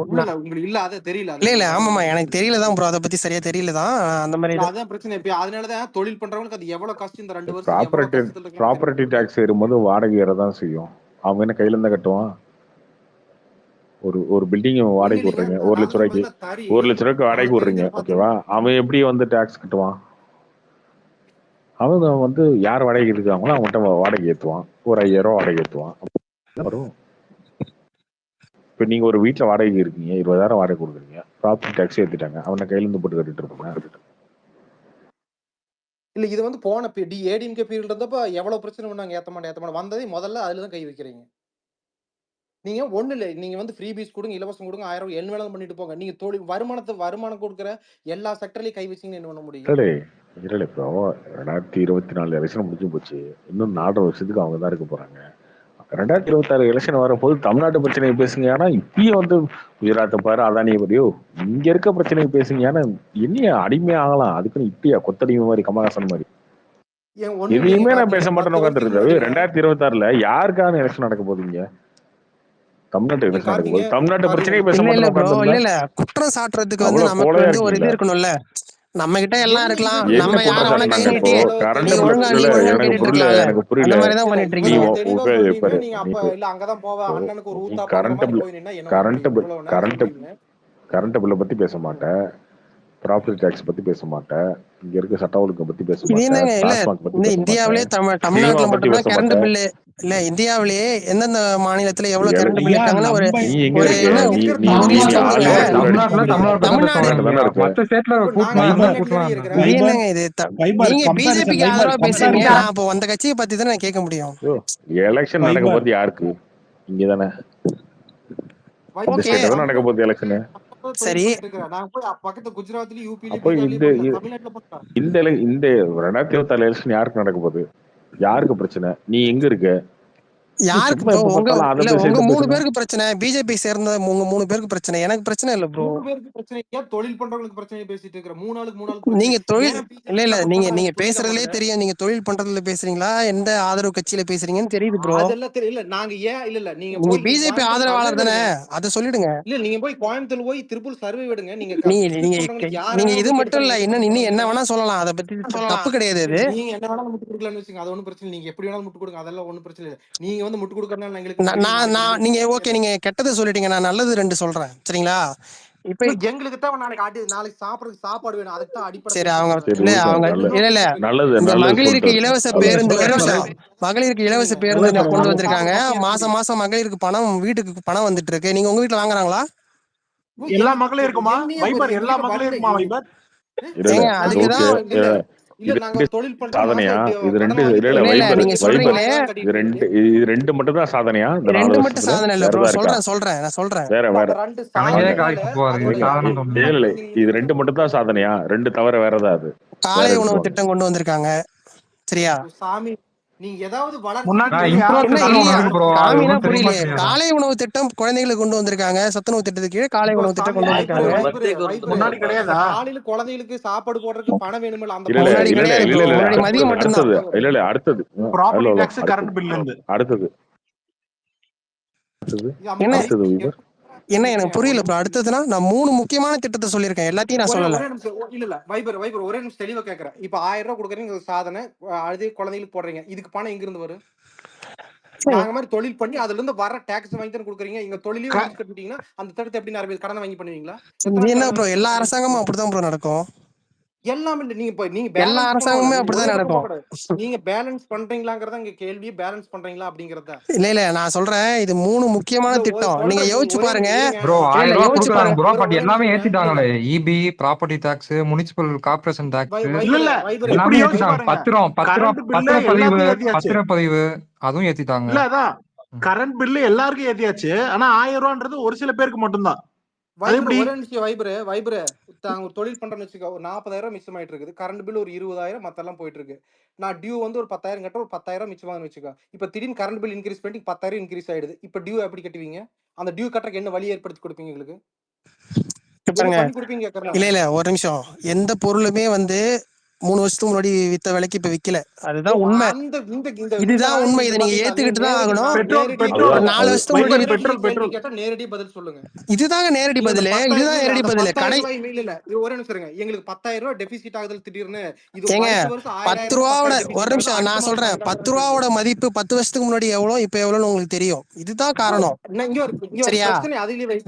உங்களுக்கு இல்ல அது தெரியல. இல்ல ஆமாமா எனக்கு தெரியலதான் ப்ரோ, அதை பத்தி சரியா தெரியலதான். அந்த மாதிரி அதான் பிரச்சனை. இப்ப அதனாலதான் தொழில் பண்றவங்களுக்கு அது எவ்வளவு கஷ்டம். இந்த 2 வருஷம் ப்ராப்பர்ட்டி டாக்ஸ் ஏறும்போது வாடகை ஏறதான் செய்யும். அவங்க என்ன கையில இருந்தா கட்டுவான்? ஒரு பில்டிங் வாடகைக்கு விடுறீங்க 1 லட்ச ரூபாய்க்கு, 1 லட்ச ரூபாய்க்கு வாடகைக்கு விடுறீங்க, ஓகேவா? அவன் எப்படி வந்து டாக்ஸ் கட்டுவான்? அவங்க வந்து யார் வாடகை இருக்காங்களோ அவங்ககிட்ட வாடகை ஏற்றுவான், ஒரு 5,000 ரூபா வாடகை ஏற்றுவான் வரும். இப்போ நீங்க ஒரு வீட்டில் வாடகைக்கு இருக்கீங்க, 20,000 வாடகை கொடுக்குறீங்க, ப்ராப்பர்ட்டி டேக்ஸ் ஏத்திட்டாங்க. அவனை கையில இருந்து போட்டு கட்டிட்டு இருப்பாங்க. இல்ல இது வந்து போன ஏடிஎம்கே பீரியட் இருந்தப்ப எவ்வளவு பிரச்சனை பண்ணாங்க, ஏத்த மாட்டேன் வந்ததே முதல்ல அதுல தான் கை வைக்கிறீங்க. நீங்க ஒண்ணு இல்ல, நீங்க வந்து ஃப்ரீ பீஸ் கொடுங்க, இலவசம் கொடுங்க, 1000 என்ன வேணாலும் பண்ணிட்டு போங்க. நீங்க தொழில் வருமானம் கொடுக்குற எல்லா செக்டர்லயும் கை வச்சீங்கன்னு என்ன பண்ண முடியும்? இல்ல இப்போ 2024 எலெக்ஷன் முடிஞ்சு போச்சு. இன்னும் 4 வருஷத்துக்கு அவங்க தான் இருக்க போறாங்க. 2026 எலெக்ஷன் வரப்போது தமிழ்நாட்டு பிரச்சனையை பேசுங்க. ஆனா இப்பயும் வந்து குஜராத்தை பாரு, அதானியை பாரு, இங்க இருக்க பிரச்சனையை பேசுங்க. ஏன்னா இன்னும் அடிமை ஆகலாம். அதுக்குன்னு இப்பயா கொத்தடிமை மாதிரி கமலஹாசன் மாதிரி எதையுமே நான் பேச மாட்டேன்னு உட்காந்துருக்காரு. 2026 யாருக்கான எலெக்ஷன் நடக்க போகுதுங்க? தமிழ்நாட்டு எலெக்ஷன் நடக்க போகுது. தமிழ்நாட்டு பிரச்சனையை பேச மாட்டேன்னு இல்ல குற்றம் சாட்டுறதுக்கு வந்து நமக்கு வந்து ஒரு இது இருக்கணும்ல. நம்ம கிட்ட எல்லாம் இருக்கலாம். நம்ம யார வேணா கை நீட்டி நீ ஒழுங்கா நீ ஒழுங்கா கேட்டுட்டு இருக்கலாம்ல. அந்த மாதிரி தான் பண்ணிட்டு இருக்கீங்க. கரண்ட் பில்லை பத்தி பேச மாட்டேன், ப்ராப்பர்ட்டி டாக்ஸ் பத்தி பேச மாட்டேன், இங்க இருக்க சட்ட ஒழுக்கம் பத்தி பேச மாட்டேன். இந்தியாவிலே தமிழ்நாட்டுல மட்டும்தான் கரண்ட் பில்லு இல்ல. இந்தியாவிலேயே எந்தெந்த மாநிலத்துல எவ்வளவு கரண்ட் பில் இட்டாங்கன்னா ஒரு நீங்க பிஜேபிக்கு ஆதரவா பேசுறீங்க. அப்போ அந்த கட்சியை பத்தி தான் நான் கேட்க முடியும். எலெக்ஷன் நடக்க போது யாருக்கு? இங்கதானே நடக்க போகுது எலெக்ஷன். சரி, அப்போ இந்த 2026 எலெக்ஷன் யாருக்கு நடக்க போகுது? யாருக்கு பிரச்சனை? நீ எங்க இருக்க? யாருக்கு ப்ரோ? உங்க 3 பேருக்கு பிரச்சனை. பிஜேபி சேர்ந்த உங்க 3 பேருக்கு பிரச்சனை. எனக்கு பிரச்சனை இல்ல ப்ரோ. தொழில் பண்றவங்களுக்கு பிரச்சனை பேசிட்டு இருக்கிற 3 நாளுக்கு நீங்க தொழில் இல்ல நீங்க பேசுறதுலயே தெரியும். நீங்க தொழில் பண்றதுல பேசுறீங்களா, எந்த ஆதரவு கட்சியில பேசுறீங்கன்னு தெரியுது ப்ரோ. அதெல்லாம் தெரியல. நாங்க ஏன் இல்ல நீங்க பிஜேபி ஆதரவாளர் தானே, அத சொல்லிடுங்க. இல்ல நீங்க போய் கோயம்புத்தூர் போய் திருப்பூர் சர்வே விடுங்க. நீங்க இது மட்டும் இல்ல, இன்னும் என்ன வேணா சொல்லலாம். அத பத்தி தப்பு கிடையாது. நீங்க என்ன வேணாலும் முட்டு கொடுக்கலாம்னு வச்சுங்க, அது ஒண்ணும் பிரச்சனை இல்லை. நீங்க எப்படி வேணாலும் முட்டு கொடுங்க, அதெல்லாம் ஒண்ணும் பிரச்சனை இல்லை. நீங்க வந்து முட்டு கொடுக்கறதுனால எங்களுக்கு நீங்க ஓகே, நீங்க கெட்டது சொல்லிட்டீங்க, நான் நல்லது 2 சொல்றேன். சரிங்களா? இப்ப எங்களுக்கு தான் நாளைக்கு சாப்பிடுறதுக்கு சாப்பாடு வேணும். அதுக்கு தான் அடிப்படை. சரி, அவங்க மகளிருக்கு இலவச பேருந்து மகளிருக்கு இலவச பேருந்து கொண்டு வந்திருக்காங்க. மாசம் மகளிருக்கு வீட்டுக்கு பணம் வந்துட்டு இருக்கு. நீங்க உங்க வீட்டுல வாங்குறாங்களா? எல்லா மகளிருக்குமா வைபர்? எல்லா மகளிருக்குமா வைபர்? அதுக்குதான் சாதனையா இது? நீங்க சொல்றீங்களே இது 2 மட்டும் தான் சாதனையா? 2 மட்டும் சாதனை இல்ல ப்ரோ. சொல்றேன் வேற இது 2 மட்டும் தான் சாதனையா? 2 தவிர வேற ஏதாவது? காலை உணவு திட்டம் கொண்டு வந்திருக்காங்க. சரியா? சாமி நீங்க ஏதாவது காலை உணவு திட்டம் குழந்தைகளுக்கு கொண்டு வந்திருக்காங்க. சத்துணவு திட்டத்துக்கு கீழே காலை உணவு திட்டம் கொண்டு வந்திருக்காங்க. காலையில குழந்தைகளுக்கு சாப்பாடு போடுறதுக்கு பணம் வேணுமில்ல? அந்த மதியம் மட்டும்தான். இல்ல அடுத்தது என்ன எனக்கு புரியல ப்ரோ. அடுத்ததுன்னா நான் 3 முக்கியமான திட்டத்தை சொல்லியிருக்கேன். எல்லாத்தையும் நான் சொல்லல. இல்ல வைபர் ஒரே நிமிஷம் தெளிவா கேக்குறேன். இப்ப 1000 ரூபாய் கொடுக்குறீங்க சாதனை, அது குழந்தைகளுக்கு போடுறீங்க. இதுக்கு பணம் எங்க இருந்து வரும்? நாங்க மாதிரி தொழில் பண்ணி அதுல இருந்து வர டாக்ஸ் வாங்கி தான் கொடுக்குறீங்க. எங்க தொழிலையும் கட்டிட்டீங்கன்னா அந்த திட்டத்தை எப்படி நிறைய கடனை வாங்கி பண்ணுவீங்களா? என்ன ப்ரோ, எல்லா அரசாங்கமும் அப்படிதான் ப்ரோ நடக்கும். எல்லாமே நீங்க எல்லா அரசாங்கமுமே அப்படிதான் நடக்கும். நீங்க பேலன்ஸ் பண்றீங்களாங்கறத இங்க கேள்வி. பேலன்ஸ் பண்றீங்களா அப்படிங்கறத இல்ல நான் சொல்றேன். இது 3 முக்கியமான திட்டம். நீங்க யோசிச்சு பாருங்க ப்ரோ. 1000 ரூபாய் கொடுக்குறாங்க ப்ரோ. பட் எல்லாமே ஏத்திட்டாங்களே. EB, property tax, municipal corporation tax எல்லாமே ஏத்திட்டாங்க. பத்திரப்பதிவு அதுவும் ஏத்திட்டாங்க. இல்ல அதான் கரண்ட் பில்லு எல்லாருக்கும் ஏத்தியாச்சு. ஆனா 1000 ரூபான்றது ஒரு சில பேருக்கு மட்டும்தான். தொழில் பண்றேன்னு வச்சுக்கோ, ஒரு 40,000 மிச்சம் ஆயிட்டு இருக்குது. கரண்ட் பில் ஒரு 20,000 மத்தெல்லாம் போயிட்டு இருக்கு. நான் டியூ வந்து ஒரு 10,000 கட்ட, ஒரு 10,000 மிச்சமாகனு வச்சுக்கோ. இப்ப திடீர்னு கரண்ட் பில் இன்க்ரீஸ் பண்ணி 10,000 இன்க்ரீஸ் ஆயிடுது. இப்ப டியூ எப்படி கட்டுவீங்க? அந்த டியூ கட்டறதுக்கு என்ன வழி ஏற்படுத்தி கொடுப்பீங்க எங்களுக்கு? இல்ல ஒரு நிமிஷம். எந்த பொருளுமே வந்து 3 வருஷத்துக்கு முன்னாடி வித்த விலைக்கு இப்ப விக்கல. அதுதான் உண்மை. இதுதான் உண்மை. இதை நீங்க ஏத்துக்கிட்டு தான் ஆகணும். 4 வருஷத்துக்கு முன்னாடி நேரடி பதில் சொல்லுங்க. இதுதாங்க நேரடி பதில். இதுதான் நேரடி பதில். கடை இல்ல ஒரே நிமிஷம் இருங்க. எங்களுக்கு 10,000 ரூபாய் டெபிசிட் ஆகுது திடீர்னு. இது 10 ரூபாவோட ஒரு நிமிஷம் நான் சொல்றேன். 10 ரூபாவோட மதிப்பு 10 வருஷத்துக்கு முன்னாடி எவ்வளவு, இப்ப எவ்வளவுன்னு உங்களுக்கு தெரியும். இதுதான் காரணம். சரியா?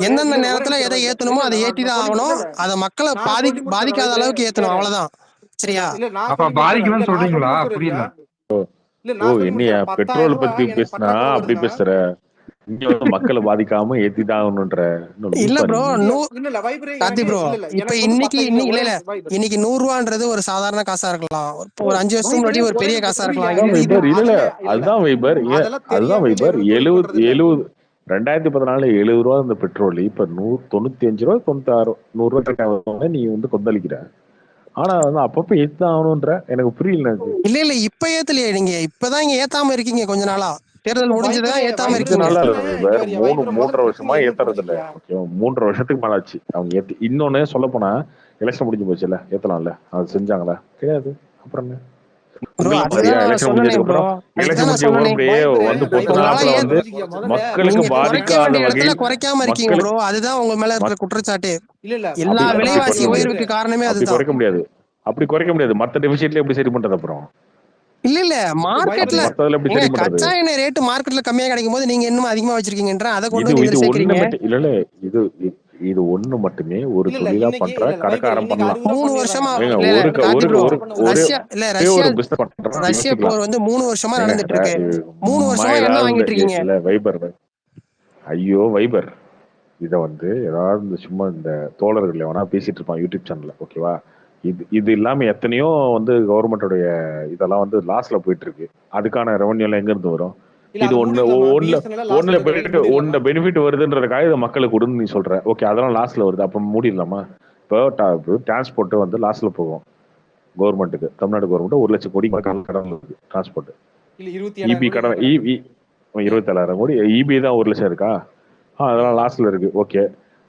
எந்தெந்த நேரத்துல எதை ஏத்தணுமோ அதை ஏத்திதான் ஆகணும். அதை மக்களை பாதிக்காத அளவுக்கு ஏத்தணும். அவ்வளவுதான். சரியா? அப்ப பாதிக்கும்னு சொல்றீங்களா? புரியல. ஓ என்னையா பெட்ரோல் பத்தி பேசினா அப்படி பேசுற? இங்க வந்து மக்களை பாதிக்காம ஏத்திட்டாங்கன்ற இல்ல லூசா ப்ரோ நீங்க. இல்ல வைப்ரே கார்த்தி எனக்கு ப்ரோ இல்ல இப்ப எனக்கு வந்து இன்னைக்கு பத்தல இல்ல ஒரே இல்ல வைப்ரே இன்னைக்கு 100 ரூபான்றது ஒரு சாதாரண காசா இருக்கலாம். இப்போ ஒரு 5 வருஷத்துக்கு வைப்ரே முன்னாடி ஒரு ஒரே பெரிய நிமிஷம் காசா புரியல இருக்கலாம். அதான் இது இது வைபர் இல்ல இல்ல அதெல்லாம் இல்ல அதுதான் வைபர் அதெல்லாம் அதுதான் தெரியாம இல்ல வைபர் இவங்க தொழில் 70 பண்றது இல்ல 70 2014 70 ரூபா இந்த பெட்ரோல் இப்ப 95 ரூபா 96 100 ரூபா கேட்டாங்க நீ வந்து கொந்தளிக்கிற. ஆனா வந்து அப்பப்ப ஏத்துதான் ஆகணும்ன்ற எனக்கு புரியல எனக்கு. இல்ல இப்ப ஏத்தலையே, நீங்க இப்பதான் இங்க ஏத்தாம இருக்கீங்க கொஞ்ச நாளா. தேர்தல் இப்ப முடிஞ்சதுதான் ஏத்தாம வைப்ரே இருக்கீங்க. நல்லா இல்ல பிரச்சனை இங்க வைபர் வரையா 3 வைப்ரே முதல்ல 3.5 வருஷமா பிரச்சனை என்ன ஏத்துறது இல்ல. புரிஞ்சுக்கியா? ஓகே 3.5 வருஷத்துக்கு மேல ஆச்சு அவங்க ஏத்து. இன்னொன்னு சொல்ல போனா எலெக்ஷன் முடிஞ்சு போச்சுல்ல, ஏத்தலாம்ல, அது செஞ்சாங்களா? கிடையாது. அப்புறம் என்ன ப்ரோ உங்கள மாதிரியா அதுதான் நான் எலெக்ஷன் சொன்னனே முடிஞ்சதுக்கு ப்ரோ, அப்புறம் அதுக்கு எலெக்ஷன் தான் நான் முடிஞ்ச அப்புறம் சொன்னனே. அப்படியே வந்து பொத்து உங்களால நாப்புல வந்து புரிஞ்சுக்கியா முதல்ல மக்களுக்கு நீங்க குறைக்க பாதிக்காத வேண்டிய இடத்துல வகையில் குறைக்காம இருக்கீங்க ப்ரோ. மக்களுக்கு அதுதான் உங்க மேல இருக்கிற குற்றச்சாட்டு. இல்ல இல்ல எல்லா அப்படி முதல்ல விலைவாசி குறைக்க முடியாது. உயர்வுக்கு காரணமே அப்படி அதுதான். குறைக்க முடியாது. அப்படி குறைக்க முடியாது. மத்த டெபிசிட்ல எப்படி சரி பண்றது? அப்புறம் இல்ல மார்க்கெட்ல மத்ததுல எப்படி நீங்க சரி பண்றது? கச்சா எண்ணெய் ரேட்டு மார்க்கெட்ல கம்மியா கிடைக்கும் போது நீங்க இன்னும் அதிகமா வச்சிருக்கீங்கன்ற அதை கொண்டு இது வந்து இது இதுல ஒண்ணு சேர்க்கறீங்க. மட்டும் இல்ல இல்ல இது இது ஒண்ணு மட்டுமே ஒரு இல்ல தொழிலா இன்னைக்கு பண்ற இல்ல வைப்ரே கடைக்காரன் இன்னைக்கு பண்ணலாம். 60 ரூபா 3 வருஷமா பண்ணிடுறாங்க ஏங்க நாளைக்கு இல்ல ஒரு கார்த்தி ஒரு ப்ரோ, ஒரு ஒரே ரஷ்யா இல்ல ஒரே ரஷ்யா ஒரு பிசினஸ் பண்றோம் ரஷ்யா யோசிக்கலாம். போர் வந்து 3 வருஷமா ஏங்க நடந்துட்டு இருக்கு. 3 வருஷமா என்ன ஏதாவது வாங்கிட்டு இருக்கீங்க? இல்ல வைபர் ஐயோ வைபர் இத வந்து ஏதாவது இந்த சும்மா இந்த தோழர்கள் எவனா பேசிட்டு இருப்பான் யூடியூப் சேனல்ல, ஓகேவா? இது இல்லாம எத்தனையோ வந்து கவர்மெண்டோடைய இதெல்லாம் வந்து லாஸ்ல போயிட்டு இருக்கு. அதுக்கான ரெவன்யூ எல்லாம் எங்க இருந்து வரும்? இல்ல இது அதை ஒண்ணு மூடிடலாமா? ஒண்ணுல பிஎஸ்என்எல் லாஸ்ல ஒண்ணுல இருக்கு, பெனிஃபிட் மூடிடலாமா? ஒண்ணு பெனிஃபிட் வருதுன்றதுக்காக இதை மக்களுக்கு கொடுன்னு நீ சொல்ற. ஓகே அதெல்லாம் லாஸ்ட்ல வருது, அப்ப மூடிடலாமா? இப்போ டிரான்ஸ்போர்ட் வந்து லாஸ்ட்ல போகும் கவர்மெண்ட்டுக்கு. தமிழ்நாடு கவர்மெண்ட் 1 லட்சம் கோடி கடன் இருக்கு டிரான்ஸ்போர்ட். இல்ல 27,000 இபி கோடி கடன் கடன் இருக்கு. 27,000 கோடி. இபி தான் 1 லட்சம் இருக்கா? அதெல்லாம் லாஸ்ட்ல இருக்கு. ஓகே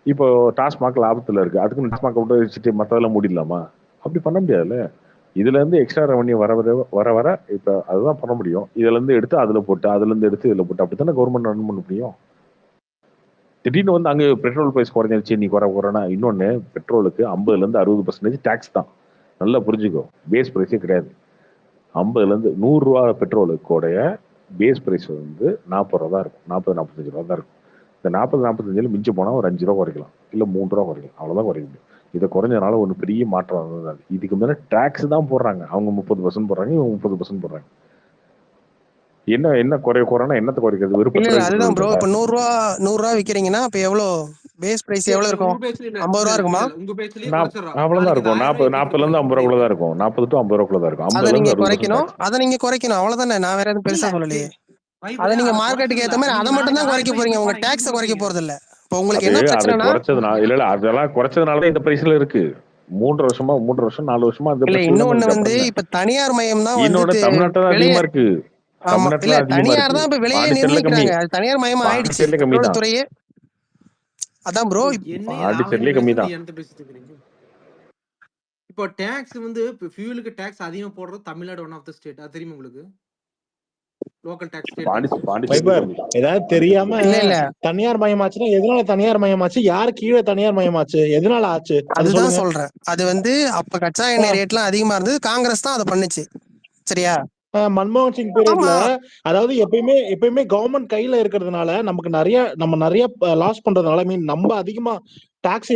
இப்போ டாஸ்மாக் லாபத்துல இருக்கு, அதுக்கு டாஸ்மாக் விட்டு வச்சுட்டு மற்றதெல்லாம் மூடிடலாமா? அப்படி பண்ண முடியாதுல்ல. இதுல இருந்து எக்ஸ்ட்ரா ரெவன்யூ வர வர இப்ப அதுதான் பண்ண முடியும். இதுல இருந்து எடுத்து அதுல போட்டு, அதுல இருந்து எடுத்து இதுல போட்டு, அப்படித்தானே கவர்மெண்ட் ரன் பண்ண முடியும். திடீர்னு வந்து அங்க பெட்ரோல் பிரைஸ் குறைஞ்சிருச்சு நீ குறைனா, இன்னொன்னு பெட்ரோலுக்கு 50% இருந்து 60% டாக்ஸ் தான். நல்லா புரிஞ்சுக்கோ, பேஸ் பிரைஸே கிடையாது. 50 இருந்து 100 ரூபா பெட்ரோலுக்கோடைய பேஸ் பிரைஸ் வந்து 40 ரூபா தான் இருக்கும், 40-45 ரூபா தான் இருக்கும். இந்த 40-45 மிஞ்சி போனா ஒரு 5 ரூபா குறைக்கலாம், இல்ல 3 ரூபா குறைக்கலாம், அவ்வளவுதான் குறைக்க முடியும். இதை குறைஞ்சனால ஒன்றும் பெரிய மாற்றம் வந்தது. இதுக்கு மேல டாக்ஸ் தான் போடுறாங்க. அவங்க 30% போடுறாங்க, இவங்க 30% போடுறாங்க. என்ன என்ன குறைனா என்னத்தை குறைக்கிறது? வெறும் இல்ல 10 ரூபாய்க்கு அதுதான் பெட்ரோல் ப்ரோ. இருக்கா? இப்ப 100 ரூபா விக்கிறீங்கன்னா இப்ப எவ்வளவு பேஸ் பிரைஸ் எவ்வளவு உங்க இருக்கும்? பேச்சுல இல்ல 50 இல்ல ரூபா இல்ல இருக்குமா? இல்ல இல்ல உங்க பேச்சுலயே குறைச்சிடறோம். அவ்வளவுதான் நாளைக்கு இந்த இருக்கும். 1000 ரூபாய்க்கு 40 இருந்து 50 ரூபாக்குள்ள தான் இருக்கும். 40 to 50 ரூபாக்குள்ள தான் இருக்கும். 50 அதை நீங்க இருந்து 60% குறைக்கணும், டாக்ஸ் தான். அதை நீங்க குறைக்கணும், அவ்வளவுதானே. நான் வேற எதுவும் இல்ல பெருசா சொல்லலையே. அதை வைப்ரே நீங்க அதை மார்க்கெட்டுக்கு ஏத்த குறைச்சிடலாம். மாதிரி அதை நீங்க மட்டும் நாளைக்கு தான் 1000 குறைக்க ரூபாய்க்கு போறீங்க, உங்க விற்பனை டாக்ஸை எப்படி குறைக்க பண்ணுவீங்க? போறது இல்ல. இப்போ உங்களுக்கு அது என்ன அது பிரச்சனைனா குறைச்சதுனால இல்ல இல்ல அதெல்லாம் குறைச்சதுனாலதான் இந்த பிரைஸ்ல இருக்கு. 3 வருஷம் 4 வருஷமா அந்த இல்ல, பிரைஸ்ல தான் இன்னொன்னு இருக்கு. வந்து அப்புறம் என்ன? இப்ப தனியார் மயம் தான் வந்து இன்னொன்னு தமிழ்நாட்டில் தான் விலையே. அதிகமா இருக்கு. ஆமா இல்ல தமிழ்நாட்டுல அதிகமா தனியார் இருக்கு. தான் இப்ப விலையே பாண்டிச்சேரியில கம்மி. நிர்ணயிக்கிறாங்க. அது தனியார் மயமா ஆயிடுச்சு பாண்டிச்சேரியில கம்மி பெட்ரோல் தான். துறையே. அதான் ப்ரோ. என்னைய நான் என்ன பாண்டிச்சேரியிலே கம்மி பேசுறது, நீ தான். என்கிட்ட பேசிட்டு இருக்கிறீங்க. இப்போ டாக்ஸ் வந்து இப்போ ஃபியூலுக்கு டாக்ஸ் அதிகமா போடுறது Tamil Nadu one of the state. அது தெரியுமா உங்களுக்கு? Local tax, state tax. பாண்டிச்சேரியிலே வைபர் கம்மி. ஏதாவது தெரியாம தனியார் மயமாச்சுன்னா எதனால தனியார் மயமாச்சு? யாரு கீழே தனியார் மயமாச்சு? எதனால ஆச்சு? அது அதுதான் சொல்லுங்க. சொல்றேன். அது வந்து அப்ப கச்சா எண்ணெய் ரேட்லாம் அதிகமா இருந்தது, காங்கிரஸ் தான் அதை பண்ணுச்சு. சரியா? மன்மோகன் சிங் பீரியட்ல, ஆமா அதாவது எப்பயுமே கவர்மெண்ட் கையில இருக்கிறதுனால நம்ம நிறைய லாஸ் பண்றதுனால, மீன் நம்ம அதிகமா டாக்ஸ்,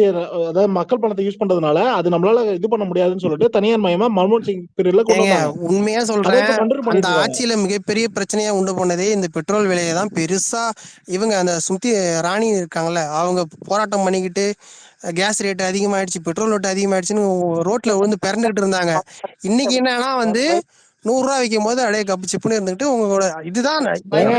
அதாவது மக்கள் பணத்தை யூஸ் பண்றதுனால அது நம்மளால இது பண்ண முடியாதுன்னு சொல்லிட்டு தனியார் மயமா மன்மோகன் சிங் பீரியட்ல கொண்டு ஏங்க வந்தாங்க. உண்மையா அதை சொல்றேன், இப்ப கண்டினியூ அந்த பண்ணிட்டு இருக்காங்க. ஆட்சியில மிகப்பெரிய பிரச்சனையா உண்டு பண்ணதே இந்த பெட்ரோல் விலையை தான். பெருசா இவங்க அந்த சுத்தி ராணி இருக்காங்கல்ல, அவங்க போராட்டம் பண்ணிக்கிட்டு கேஸ் ரேட் அதிகமாயிடுச்சு, பெட்ரோல் ரேட் அதிகமாயிடுச்சுன்னு ரோட்ல விழுந்து பிறந்துகிட்டு இருந்தாங்க. இன்னைக்கு என்னன்னா வந்து 100 ரூபா விற்கும் போது அப்படியே கப்பு சிப்புன்னு இருந்துகிட்டு உங்களோட இதுதான். ஏங்க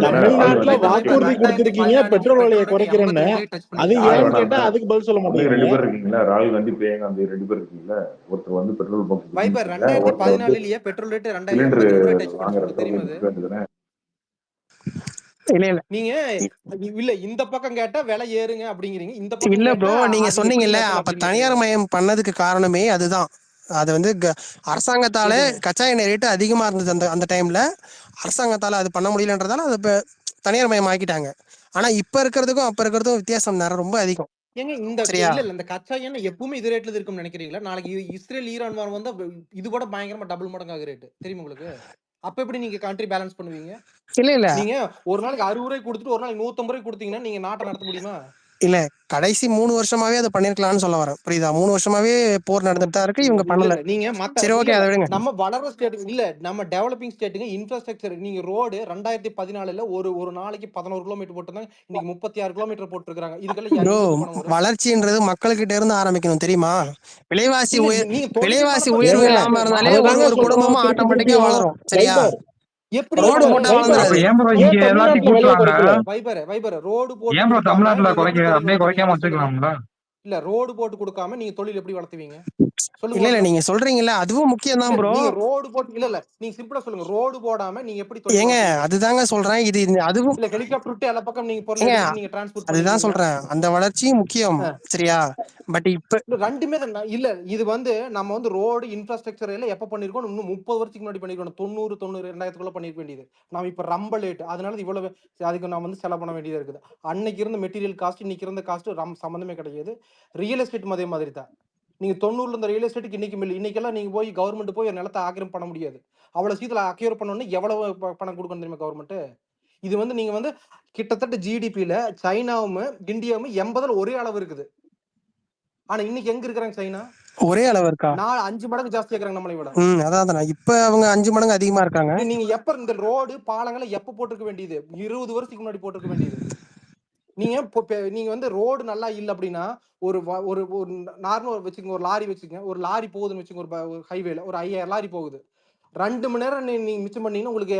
தமிழ்நாட்டுல வாக்குறுதி கொடுத்திருக்கீங்க பெட்ரோல் விலையை 2018 குறைக்கிறேன்னு, 52 டச் அது பண்ணிருக்காங்க. ஏன்னு கேட்டா அதுக்கு பதில் சொல்ல ரெண்டு மாட்டேங்கிறீங்க. பேர் இருக்கீங்களா? ராகுல் காந்தி பிரியங்கா காந்தி 2 பேர் இருக்கீங்களா? ஒருத்தர் வந்து பெட்ரோல் பங்க் வைபர் ஒருத்தர் வந்து 2014லயே பெட்ரோல் ரேட் சிலிண்டர் 82 ரூபாய் டச் பண்ணுச்சு. வாங்குறத உங்களுக்கு தெரியுமா அது? வேண்டியதுதானே? இல்ல இல்ல நீங்க இல்ல இந்த பக்கம் கேட்டா விலை ஏறுங்க அப்படிங்கிறீங்க, இந்த பக்கம் இல்ல ப்ரோ, கேட்டா நீங்க அது எப்படி சொன்னீங்கல்ல ஏத்தலாம் அப்ப அப்படின்னு தனியார் கேக்குறீங்க. மயம் பண்ணதுக்கு காரணமே அதுதான். அது வந்து அரசாங்கத்தால எதுங்க? கச்சா எண்ணெய் ரேட்டு அதிகமா இருந்தது அந்த அந்த டைம்ல. அரசாங்கத்தால அது பண்ண முடியலன்றதால அது இப்ப தனியார் மயம் ஆக்கிட்டாங்க. ஆனா இப்ப இருக்கிறதுக்கும் அப்ப இருக்கிறதுக்கும் வித்தியாசம் ரொம்ப அதிகம். ஏங்க இந்த சரியா? இல்ல இந்த கச்சா எண்ணெய் எப்பவுமே இது ரேட்ல இருக்கும்னு நினைக்கிறீங்களா? நாளைக்கு இஸ்ரேல் ஈரான் வார் வந்தா இது கூட பயங்கரமா டபுள் மடங்காக ரேட் தெரியுமா உங்களுக்கு? அப்ப எப்படி நீங்க கண்ட்ரி பேலன்ஸ் பண்ணுவீங்க? இல்ல இல்ல நீங்க ஒரு நாளைக்கு 60 ரூபாய் கொடுத்துட்டு ஒரு நாளைக்கு 150 ரூபாய் கொடுத்தீங்கன்னா நீங்க நாட்டை நடத்த முடியுமா? இல்ல கடைசி 3 வருஷமாவே அதை பண்ணிருக்கலாம்னு சொல்ல வரேன். புரியுதா? 3 வருஷமாவே போர் நடந்துட்டு தான் இருக்கு. இவங்க இல்ல பண்ணல. இல்ல நீங்க மத்த சரி இல்ல ஓகே, இல்ல அதை விடுங்க. நம்ம வளர்ற ஸ்டேட் இல்ல நம்ம டெவலப்பிங் ஸ்டேட்டுங்க இன்ஃப்ராஸ்ட்ரக்சர் நீங்க ரோடு 2014ல ஒரு நாளைக்கு 11 கிலோமீட்டர் போட்டுருந்தாங்க. இன்னைக்கு 36 கிலோமீட்டர் போட்டுருக்காங்க. இதுக்கெல்லாம் ப்ரோ, எங்க இருந்து பணம் வரும்? வளர்ச்சின்றது மக்கள்கிட்ட இருந்து ஆரம்பிக்கணும் தெரியுமா? விலைவாசி இல்ல உயர் நீங்க தொழில் விலைவாசி பண்ண உயர்வு ஏங்க இல்லாம இருந்தாலே ஒரு அததாங்க ஒரு சொல்றோம் குடும்பமும் திருப்பி ஆட்டோமேட்டிக்கா திருப்பியும். வளரும். சரியா? வைபர் எப்படி ரோடு வைபர் போட்டா வைபர் வளர்ந்துராது. அப்புறம் ஏன் ப்ரோ ஏன் இங்க எல்லாத்தையும் தமிழ்நாட்டுல விலையை கூட்டுறாங்க? குறைக்கல? வைபர் ரோடு போட்டு ஏன் ப்ரோ கொடுக்காம தமிழ்நாட்டுல நீங்க எப்படி தொழில் அப்படியே வளர்த்துவீங்க? குறைக்காம அதை சொல்லுங்க. வச்சுக்கலாம்ல? இல்ல ரோடு போட்டு கொடுக்காம நீங்க தொழில் எப்படி வளர்த்துவீங்க? சொல்லுங்க இல்ல இல்ல பார்க்கலாம். நீங்க சொல்றீங்கல்ல, அதுவும் முக்கியம் இல்ல தான் ப்ரோ. நீங்க ரோடு போட்டு இல்ல நீங்க சிம்பிளா சொல்லுங்க. ரோடு போடாம நீங்க எப்படி தொழில் ஏங்க வளர்த்துவீங்க? அதுதாங்க சொல்றேன். அதுவும் இல்ல ஹெலிகாப்டர் விட்டு எல்லா பக்கம் நீங்க பொருள் ஏங்க எடுத்துட்டு நீங்க டிரான்ஸ்போர்ட் அதுதான் பண்ணிடுவீங்களா? சொல்றேன். அந்த வளர்ச்சியும் முக்கியம். சரியா? பட் இப்ப இல்ல ரெண்டுமே தான். இல்ல இது வந்து நம்ம வந்து ரோடு இன்ஃப்ராஸ்ட்ரக்சர் எல்லாம் எப்ப பண்ணிருக்கோம்? இன்னும் 30 வருஷத்துக்கு முன்னாடி பண்ணிருக்கோம். 90 2000க்குள்ள பண்ணிருக்க வேண்டியது. நாம இப்ப ரொம்ப லேட். அதனால இவ்வளவு அதுக்கு நான் வந்து செலவு பண்ண வேண்டியதா இருக்குது. அன்னைக்கு இருந்த மெட்டீரியல் காஸ்ட் இன்னைக்கு இருந்த காஸ்ட் சம்பந்தமே கிடையாது. ரியல் எஸ்டேட் அதே மாதிரி தான். நீங்க 90ல இருந்த ரியல் எஸ்டேட்டுக்கு இன்னைக்கு மில் இன்னைக்கெல்லாம் நீங்க போய் கவர்மெண்ட் போய் ஒரு நிலத்தை ஆக்கிரம் பண்ண முடியாது. அவ்வளவு சீக்கிரம் அக்யூர் பண்ணணும்னா எவ்வளவு பணம் கொடுக்கணும் தெரியுமா கவர்மெண்ட்? இது வந்து நீங்க வந்து கிட்டத்தட்ட ஜிடிபில சைனாவும் இந்தியாவும் 80ல ஒரே அளவு இருக்குது. ஆனா இன்னைக்கு எங்க இருக்கிறாங்க சைனா? ஒரே அளவு இருக்கா? 5 மடங்கு ஜாஸ்தியா இருக்காங்க நம்மளை விட. அதான் இப்ப அவங்க 5 மடங்கு அதிகமா இருக்காங்க. நீங்க எப்ப இந்த ரோடு பாலங்களை எப்ப போட்டிருக்க வேண்டியது? 20 வருஷத்துக்கு முன்னாடி போட்டிருக்க வேண்டியது. நீங்க வந்து ரோடு நல்லா இல்ல அப்படின்னா ஒரு ஒரு நார்மல் வச்சுக்கோங்க. ஒரு லாரி வச்சுக்கோங்க. ஒரு லாரி போகுதுன்னு வச்சுக்கோங்க. ஒரு ஹைவேல ஒரு 5000 லாரி போகுது. 2 மணி நேரம் நீங்க மிச்சம் பண்ணீங்கன்னா உங்களுக்கு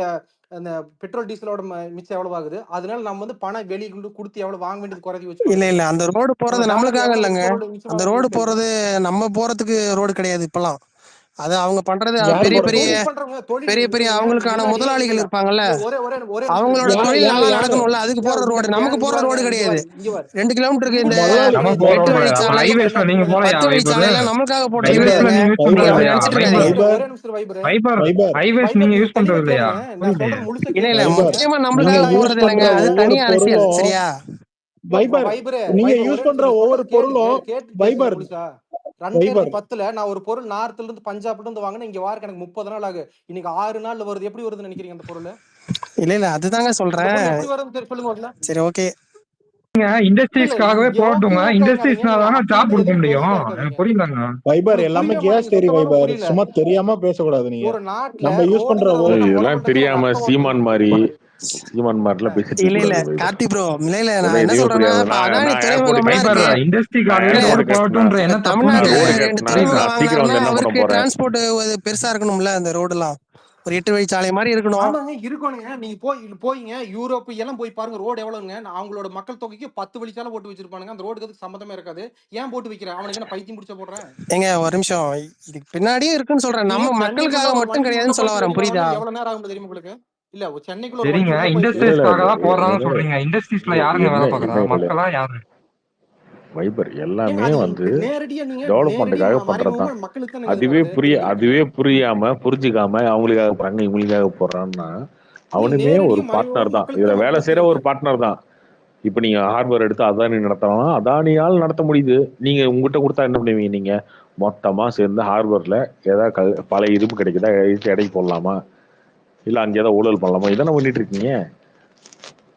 அந்த பெட்ரோல் டீசலோட மிச்சம் எவ்வளவு ஆகுது? அதனால நம்ம வந்து பணம் வெளியே கொண்டு கொடுத்து எவ்வளவு வாங்க வேண்டியது குறைஞ்சி வச்சுக்கோங்க. இல்ல இல்ல அந்த ரோடு போறது நம்மளுக்காக இல்லைங்க. அந்த ரோடு தெரியுமா? போறது நம்ம போறதுக்கு ரோடு கிடையாது இப்பெல்லாம். அது அவங்க பண்றது யாரு பெரிய போறது? பெரிய தொழில் பண்றவங்க பெரிய பெரிய இல்லைங்க. அவங்களுக்கான முன்னாடி இல்ல முதலாளிகள் இல்ல இருப்பாங்கல்ல, இல்ல ஒரே ஒரே ஒரே அவங்களோட நிமிஷம் தொழில் நல்லா யாரு நடக்கணும்ல, அதுக்கு போற ரோடு. நமக்கு போற ரோடு கிடையாது. இங்க வர 2 கிலோமீட்டருக்கு இந்த முதலாளி நம்ம போற 8 ரோடு வழி அப்ப சாலை ஹைவேஸ்ல நீங்க போலையா 10 வழி வைபர்? சாலை எல்லாம் நமக்காக போட்டது வைபர் கிடையாதுங்க. ஹைவேஸ்ல நீங்க யூஸ் நீங்க பண்றது அப்படி இல்லையா? நினைச்சிட்டு வைபர் இருக்காதீங்க. வைபர் ஒரே நிமிஷம் wiper wiper wiper highways wiper நீங்க நீங்க யூஸ் தெளிவா பண்றது இல்லையா? கேளுங்க. நான் புரியுது. சொல்றது முழுசா இல்ல இல்ல கேளுங்க. வைபர் முக்கியமா நீங்க நம்மளுக்காக யூஸ் போறது பண்ற இல்லைங்க. அது ஒவ்வொரு தனி அரசியல். பொருளும் சரியா? வைபர் வைபர் நீங்க வைபர் யூஸ் ஒரே பண்ற நிமிஷம் ஒவ்வொரு சொல்றது கேட்டு பொருளும் கேட்டு பேசுங்க வைபர் முழுசா. வைபர் 2010ல நான் ஒரு பொருள் நார்த்ல இருந்து பஞ்சாப்ல இருந்து வாங்கினேன். இங்க வார எனக்கு 30 நாள் ஆகு. இன்னைக்கு 6 நாள்ல வருது. எப்படி வருதுன்னு நினைக்கிறீங்க அந்த பொருள்? இல்ல இல்ல அதுதாங்க அந்த சொல்றேன். பொருள் எப்படி வருதுன்னு சொல்லுங்க முதல்ல. சரி ஓகே. இல்ல இண்டஸ்ட்ரீஸ்க்காகவே ஓகே போட்டுங்க. ஓகே இருக்காதீங்க. இண்டஸ்ட்ரீஸ்னால நீங்க தானே அப்படி ஜாப் இருந்து கொடுக்க எதுக்கு முடியும். லோகிக்கா எனக்கு இருக்காதீங்க. புரியுதாங்க? வைபர் உங்களுக்கு எல்லாமே புரியவே கேஸ் மாட்டேங்குது. தெரி சுத்தமாவே வைபர் புரியல. சும்மா தெரியாம பேசக்கூடாது நீங்க. ஒரு நாட்டுல நம்ம யூஸ் பண்ற ரோடுங்கிறத வந்து நான் இதெல்லாம் முதல் பண்றேன். தெரியாம ரத்த சீமான் ஓட்டம் மாதிரி எல்லாம் பேசிட்டு இல்ல இருக்க இல்ல கூடாது வைபர். கார்த்தி ப்ரோ, இல்ல இல்ல நான் இதெல்லாம் என்ன எதுவுமே சொல்றேன்னா புரியாது. இப்ப நான் அதானி நான் ஏர்போர்ட் துறைமுகம்லாம் வைபர் இருக்கு. இண்டஸ்ட்ரிக்காகவே நான் இல்ல ரோடு ஏர்போர்ட் கட்டினா போகட்டும்ன்ற என்ன தப்புன்னு நான் ரோடு தமிழ்நாட்டுல கேக்குறேன். 2 கட்டினா வைபர் துறைமுகம் நான் சீக்கிரம் வாங்குறாருன்னா வந்து என்ன பண்ண அவருக்கு போறேன்? டிரான்ஸ்போர்ட் பெருசா இருக்கணும்ல. அந்த ரோடுலாம் ஒரு 8 வழி சாலை மாதிரி இருக்கணும். ஆமாங்க இருக்கணுங்க. நீங்க போய்ங்க யூரோப் எல்லாம் போய் பாருங்க. ரோடு எவ்வளவுங்க? அவங்களோட மக்கள் தொகைக்கு 10 வழிச்சாலை போட்டு வச்சிருப்பானுங்க. அந்த ரோடுக்கு அதுக்கு சம்பந்தமே இருக்காது. ஏன் போட்டு வைக்கிறேன்? அவனுக்கு என்ன பைத்தியம் பிடிச்ச போடுறேன்? ஏங்க ஒரு நிமிஷம், இதுக்கு பின்னாடியே இருக்குன்னு சொல்றேன். நீங்க நம்ம சென்னைக்குள்ள மக்களுக்காக ஒரு மட்டும் வண்டி உள்ள கிடையாதுன்னு சொல்ல போயிட்டு வரேன். வெளியில புரியுதா? வரணும் எவ்வளவு நேரம் ஆகும் தெரியுமா உங்களுக்கு? இல்ல சென்னைக்குள்ள ஒரு சரிங்க, வண்டி உள்ள போயிட்டு இல்ல இல்ல இண்டஸ்ட்ரீஸ்க்காக தான் போடுறாங்கன்னு என்ன சொல்றீங்க. இண்டஸ்ட்ரீஸ்ல யாருங்க என்ன வேலை பாக்குறா? என்ன இல்ல மக்களா யாரு? வைபர் ஏங்க எல்லாமே அது வந்து நேரடியா நீங்க நேரடியா டெவலப்மெண்ட்டுக்காக பண்றது மறைமுகமா தான். மக்களுக்கு தானே இது வருது. அதுவே புரியாம புரிஞ்சுக்காம அவங்களுக்காக போறாங்க இவங்களுக்காக போடுறான்னா அவனுமே ஒரு நேரடியா பார்ட்னர் மறைமுகமா தான். மக்களுக்கு இதுல தான் வேலை மக்களுக்கு செய்யற தெரியுது. ஒரு பார்ட்னர் தான். இப்ப நீங்க ஹார்பர் எடுத்து அதானி நடத்தலாம், அதானியால் நடத்த முடியுது. நீங்க உங்ககிட்ட கொடுத்தா என்ன பண்ணுவீங்க? நீங்க மொத்தமா சேர்ந்து ஹார்பர்ல ஏதாவது பழைய இரும்பு கிடைக்குதா எடுத்து எடைக்கு போடலாமா, இல்ல அங்க ஏதாவது ஊழல் பண்ணலாமா? இதானே பண்ணிட்டு இருக்கீங்க.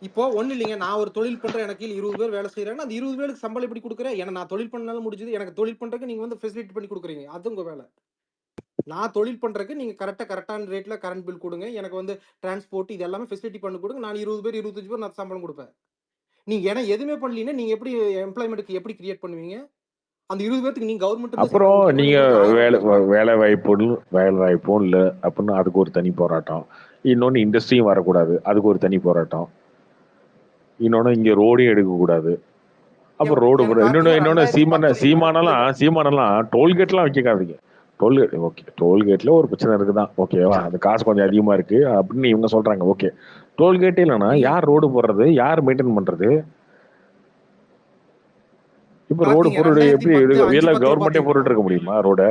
இப்போ ஒண்ணு இல்லைங்க. நான் ஒரு தொழில் பண்றேன். எனக்கு கீழ 20 பேர் வேலை செய்யறாங்க. அந்த 20 பேருக்கு சம்பளம் எப்படி கொடுக்குறேன்? ஏன்னா நான் தொழில் பண்ணாலும் முடிஞ்சது. எனக்கு தொழில் பண்றதுக்கு நீங்க வந்து ஃபெசிலிட்டி பண்ணி கொடுக்குறீங்க. அது உங்க வேலை. நான் தொழில் பண்றதுக்கு நீங்க கரெக்டான ரேட்ல கரண்ட் பில் கொடுங்க. எனக்கு வந்து டிரான்ஸ்போர்ட் இது எல்லாமே ஃபெசிலிட்டி பண்ணி கொடுங்க. நான் 20 பேர் 25 பேர் நான் சம்பளம் கொடுப்பேன். நீங்க ஏன்னா எதுவுமே பண்ணலீங்கன்னா நீங்க எப்படி எம்ப்ளாய்மெண்ட்க்கு எப்படி கிரியேட் பண்ணுவீங்க? அந்த 20 பேருக்கு நீங்க கவர்மெண்ட் இருந்து அப்புறம் சம்பளம் கொடுக்கணும். நீங்க நீங்க எப்படி 1000 வேலை கொடுக்கலாம்? வேலை வாய்ப்பும் இல்லை அப்படின்னு அதுக்கு ஒரு தனி போராட்டம். இன்னொன்னு இண்டஸ்ட்ரியும் வரக்கூடாது, அதுக்கு ஒரு தனி போராட்டம். இன்னொன்னு இங்க ரோடையும் எடுக்கக்கூடாது. அப்புறம் ரோடு கார்த்திகா இன்னொன்னு 2010 சீமானெல்லாம் டோல்கேட்லாம் வைக்காதீங்க. டோல்கேட் ஓகே, டோல்கேட்ல ஒரு பிரச்சனை இருக்குதான், ஓகேவா? அந்த காசு கொஞ்சம் அதிகமா இருக்கு அப்படின்னு இவங்க சொல்றாங்க. ஓகே, டோல்கேட்டே இல்லைன்னா யார் ரோடு போடுறது, யார் மெயின்டைன் பண்றது? இப்ப ரோடு கார்த்திகா போட்டு எப்படி 2010 எல்லாம் 5-10 கவர்மெண்டே போட்டுட்டு இருக்க முடியுமா ரோட?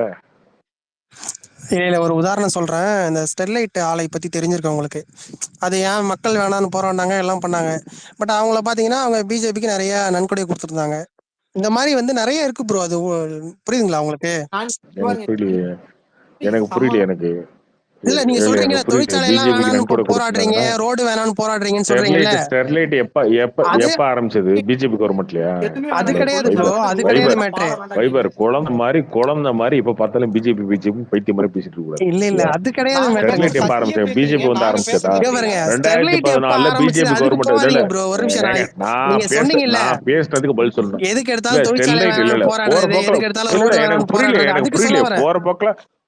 இல்ல ஒரு உதாரணம் சொல்றேன். இந்த ஸ்டெர்லைட் ஆலை பத்தி தெரிஞ்சிருக்கு உங்களுக்கு. அது ஏன் மக்கள் வேணான்னு போராடினாங்க, எல்லாம் பண்ணாங்க. பட் அவங்கள பாத்தீங்கன்னா அவங்க பிஜேபிக்கு நிறைய நன்கொடை கொடுத்துருந்தாங்க. இந்த மாதிரி வந்து நிறைய இருக்கு ப்ரோ. அது புரியுதுங்களா உங்களுக்கு? எனக்கு புரியலையே. எனக்கு இல்ல நீங்க இல்ல சொல்றீங்க எனக்கு புரியுது. தொழிற்சாலை எல்லாம் பிஜேபிக்கு வேணாம்னு நன்கொடை போராடுறீங்க, கொடுத்துருந்தாங்கன்னா ரோடு வேணாம்னு போராடுறீங்கன்னு சொல்றீங்கல்ல, ஸ்டெர்லைட் எப்ப எப்ப அது எப்ப ஆரம்பிச்சது? பிஜேபி கவர்மெண்ட்லயா? எதுவுமே அது வேணாம் கிடையாது ப்ரோ, வைபர் அது கிடையாது வைபர் மேட்ரு. வைபர் குழந்தை மாதிரி இப்ப பார்த்தாலும் பிஜேபி பைத்தியம் மாதிரி பேசிட்டு இருக்க கூடாது. இல்ல இல்ல சரியா? அது கிடையாது நாங்க மேட்ருங்க. ஸ்டெர்லைட் எப்ப சத்தியே ஆரம்பிச்சாங்க? பேசலீங்க. பிஜேபி வந்து நாங்க ஆரம்பிச்சதா? பேசுறது இங்க எப்படின்னா பாருங்க, ஸ்டெர்லைட் எப்ப 2014 ஆரம்பிச்சது பிஜேபி அதுக்கு கவர்மெண்ட் இல்ல போகாதீங்க ப்ரோ. ஒரு நிமிஷம், நீங்க சொன்னீங்கல்ல நான் பேசுனதுக்கு பதில் சொல்லணும். எதுக்கு இல்ல எடுத்தாலும் தொழிற்சாலை ஸ்டெர்லைட் இல்ல வேணாம்னு போற போராடுறது, போக்குல எதுக்கு எடுத்தாலும் இல்ல ரோடு எனக்கு வேணாம்னு புரியல போராடுறது, அதுக்கு சொல்ல வரேன்.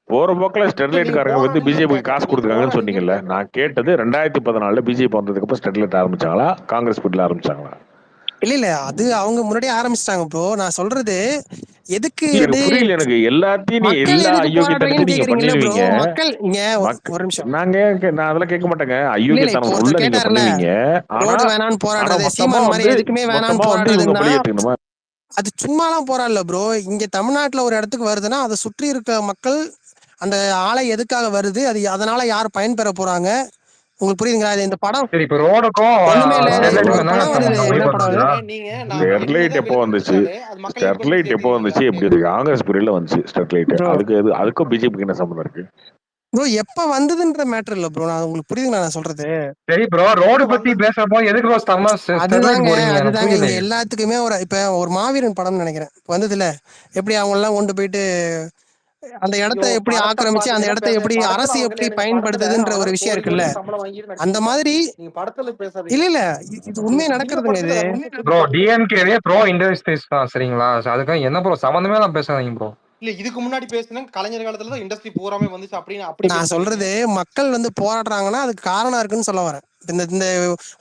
போற போக்குல இல்ல ஸ்டெர்லைட் நீங்க காரங்க வந்து போராடுறீங்கன்னு பிஜேபி கேட்கல, காசு நீங்க கொடுத்துருக்காங்கன்னு போராடுறீங்கன்னு சொன்னீங்கல்ல. கேட்கல. நான் கேட்டது 2014 பிஜேபி வந்ததுக்கு அப்புறம் ஸ்டெர்லைட் ஆரம்பிச்சாங்களா, காங்கிரஸ் பீரியட்ல ஆரம்பிச்சாங்களா? இல்ல இல்ல அது அவங்க முன்னாடியே ஆரம்பிச்சிட்டாங்க ப்ரோ. நான் சொல்றது எதுக்கு எனக்கு வந்து புரியல. எனக்கு எல்லாத்தையும் மக்கள் எல்லா எதுக்கு போராடுறீங்கன்னு அயோக்கியத்தனத்தையும் நீங்க கேக்குறீங்கல்ல ப்ரோ. பண்ணிடுவீங்க. மக்கள் இங்க ஒரு நிமிஷம், நான் அதெல்லாம் கேட்க மாட்டேங்க. இல்ல இல்ல இப்போ அயோக்கியத்தனம் ஒருத்தர் ஃபுல்லா நீங்க கேட்டாருல பண்ணுவீங்க. ஆனா ரோடு வேணாம்னு ஆனா போராடுறது, மொத்தமா சீமான் மாதிரி வந்து எதுக்குமே வேணாம்னு மொத்தமா வந்து இவங்க போராடுறதுன்னா பழி ஏத்துக்கணுமா? அது சும்மாலாம் போராடல ப்ரோ. இங்க தமிழ்நாட்டுல ஒரு இடத்துக்கு வருதுன்னா அதை சுற்றி இருக்க மக்கள் அந்த ஆலை எதுக்காக வருது, அது அதனால யார் பயன்பெற போறாங்க, உங்களுக்கு புரியுதுங்களா? இது இந்த படம் சரி இப்ப ரோடுக்கும் ஒண்ணுமே இல்ல, இது ஸ்டெர்லைட்டுக்கும் ஒரு என்னங்க படம் வருது, சம்பந்தம் என்ன வைபர் படம் அது? ராஜா? நீங்க ஸ்டெர்லைட் எப்போ வந்துச்சு? அது மக்களுக்கு கொண்டு போய் ஸ்டெர்லைட் எப்போ வந்துச்சு? சேர்த்தீங்களா எப்படி இருக்கு? காங்கிரஸ் பீரியட்ல வந்துச்சு ஸ்டெர்லைட். ப்ரோ அதுக்கும் பிஜேபிக்கு என்ன சம்பந்தம் இருக்கு? ப்ரோ எப்ப வந்ததுன்ற மேட்டர் இல்ல ப்ரோ, நான் உங்களுக்கு புரியுதுங்களா நான் சொல்றது? சரி ப்ரோ, ரோடு எப்ப பத்தி வந்தது? பேசுறப்போ எதுக்கு ப்ரோ ஸ்டெர்லைட் அதுதாங்க போடுறீங்க? எனக்கு அதுதாங்க இங்க புரியலையே. எல்லாத்துக்குமே இப்ப ஒரு மாவீரன் படம் நினைக்கிறேன் வந்ததுல, எப்படி அவங்க எல்லாம் கொண்டு போயிட்டு அந்த இடத்த ஐயோ எப்படி படத்தை ஆக்கிரமிச்சு அந்த பாத்தீங்கன்னா இடத்த எப்படி படத்துல அரசு அவங்களே எப்படி எனக்கு படத்துல பயன்படுத்துதுன்ற ஒரு அவங்களாம் விஷயம் கோடி இருக்குல்ல, கோடிக்கு சம்பளம் வாங்கி அந்த நடிச்சிட்டு மாதிரி. இருக்காங்க. நீங்க படத்துல பேசாதீங்க. இல்ல இல்ல இது உண்மையா சின்ன நடக்கிறதுங்க படத்துல இது. வேற ஒண்ணும் ப்ரோ புரியாது. டிஎம்கேவே ப்ரோ இண்டஸ்ட்ரீஸ் தான் சரிங்களா? அதுக்கு என்ன ப்ரோ சம்பந்தமே நான் பேசாதீங்க ப்ரோ. இல்ல இதுக்கு முன்னாடி பேசுனா கலைஞர் காலத்துல தான் இண்டஸ்ட்ரி பூராமே வந்துச்சு அப்படின்னு அப்படி நான் பேசுறீங்க. சொல்றது மக்கள் போராடுறாங்கன்னா அதுக்கு காரணம் இருக்குன்னு சொல்ல வரேன். இந்த இந்த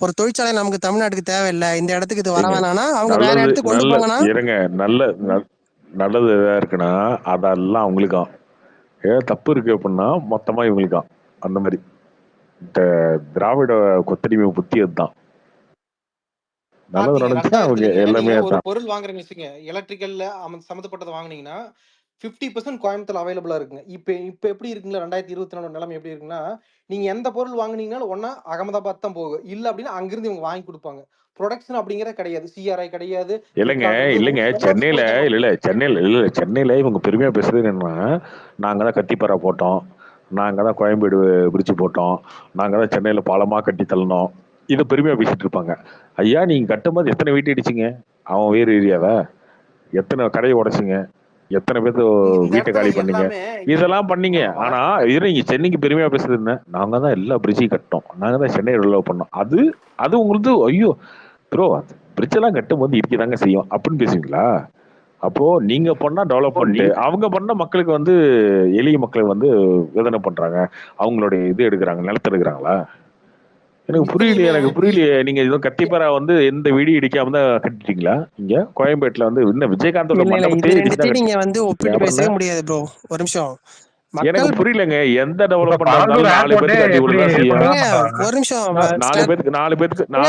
ஒரு தொழிற்சாலை நமக்கு தமிழ்நாட்டுக்கு தேவையில்லை, இந்த இடத்துக்கு இது வர ஏங்க வேணாம்னா அவங்க வேற நல்லது இடத்துக்கு கொண்டு போங்கன்னா இருங்க நல்லது எதா இருக்குன்னா அதெல்லாம் அவங்களுக்காம். ஏதாவது தப்பு இருக்கு அப்படின்னா மொத்தமா இவங்களுக்காம். அந்த மாதிரி இந்த திராவிட கொத்தடிமை புத்தி அதுதான். நல்லது பாத்தீங்க நடந்துச்சுன்னா அவங்க எல்லாமே நீங்க ஒரு தான். பொருள் வாங்குறீங்க வச்சுங்க, எலக்ட்ரிக்கல்ல சம்மந்தப்பட்டதை வாங்குனீங்கன்னா 50% கோயம்புத்தூர்ல அவைலபிளா இருக்குங்க. இப்ப எப்படி இருக்குங்களா 2024 நிலைமை எப்படி இருக்குன்னா, நீங்க எந்த பொருள் வாங்குனீங்கனாலும் ஒண்ணா அகமதாபாத் தான் போகும். இல்ல அப்படின்னா அங்கிருந்து இவங்க வாங்கி கொடுப்பாங்க. ப்ரொடக்ஷன் அப்படிங்கறது கிடையாது. சிஆர்ஐ கிடையாது. இல்லைங்க பிளிப்கார்ட் சென்னையில சென்னையில இவங்க பெருமையா பேசுறது என்னன்னா, நாங்க தான் கத்திப்பாரா போட்டோம், நாங்க தான் கோயம்பேடு பிரிட்ஜ் போட்டோம், நாங்க தான் சென்னையில பாலமா கட்டி தள்ளனோம். இதை பெருமையா பேசிட்டு இருப்பாங்க. ஐயா நீங்க கட்டும்போது எத்தனை வீட்டு அடிச்சிங்க? அவன் வேறு ஏரியாவ எத்தனை கடையை உடைச்சிங்க? எத்தனை பேர்த்து இந்த வீட்டை இடத்துல காலி பண்ணீங்க? எல்லாமே இதெல்லாம் பண்ணீங்க. நம்ம ஆனா இது நீங்க சென்னைக்கு பெருமையா பேசுறது என்ன? நாங்க தான் எல்லா பிரிட்ஜையும் கட்டோம், நாங்க தான் சென்னை டெவலப் பண்ணோம். அது அது உங்களுக்கு ஐயோ ப்ரோ, பிரிட்ஜ் எல்லாம் கட்டும் போது இருக்கதாங்க செய்யும் அப்படின்னு பேசுவீங்களா? அப்போ நீங்க பண்ணா டெவலப் பண்ணிட்டு அவங்க பண்ண மக்களுக்கு எளிய மக்களுக்கு வேதனை பண்றாங்க, அவங்களுடைய இது எடுக்கிறாங்க, நிலத்தை எடுக்கிறாங்களா? எனக்கு புரியலையே. நீங்க ஏதோ கத்திப்பாரா எந்த வீடி இடிக்காம தான் கட்டிட்டீங்களா? இங்க கோயம்பேட்டுல இன்னும் விஜயகாந்தோட இல்ல இல்ல இது மண்டபத்தையே இடிச்சு தான் ரெண்டுத்தையும் நீங்க கட்டிட்டீங்க. ஒப்பிட்டு அப்புறம் பேசவே என்ன? முடியாது ப்ரோ. ஒரு நிமிஷம், எனக்கு மக்கள் புரியலங்க. எந்த இப்ப டெவலப்மெண்டா பரந்தூர் இருந்தாலும் 4 ஏர்போர்ட்டே பேத்துக்கு அடி எப்படி விழதான் செய்யும். ஏங்க பண்றாங்க? ஒரு நிமிஷம், 4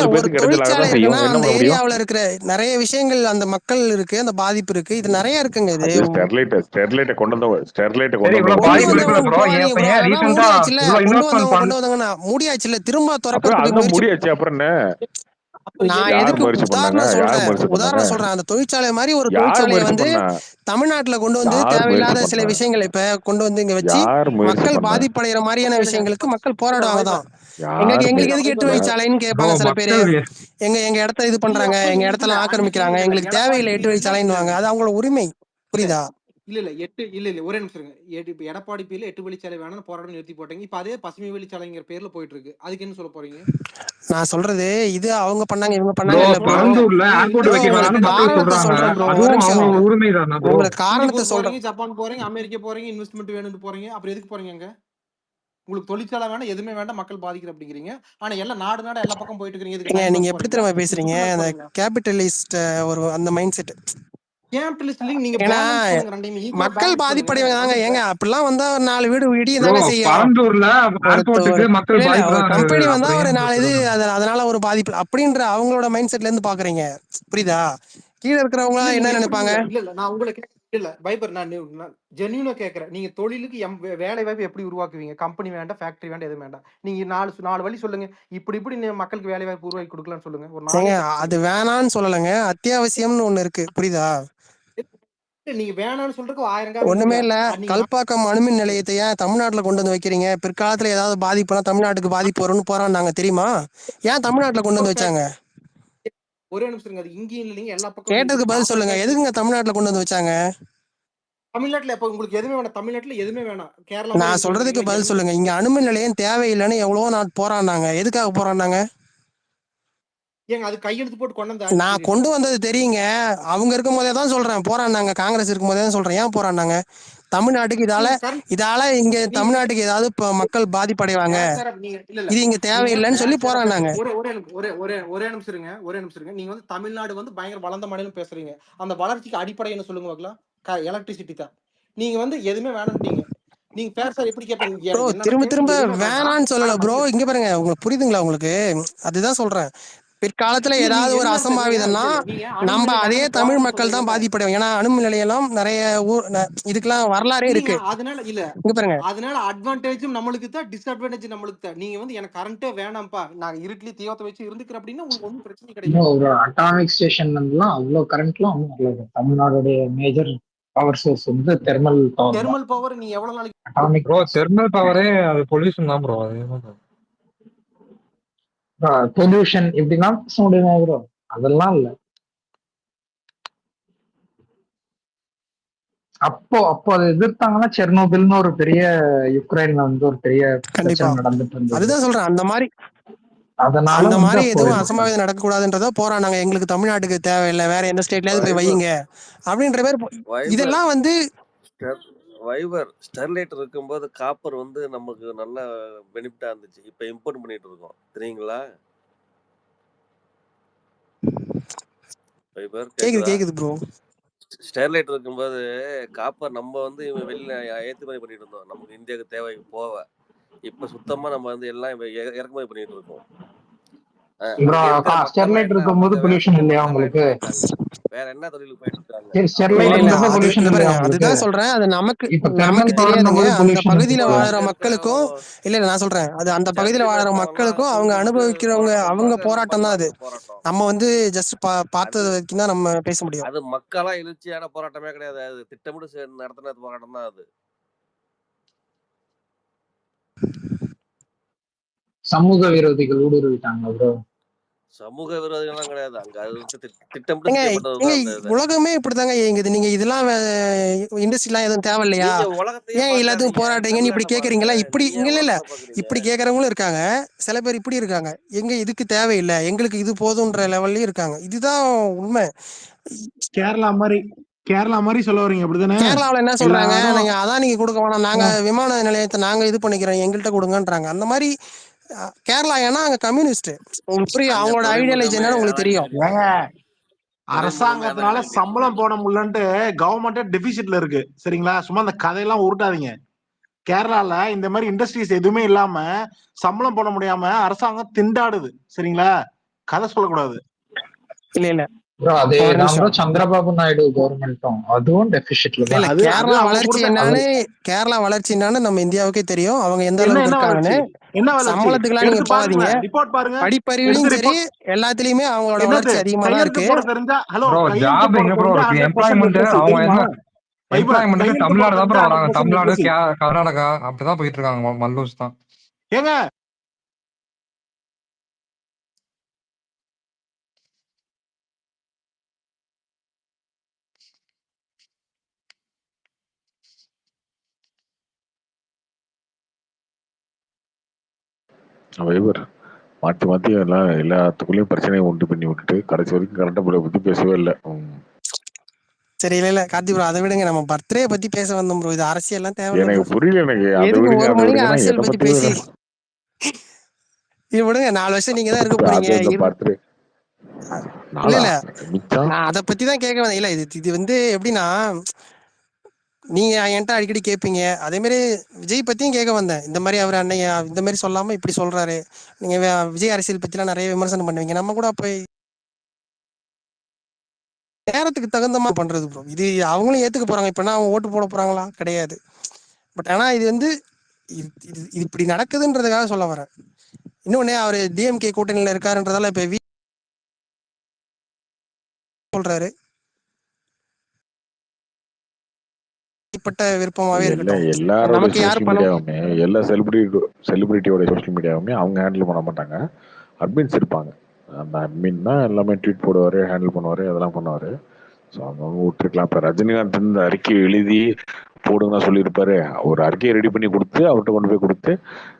ஒரு பேத்துக்கு இடைஞ்சலாக தொழிற்சாலை தான் செய்யும். இருக்குன்னா என்ன அந்த பண்ண முடியும்? ஏரியாவுல இருக்கிற நிறைய விஷயங்கள், அந்த மக்கள் இருக்கு, அந்த பாதிப்பு இருக்கு, இது நிறைய இருக்குங்க. இது அது ஸ்டெர்லைட்டை கொண்டு சரி இவ்வளவு வந்தவங்க கொண்டு பாதிப்பு புரியுது. இருக்குல்ல வந்தவங்க ப்ரோ, போகாதீங்க இப்ப ப்ரோ. ஏன் அதெல்லாம் ரீசெண்டா மூடியாச்சுல்ல. இவ்வளவு கொண்டு இன்வெஸ்ட்மெண்ட் வந்தவங்க கொண்டு வந்தாங்கன்னா மூடியாச்சுல்ல, திரும்ப அப்புறம் திறக்கிறதுக்கு அதான் முயற்சி. முடியாச்சு. அப்புறம் என்ன? நான் யார் எதுக்கு முயற்சி பண்ணாங்க? உதாரணம் சொல்றேன். அந்த தொழிற்சாலை மாதிரி ஒரு யார் தொழிற்சாலையை முயற்சி பண்ணா? தமிழ்நாட்டுல கொண்டு வந்து யார் முயற்சி தேவையில்லாத சில பண்ணா? விஷயங்கள் இப்ப கொண்டு வந்து இங்க வச்சு யார் முயற்சி மக்கள் பண்ணா? பாதிப்படைகிற மாதிரியான விஷயங்களுக்கு மக்கள் போராடுவாங்க தான். யார் எங்களுக்கு முயற்சி எதுக்கு 8 வழிச்சாலைன்னு ப்ரோ கேட்பாங்க சில பேரு. மக்கள் எங்க இடத்த இது பண்றாங்க, எங்க இடத்துல ஆக்கிரமிக்கிறாங்க, எங்களுக்கு தேவையில்லை 8 வழிச்சாலைன்னு. அது அவங்களோட உரிமை, புரியுதா? ஒரே நிமிஷம் இருங்க. இப்ப எடப்பாடி பேர்ல 8 வழிச்சாலை வேணும்னு போராட்டம் நிறுத்தி போட்டாங்க. இப்ப அதே பசுமை வழிச்சாலைங்கிற பேர்ல போயிட்டு இருக்கு. அதுக்கு என்ன சொல்ல போறீங்க? நான் சொல்றது இது அவங்க பண்ணாங்க இவங்க ப்ரோ பண்ணாங்க இல்ல ப்ரோ. பரந்தூர்ல ஏர்போர்ட் ப்ரோ வைக்க உங்களுக்கு வேணாம்னு மக்கள் காரணத்தை சொல்றாங்க, சொல்றேன் ப்ரோ. ஒரு அதுவும் நிமிஷம், அவங்க உரிமை தானே ப்ரோ? உங்களுக்கு காரணத்தை சிங்கப்பூர் சொல்றேன். போறீங்க, ஜப்பான் போறீங்க, அமெரிக்கா போறீங்க, இன்வெஸ்ட்மெண்ட் வேணும்னு போறீங்க. அப்புறம் எதுக்கு போறீங்க அங்க? உங்களுக்கு தொழிற்சாலை வேண்டாம், எதுவுமே வேண்டாம், மக்கள் பாதிக்கிற அப்படிங்கிறீங்க. ஆனா எல்லாம் நாடு எல்லா பக்கம் போயிட்டு இருக்கீங்க. இதுக்கு டைம் நீங்க பாஸ் எப்படி போறீங்களா? தெரியுமா பேசுறீங்க? சுற்றுலா அந்த போறீங்களா? கேபிட்டலிஸ்ட் ஒரு அந்த மைண்ட் செட். கேபிட்டலிஸ்ட் நீங்க ஏன்னா பேலன்ஸ் பண்ணுங்க, ரெண்டையுமே ஈக்குவலா மக்கள் பேலன்ஸ் பண்ணுங்க. பாதிப்படைவாங்க தாங்க. ஏங்க அப்படிலாம் வந்தா ஒரு 4 வீடு இடிய ப்ரோ தாங்க செய்யும். பரந்தூர்ல ஏர்போர்ட்டுக்கு மக்கள் இல்ல பாதிப்பு ஒரு தான் கம்பெனி இருந்தது, வந்தா அப்புறம் ஒரு ஏன் 4 இது சொல்லுங்க? அதனால ஒரு பாதிப்பு அப்படின்ற அவங்களோட மைண்ட் செட்ல இருந்து பாக்குறீங்க, புரியுதா? கீழே இருக்கிறவங்க இல்ல என்ன நீங்க நினைப்பாங்க? இல்ல நான் உங்களுக்கு இல்ல வைபர், நான் ஜென்யூனா கேக்குறேன். நீங்க தொழிலுக்கு வேலை வாய்ப்பு எப்படி உருவாக்குவீங்க? கம்பெனி வேண்டாம், ஃபேக்டரி வேண்டாம், எதுவும் வேண்டாம். நீங்க 4 வழி சொல்லுங்க. இப்படி மக்களுக்கு வேலை வாய்ப்பு உருவாக்கி கொடுக்கலாம்னு சொல்லுங்க. ஒரு 4 அது வேணான்னு சொல்லலைங்க, அத்தியாவசியம்னு ஒண்ணு இருக்கு, புரியுதா? நீங்க வேணாம்னு சொல்றதுக்கு 1000 காரணம் ஒண்ணுமே இருக்குல்ல. இல்ல. நீங்க கல்பாக்கம் அணுமின் நிலையத்தை ஏன் தமிழ்நாட்டுல கொண்டு வந்து வைக்கிறீங்க? பிற்காலத்துல ஏதாவது பாதிப்புனா தமிழ்நாட்டுக்கு பாதிப்பு வரும்னு போறான்னாங்க தெரியுமா? ஏன் தமிழ்நாட்டுல கொண்டு வந்து வச்சாங்க? ஒரே நிமிஷம் இருங்க. அது இங்கேயும் இல்லைங்க, எல்லா பக்கம் கேட்டதுக்கு பதில் சொல்லுங்க. எதுக்குங்க தமிழ்நாட்டுல கொண்டு வந்து வச்சாங்க? தமிழ்நாட்டுல எப்ப உங்களுக்கு எதுவுமே வேணாம், தமிழ்நாட்டுல எதுவுமே வேணாம், கேரளா மாதிரி நான் இருக்கு சொல்றதுக்கு சொல்றீங்களா? பதில் எதுவுமே சொல்லுங்க. இங்க அணுமின் நிலையம் தேவையில்லைன்னு எவ்வளவோ நாள் போராடினாங்க. எதுக்காக போராடினாங்க? ஏங்க அது கையெழுத்து போட்டு கொண்டு வந்து ஆட்சி நான் தெரியுமா? கொண்டு வந்தது தெரியுங்க. அவங்க இருக்கும் போதே தான் சொல்றேன் போராடினாங்க. காங்கிரஸ் இருக்கும் போதே தான் சொல்றேன். ஏன் போராடினாங்க? தமிழ்நாட்டுக்கு இதால இங்க தமிழ்நாட்டுக்கு ஏதாவது மக்கள் பாதிப்படைவாங்க, இது இங்க தேவையில்லைன்னு சொல்லி போராடினாங்க. ஒரே நிமிஷம் இருங்க, ஒரே நிமிஷம் இருங்க. நீங்க வந்து தமிழ்நாடு வந்து பயங்கர வளர்ந்த மாநிலம் பேசுறீங்க. அந்த வளர்ச்சிக்கு அடிப்படை என்ன சொல்லுங்க பார்க்கலாம்? எலக்ட்ரிசிட்டி தான். நீங்க வந்து எதுவுமே வேணாம்ட்டீங்க. நீங்க பேர் சார் எப்படி கேட்பீங்க? ப்ரோ திரும்ப திரும்ப வேணான்னு சொல்லல ப்ரோ. இங்க பாருங்க, உங்களுக்கு புரியுதுங்களா? உங்களுக்கு அதுதான் சொல்றேன். பிற்காலத்துல ஏதாவது ஒரு அசம்பாவிதம்னா நம்ம அதே தமிழ் மக்கள் தான் பாதிப்படையும். ஏன்னா அணுமின் நிலையம் நிறைய இதுக்கெல்லாம் வரலாறே இருக்கு. அதனால இல்ல, இங்க பாருங்க, அதனால அட்வான்டேஜும் நம்மளுக்கு தான், டிஸ்அட்வான்டேஜ் நம்மளுக்கு தான். நீங்க வந்து எனக்கு கரண்டே வேணாம்ப்பா, நான் இருட்லி தீவத்தை வச்சு இருந்துக்கிறேன் அப்படின்னா உங்களுக்கு ஒன்றும் பிரச்சனை கிடையாது. ஒரு அட்டாமிக் ஸ்டேஷன்லாம் அவ்வளவு கரண்ட்லாம் ஒன்றும் வரல. தமிழ்நாடுடைய மேஜர் பவர் சோர்ஸ் வந்து தெர்மல் பவர். தெர்மல் பவர் நீ எவ்வளவு நாளைக்கு அட்டாமிக் ப்ரோ தெர்மல் பவரே அது பொல்யூஷன் தான் ப்ரோ. அது பொல்யூஷன் இப்படிலாம் பேச முடியுமா ப்ரோ? அதெல்லாம் இல்ல. அப்போ அதை எதிர்த்தாங்கன்னா செர்னோபில்னு ஒரு பெரிய யுக்ரைன்ல வந்து ஒரு பெரிய பிரச்சனை நடந்துட்டு இருந்தது. அதுதான் சொல்றேன். அந்த மாதிரி அதனால அந்த மாதிரி எதுவும் அசம்பாவிதம் நடக்கக்கூடாதுன்றதா போறாங்க. எங்களுக்கு தமிழ்நாட்டுக்கு தேவையில்லை, வேற எந்த ஸ்டேட்லயாவது போய் வையுங்க அப்படின்ற மாதிரி. இதெல்லாம் வந்து வைபர் ஸ்டெர்லைட் இருக்கும்போது காப்பர் வந்து நமக்கு நல்ல பெனிஃபிட்டா இருந்துச்சு. இப்ப இம்போர்ட் பண்ணிட்டு இருக்கோம் தெரியுங்களா? வைபர் கேக்குது ப்ரோ. ஸ்டெர்லைட் இருக்கும்போது காப்பர் நம்ம வந்து வெளியில ஏற்றுமதி பண்ணிட்டு இருந்தோம், நமக்கு இந்தியாவுக்கு தேவை போவ. இப்ப சுத்தமா நம்ம வந்து எல்லாம் இறக்குமதி பண்ணிட்டு இருக்கோம். ஸ்டெர்லைட் இருக்கும்போது பொல்யூஷன் இல்லையா உங்களுக்கு? வேற என்ன தொழிலுக்கு போயிட்டு இருக்காங்க? அதுதான் சொல்றேன். அது நமக்கு தெரியாதுங்க. அந்த பகுதியில வாழற மக்களுக்கும் இல்ல நான் சொல்றேன், அது அந்த பகுதியில வாழற மக்களுக்கும் அவங்க அனுபவிக்கிறவங்க அவங்க போராட்டம் தான் அது. நம்ம வந்து ஜஸ்ட் பார்த்தது வரைக்கும் தான் நம்ம பேச முடியும். அது மக்களா எழுச்சியான போராட்டமே கிடையாது, அது திட்டமிட்டு நடத்தின போராட்டம் தான் அது. சமூக விரோதிகள் ஊடுருவிட்டாங்க ப்ரோ. சமூக விரோதிகள்லாம் கிடையாது, அங்க அது திட்டமிட்டு. உலகமே இப்படிதாங்க இயங்குது. நீங்க இதெல்லாம் இண்டஸ்ட்ரி எல்லாம் எதுவும் தேவையில்லையா? ஏன் எல்லாத்துக்கும் போராட்டீங்கன்னு இப்படி கேக்குறீங்களா? இப்படி இல்ல இப்படி கேக்குறவங்களும் இருக்காங்க. சில பேர் இப்படி இருக்காங்க, எங்க இதுக்கு தேவையில்லை, எங்களுக்கு இது போதுன்ற லெவல்லயும் இருக்காங்க. இதுதான் உண்மை. கேரளா மாதிரி சொல்ல வரீங்க அப்படிதானே? கேரளாவில் என்ன சொல்றாங்க, நீங்க அதான் நீங்க கொடுக்க வேணாம், நாங்க விமான நிலையத்தை நாங்க இது பண்ணிக்கிறோம், எங்கள்கிட்ட கொடுங்கன்றாங்க. அந்த மாதிரி கேரளா ஏன்னா அங்க கம்யூனிஸ்ட். உங்களுக்கு புரியும் அவங்களோட ஐடியாலஜி என்னன்னு உங்களுக்கு தெரியும். அரசாங்கத்தினால சம்பளம் போட முடியலன்ட்டு கவர்மெண்டே டெபிசிட்ல இருக்கு சரிங்களா? சும்மா அந்த கதையெல்லாம் உருட்டாதீங்க. கேரளால இந்த மாதிரி இண்டஸ்ட்ரீஸ் எதுவுமே இல்லாம சம்பளம் போட முடியாம அரசாங்கம் திண்டாடுது சரிங்களா? கதை சொல்லக்கூடாது. இல்ல சந்திரபாபு நாயுடு கவர்மெண்ட்டும் அதுவும் டெபிசிட்ல தான். கேரளா வளர்ச்சி என்னன்னு கேரளா வளர்ச்சி என்னன்னு நம்ம இந்தியாவுக்கே தெரியும். அவங்க எந்த அளவுக்கு இருக்காங்கன்னு. சம்பளத்துக்குலாம் நீங்க போகாதீங்க, படிப்பறிவிலையும் சரி எல்லாத்துலயுமே அவங்களோட வளர்ச்சி அதிகமா தான் இருக்கு. தமிழ்நாடு தான் வராங்க, தமிழ்நாடு கர்நாடகா அப்படிதான் போயிட்டு இருக்காங்க. மல்லூஸ் தான் ஏங்க வைபர் மாத்தி எல்லாத்துக்குள்ளேயும் பிரச்சனையை உண்டு பண்ணி விட்டுட்டு கடைசி வரைக்கும் கரண்ட் பில்லை பத்தி பேசவே இல்லை. சரி இல்ல கார்த்தி ப்ரோ, அதை விடுங்க. நம்ம பர்த்டே பத்தி பேச வந்தோம் ப்ரோ. இது அரசியல் எல்லாம் தேவை. எனக்கு புரியல. எனக்கு ஒரு மணிக்கு அரசியல் பத்தி பேசி இது விடுங்க. 4 வருஷம் நீங்க தான் இருக்க போறீங்க. இல்ல இல்ல நான் அதை பத்தி தான் கேட்க வந்தேன். இல்ல இது வந்து எப்படின்னா, நீங்க என்கிட்ட அடிக்கடி கேட்பீங்க, அதே மாதிரி விஜய் பத்தியும் கேட்க வந்தேன். இந்த மாதிரி அவர் அன்னைய இந்த மாதிரி சொல்லாம இப்படி சொல்றாரு, நீங்க விஜய் அரசியல் பத்தி எல்லாம் நிறைய விமர்சனம் பண்ணுவீங்க. நம்ம கூட போய் நேரத்துக்கு தகுந்த மாதிரி பண்றது ப்ரோ. இது அவங்களும் ஏத்துக்க போறாங்க. இப்ப அவங்க ஓட்டு போட போறாங்களா? கிடையாது. பட் ஆனா இது வந்து இது இப்படி நடக்குதுன்றதுக்காக சொல்ல வரேன். இன்னொன்னு, அவரு டிஎம்கே கூட்டணியில இருக்காருன்றதால இப்ப சொல்றாரு. தனிப்பட்ட விருப்பமாவே இருக்கட்டும். எல்லாரோட நமக்கு யாரு சோஷியல் பணம் மீடியாவுமே எல்லா செலிபிரிட்டியோட சோஷியல் மீடியாவுமே அவங்க ஹேண்டில் பண்ண மாட்டாங்க. அட்மின்ஸ் இருப்பாங்க. அந்த அட்மின் தான் எல்லாமே ட்வீட் போடுவாரு, ஹேண்டில் பண்ணுவாரு, அதெல்லாம் பண்ணுவாரு. ஸோ அவங்க விட்டுருக்கலாம். இப்போ ரஜினிகாந்த் இந்த அறிக்கை எழுதி போடுங்க சொல்லியிருப்பாரு. ஒரு அறிக்கையை ரெடி பண்ணி கொடுத்து அவர்கிட்ட கொண்டு போய் கொடுத்து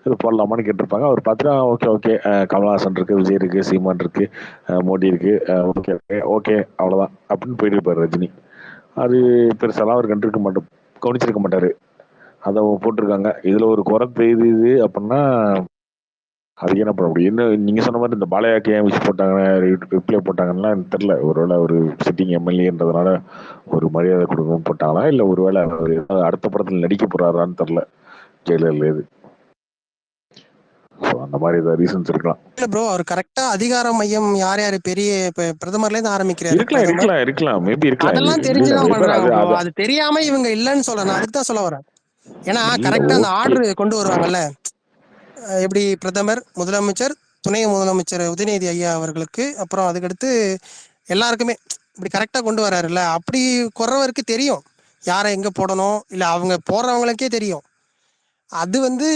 இது போடலாமான்னு கேட்டிருப்பாங்க. அவர் பார்த்துட்டு ஓகே ஓகே கமல்ஹாசன் இருக்கு, விஜய் இருக்கு, சீமான் இருக்கு, மோடி இருக்கு, ஓகே ஓகே ஓகே அவ்வளோதான் அப்படின்னு போயிருப்பாரு ரஜினி. அது பெருசாலாம் அவர் கவனிச்சிருக்க மாட்டாரு. அதை போட்டிருக்காங்க. இதுல ஒரு குறை தெரியுது அப்படின்னா அதுக்கு என்ன பண்ண முடியும்? என்ன நீங்க சொன்ன மாதிரி இந்த பாலையாக்கு ஏன் விஷ் போட்டாங்க, ரிப்ளை போட்டாங்கன்னா எனக்கு தெரியல. ஒருவேளை ஒரு சிட்டிங் எம்எல்ஏன்றதுனால ஒரு மரியாதை கொடுக்கணும் போட்டாங்களா, இல்ல ஒருவேளை அவர் அடுத்த படத்துல நடிக்க போறாரான்னு தெரியல ஜெயிலர்ல. இது அந்த மாதிரி ஏதாவது ரீசன்ஸ் இருக்கலாம். இல்ல ப்ரோ, அவர் கரெக்டா அதிகார மையம் யார் யாரு பெரிய பிரதமர்ல இருந்து ஆரம்பிக்கிறாரு. இருக்கலாம் மேபி இருக்கலாம். அதெல்லாம் தெரிஞ்சுதான் பண்றாங்க ப்ரோ. அது தெரியாம இவங்க இல்லன்னு சொல்ல, நான் அதுக்கு தான் சொல்ல வரேன். ஏன்னா கரெக்டா அந்த ஆர்டர் கொண்டு வருவாங்கல்ல, எப்படி பிரதமர், முதலமைச்சர், துணை முதலமைச்சர் உதயநிதி ஐயா அவர்களுக்கு, அப்புறம் அதுக்கடுத்து எல்லாருக்குமே இப்படி கரெக்டா கொண்டு வர்றாருல்ல. அப்படி குறவருக்கு தெரியும் யாரை எங்க போடணும், இல்ல அவங்க போடுறவங்களுக்கே தெரியும். அது வந்து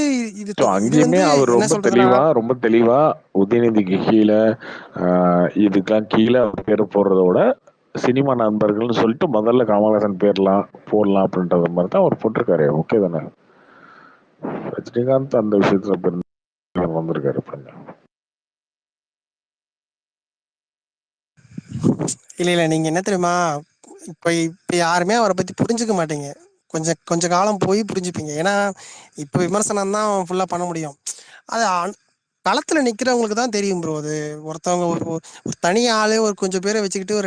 இது அங்கேயுமே அவர் ரொம்ப தெளிவா உதயநிதிக்கு கீழே இதுக்கெல்லாம் கீழே அவர் பேர் போடுறத விட சினிமா நண்பர்கள்னு சொல்லிட்டு முதல்ல கமல்ஹாசன் பேர்லாம் போடலாம் அப்படின்றத மாதிரி தான் அவர் போட்டிருக்காரு. ஓகே தானே? ரஜினிகாந்த் அந்த விஷயத்துல வந்திருக்காரு. இல்ல நீங்க என்ன தெரியுமா, இப்ப யாருமே அவரை பத்தி புரிஞ்சுக்க மாட்டீங்க. கொஞ்ச காலம் போய் புரிஞ்சுப்பீங்க. ஏன்னா இப்ப விமர்சனம் தான் ஃபுல்லா பண்ண முடியும். அது களத்துல நிக்கிறவங்களுக்கு தான் தெரியும் ப்ரோ. அது ஒருத்தவங்க ஒரு தனி ஆளு ஒரு கொஞ்சம் பேரை வச்சுக்கிட்டு ஒரு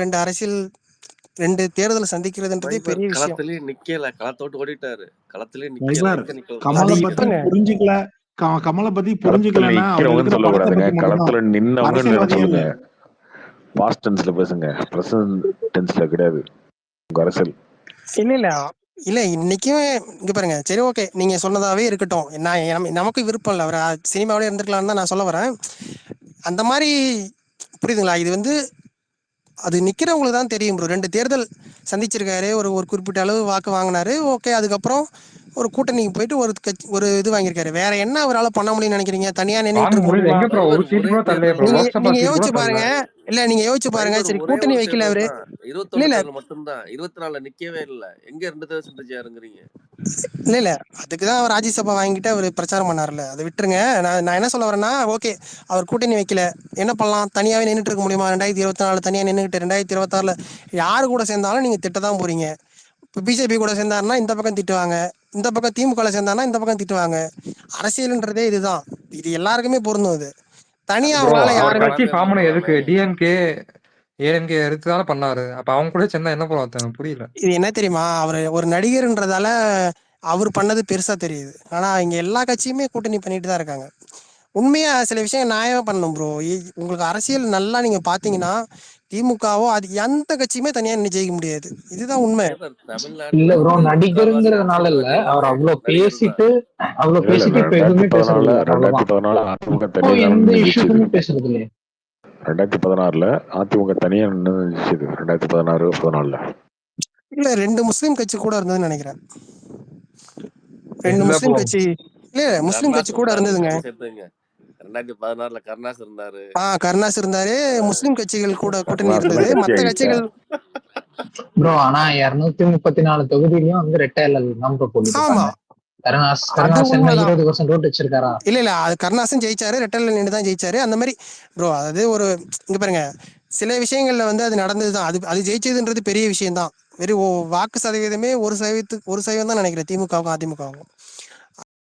ரெண்டு தேர்தலை சந்திக்கிறதுன்றதே பெரிய விஷயம். களத்திலே நிக்கல, களத்தோட்டு ஓடிட்டாரு. களத்திலே கமலை பத்தி புரிஞ்சுக்கல, கமலை பத்தி புரிஞ்சுக்கலன்னா சொல்லக்கூடாதுங்க. களத்துல நின்னவங்க சொல்லுங்க. பாஸ்ட் டென்ஸ்ல பேசுங்க, பிரசன்ட் டென்ஸ்ல கிடையாது உங்க அரசியல். இல்ல இன்னைக்குமே இங்க பாருங்க. சரி ஓகே, நீங்க சொன்னதாவே இருக்கட்டும். நமக்கு விருப்பம் இல்லை, அவர் சினிமாவிலே இருந்திருக்கலாம்னு தான் நான் சொல்ல வரேன். அந்த மாதிரி புரியுதுங்களா? இது வந்து அது நிக்கிறவங்களுக்கு தான் தெரியும் ப்ரோ. 2 தேர்தல் சந்திச்சிருக்காரு, ஒரு குறிப்பிட்ட அளவு வாக்கு வாங்கினாரு. ஓகே, அதுக்கப்புறம் ஒரு கூட்டணிக்கு போயிட்டு ஒரு இது வாங்கியிருக்காரு. வேற என்ன அவரால் பண்ண முடியும்னு நினைக்கிறீங்க? தனியா நின்றுட்டு நீங்க யோசிச்சு பாருங்க. நீங்க யோசிச்சு பாருங்க. சரி, கூட்டணி வைக்கல அவரு. 24 மட்டும்தான், 24 நிக்கவே இல்ல. எங்க 2 தேர்தல் சந்திச்சாருங்கிறீங்க? இல்ல அதுக்குதான் அவர் ராஜ்யசபா வாங்கிட்டு அவர் பிரச்சாரம் பண்ணார்ல. அதை விட்டுருங்க. நான் என்ன சொல்ல வரேன்னா, ஓகே அவர் கூட்டணி வைக்கல, என்ன பண்ணலாம்? தனியாவே நின்றுட்டு இருக்க முடியுமா? 2024 தனியா நின்றுட்டு 2026 யாரு கூட சேர்ந்தாலும் நீங்க திட்டதான் போறீங்க. இப்போ பிஜேபி கூட சேர்ந்தாருன்னா இந்த பக்கம் திட்டுவாங்க, இந்த பக்கம் திமுக சேர்ந்தாருன்னா இந்த பக்கம் திட்டுவாங்க. அரசியல்ன்றதே இதுதான். இது எல்லாருக்குமே பொருந்தும். இது தனியா அவங்களால யாருமே எதுக்கு டிஎம்கே ஏஎம்கே எடுத்துதானே பண்ணாரு. அப்ப அவங்க கூட சேர்ந்தா என்ன பண்ண புரியல. இது என்ன தெரியுமா, அவர் ஒரு நடிகர்ன்றதால அவர் பண்ணது பெருசா தெரியுது. ஆனா இங்க எல்லா கட்சியுமே கூட்டணி பண்ணிட்டு தான் இருக்காங்க. உண்மையா சில விஷயம் நியாயமா பண்ணணும் ப்ரோ. உங்களுக்கு அரசியல் நல்லா நீங்க பாத்தீங்கன்னா திமுகவோ அது எந்த கட்சியுமே தனியா ஜெயிக்க முடியாது. இதுதான் உண்மை. இல்ல ப்ரோ, நடிகருங்கிறதுனால இல்ல, அவர் அவ்வளவு பேசிட்டு இப்ப எதுவுமே பேசுறது இல்ல. 2016 அதிமுக தனியா நின்னுச்சு. 2016-17 இல்ல 2 முஸ்லீம் கட்சி கூட இருந்ததுன்னு நினைக்கிறேன். 2 முஸ்லீம் கட்சி முஸ்லீம் கட்சி கூட இருந்ததுங்க. 2016 கருணாஸ் இருந்தாரு. கருணாஸ் இருந்தாரு. முஸ்லிம் கட்சிகள் கூட கூட்டணி இருந்தது. மத்த கட்சிகள் ப்ரோ ஆனா 234 தொகுதியிலயும் வந்து ரெட்டை இலை தான் போட்டுருக்காங்க. கருணாஸ் 20% ஓட்டு வச்சிருக்காரா? இல்ல அது கருணாசும் ஜெயிச்சாரு, ரெட்டை இலை நின்று தான் ஜெயிச்சாரு. அந்த மாதிரி ப்ரோ, அதாவது ஒரு இங்க பாருங்க, சில விஷயங்கள்ல வந்து அது நடந்ததுதான். அது ஜெயிச்சதுன்றது பெரிய விஷயம் தான். வெறும் வாக்கு சதவீதமே 1% தான் நினைக்கிறேன் திமுகவுக்கும் அதிமுகவுக்கும்.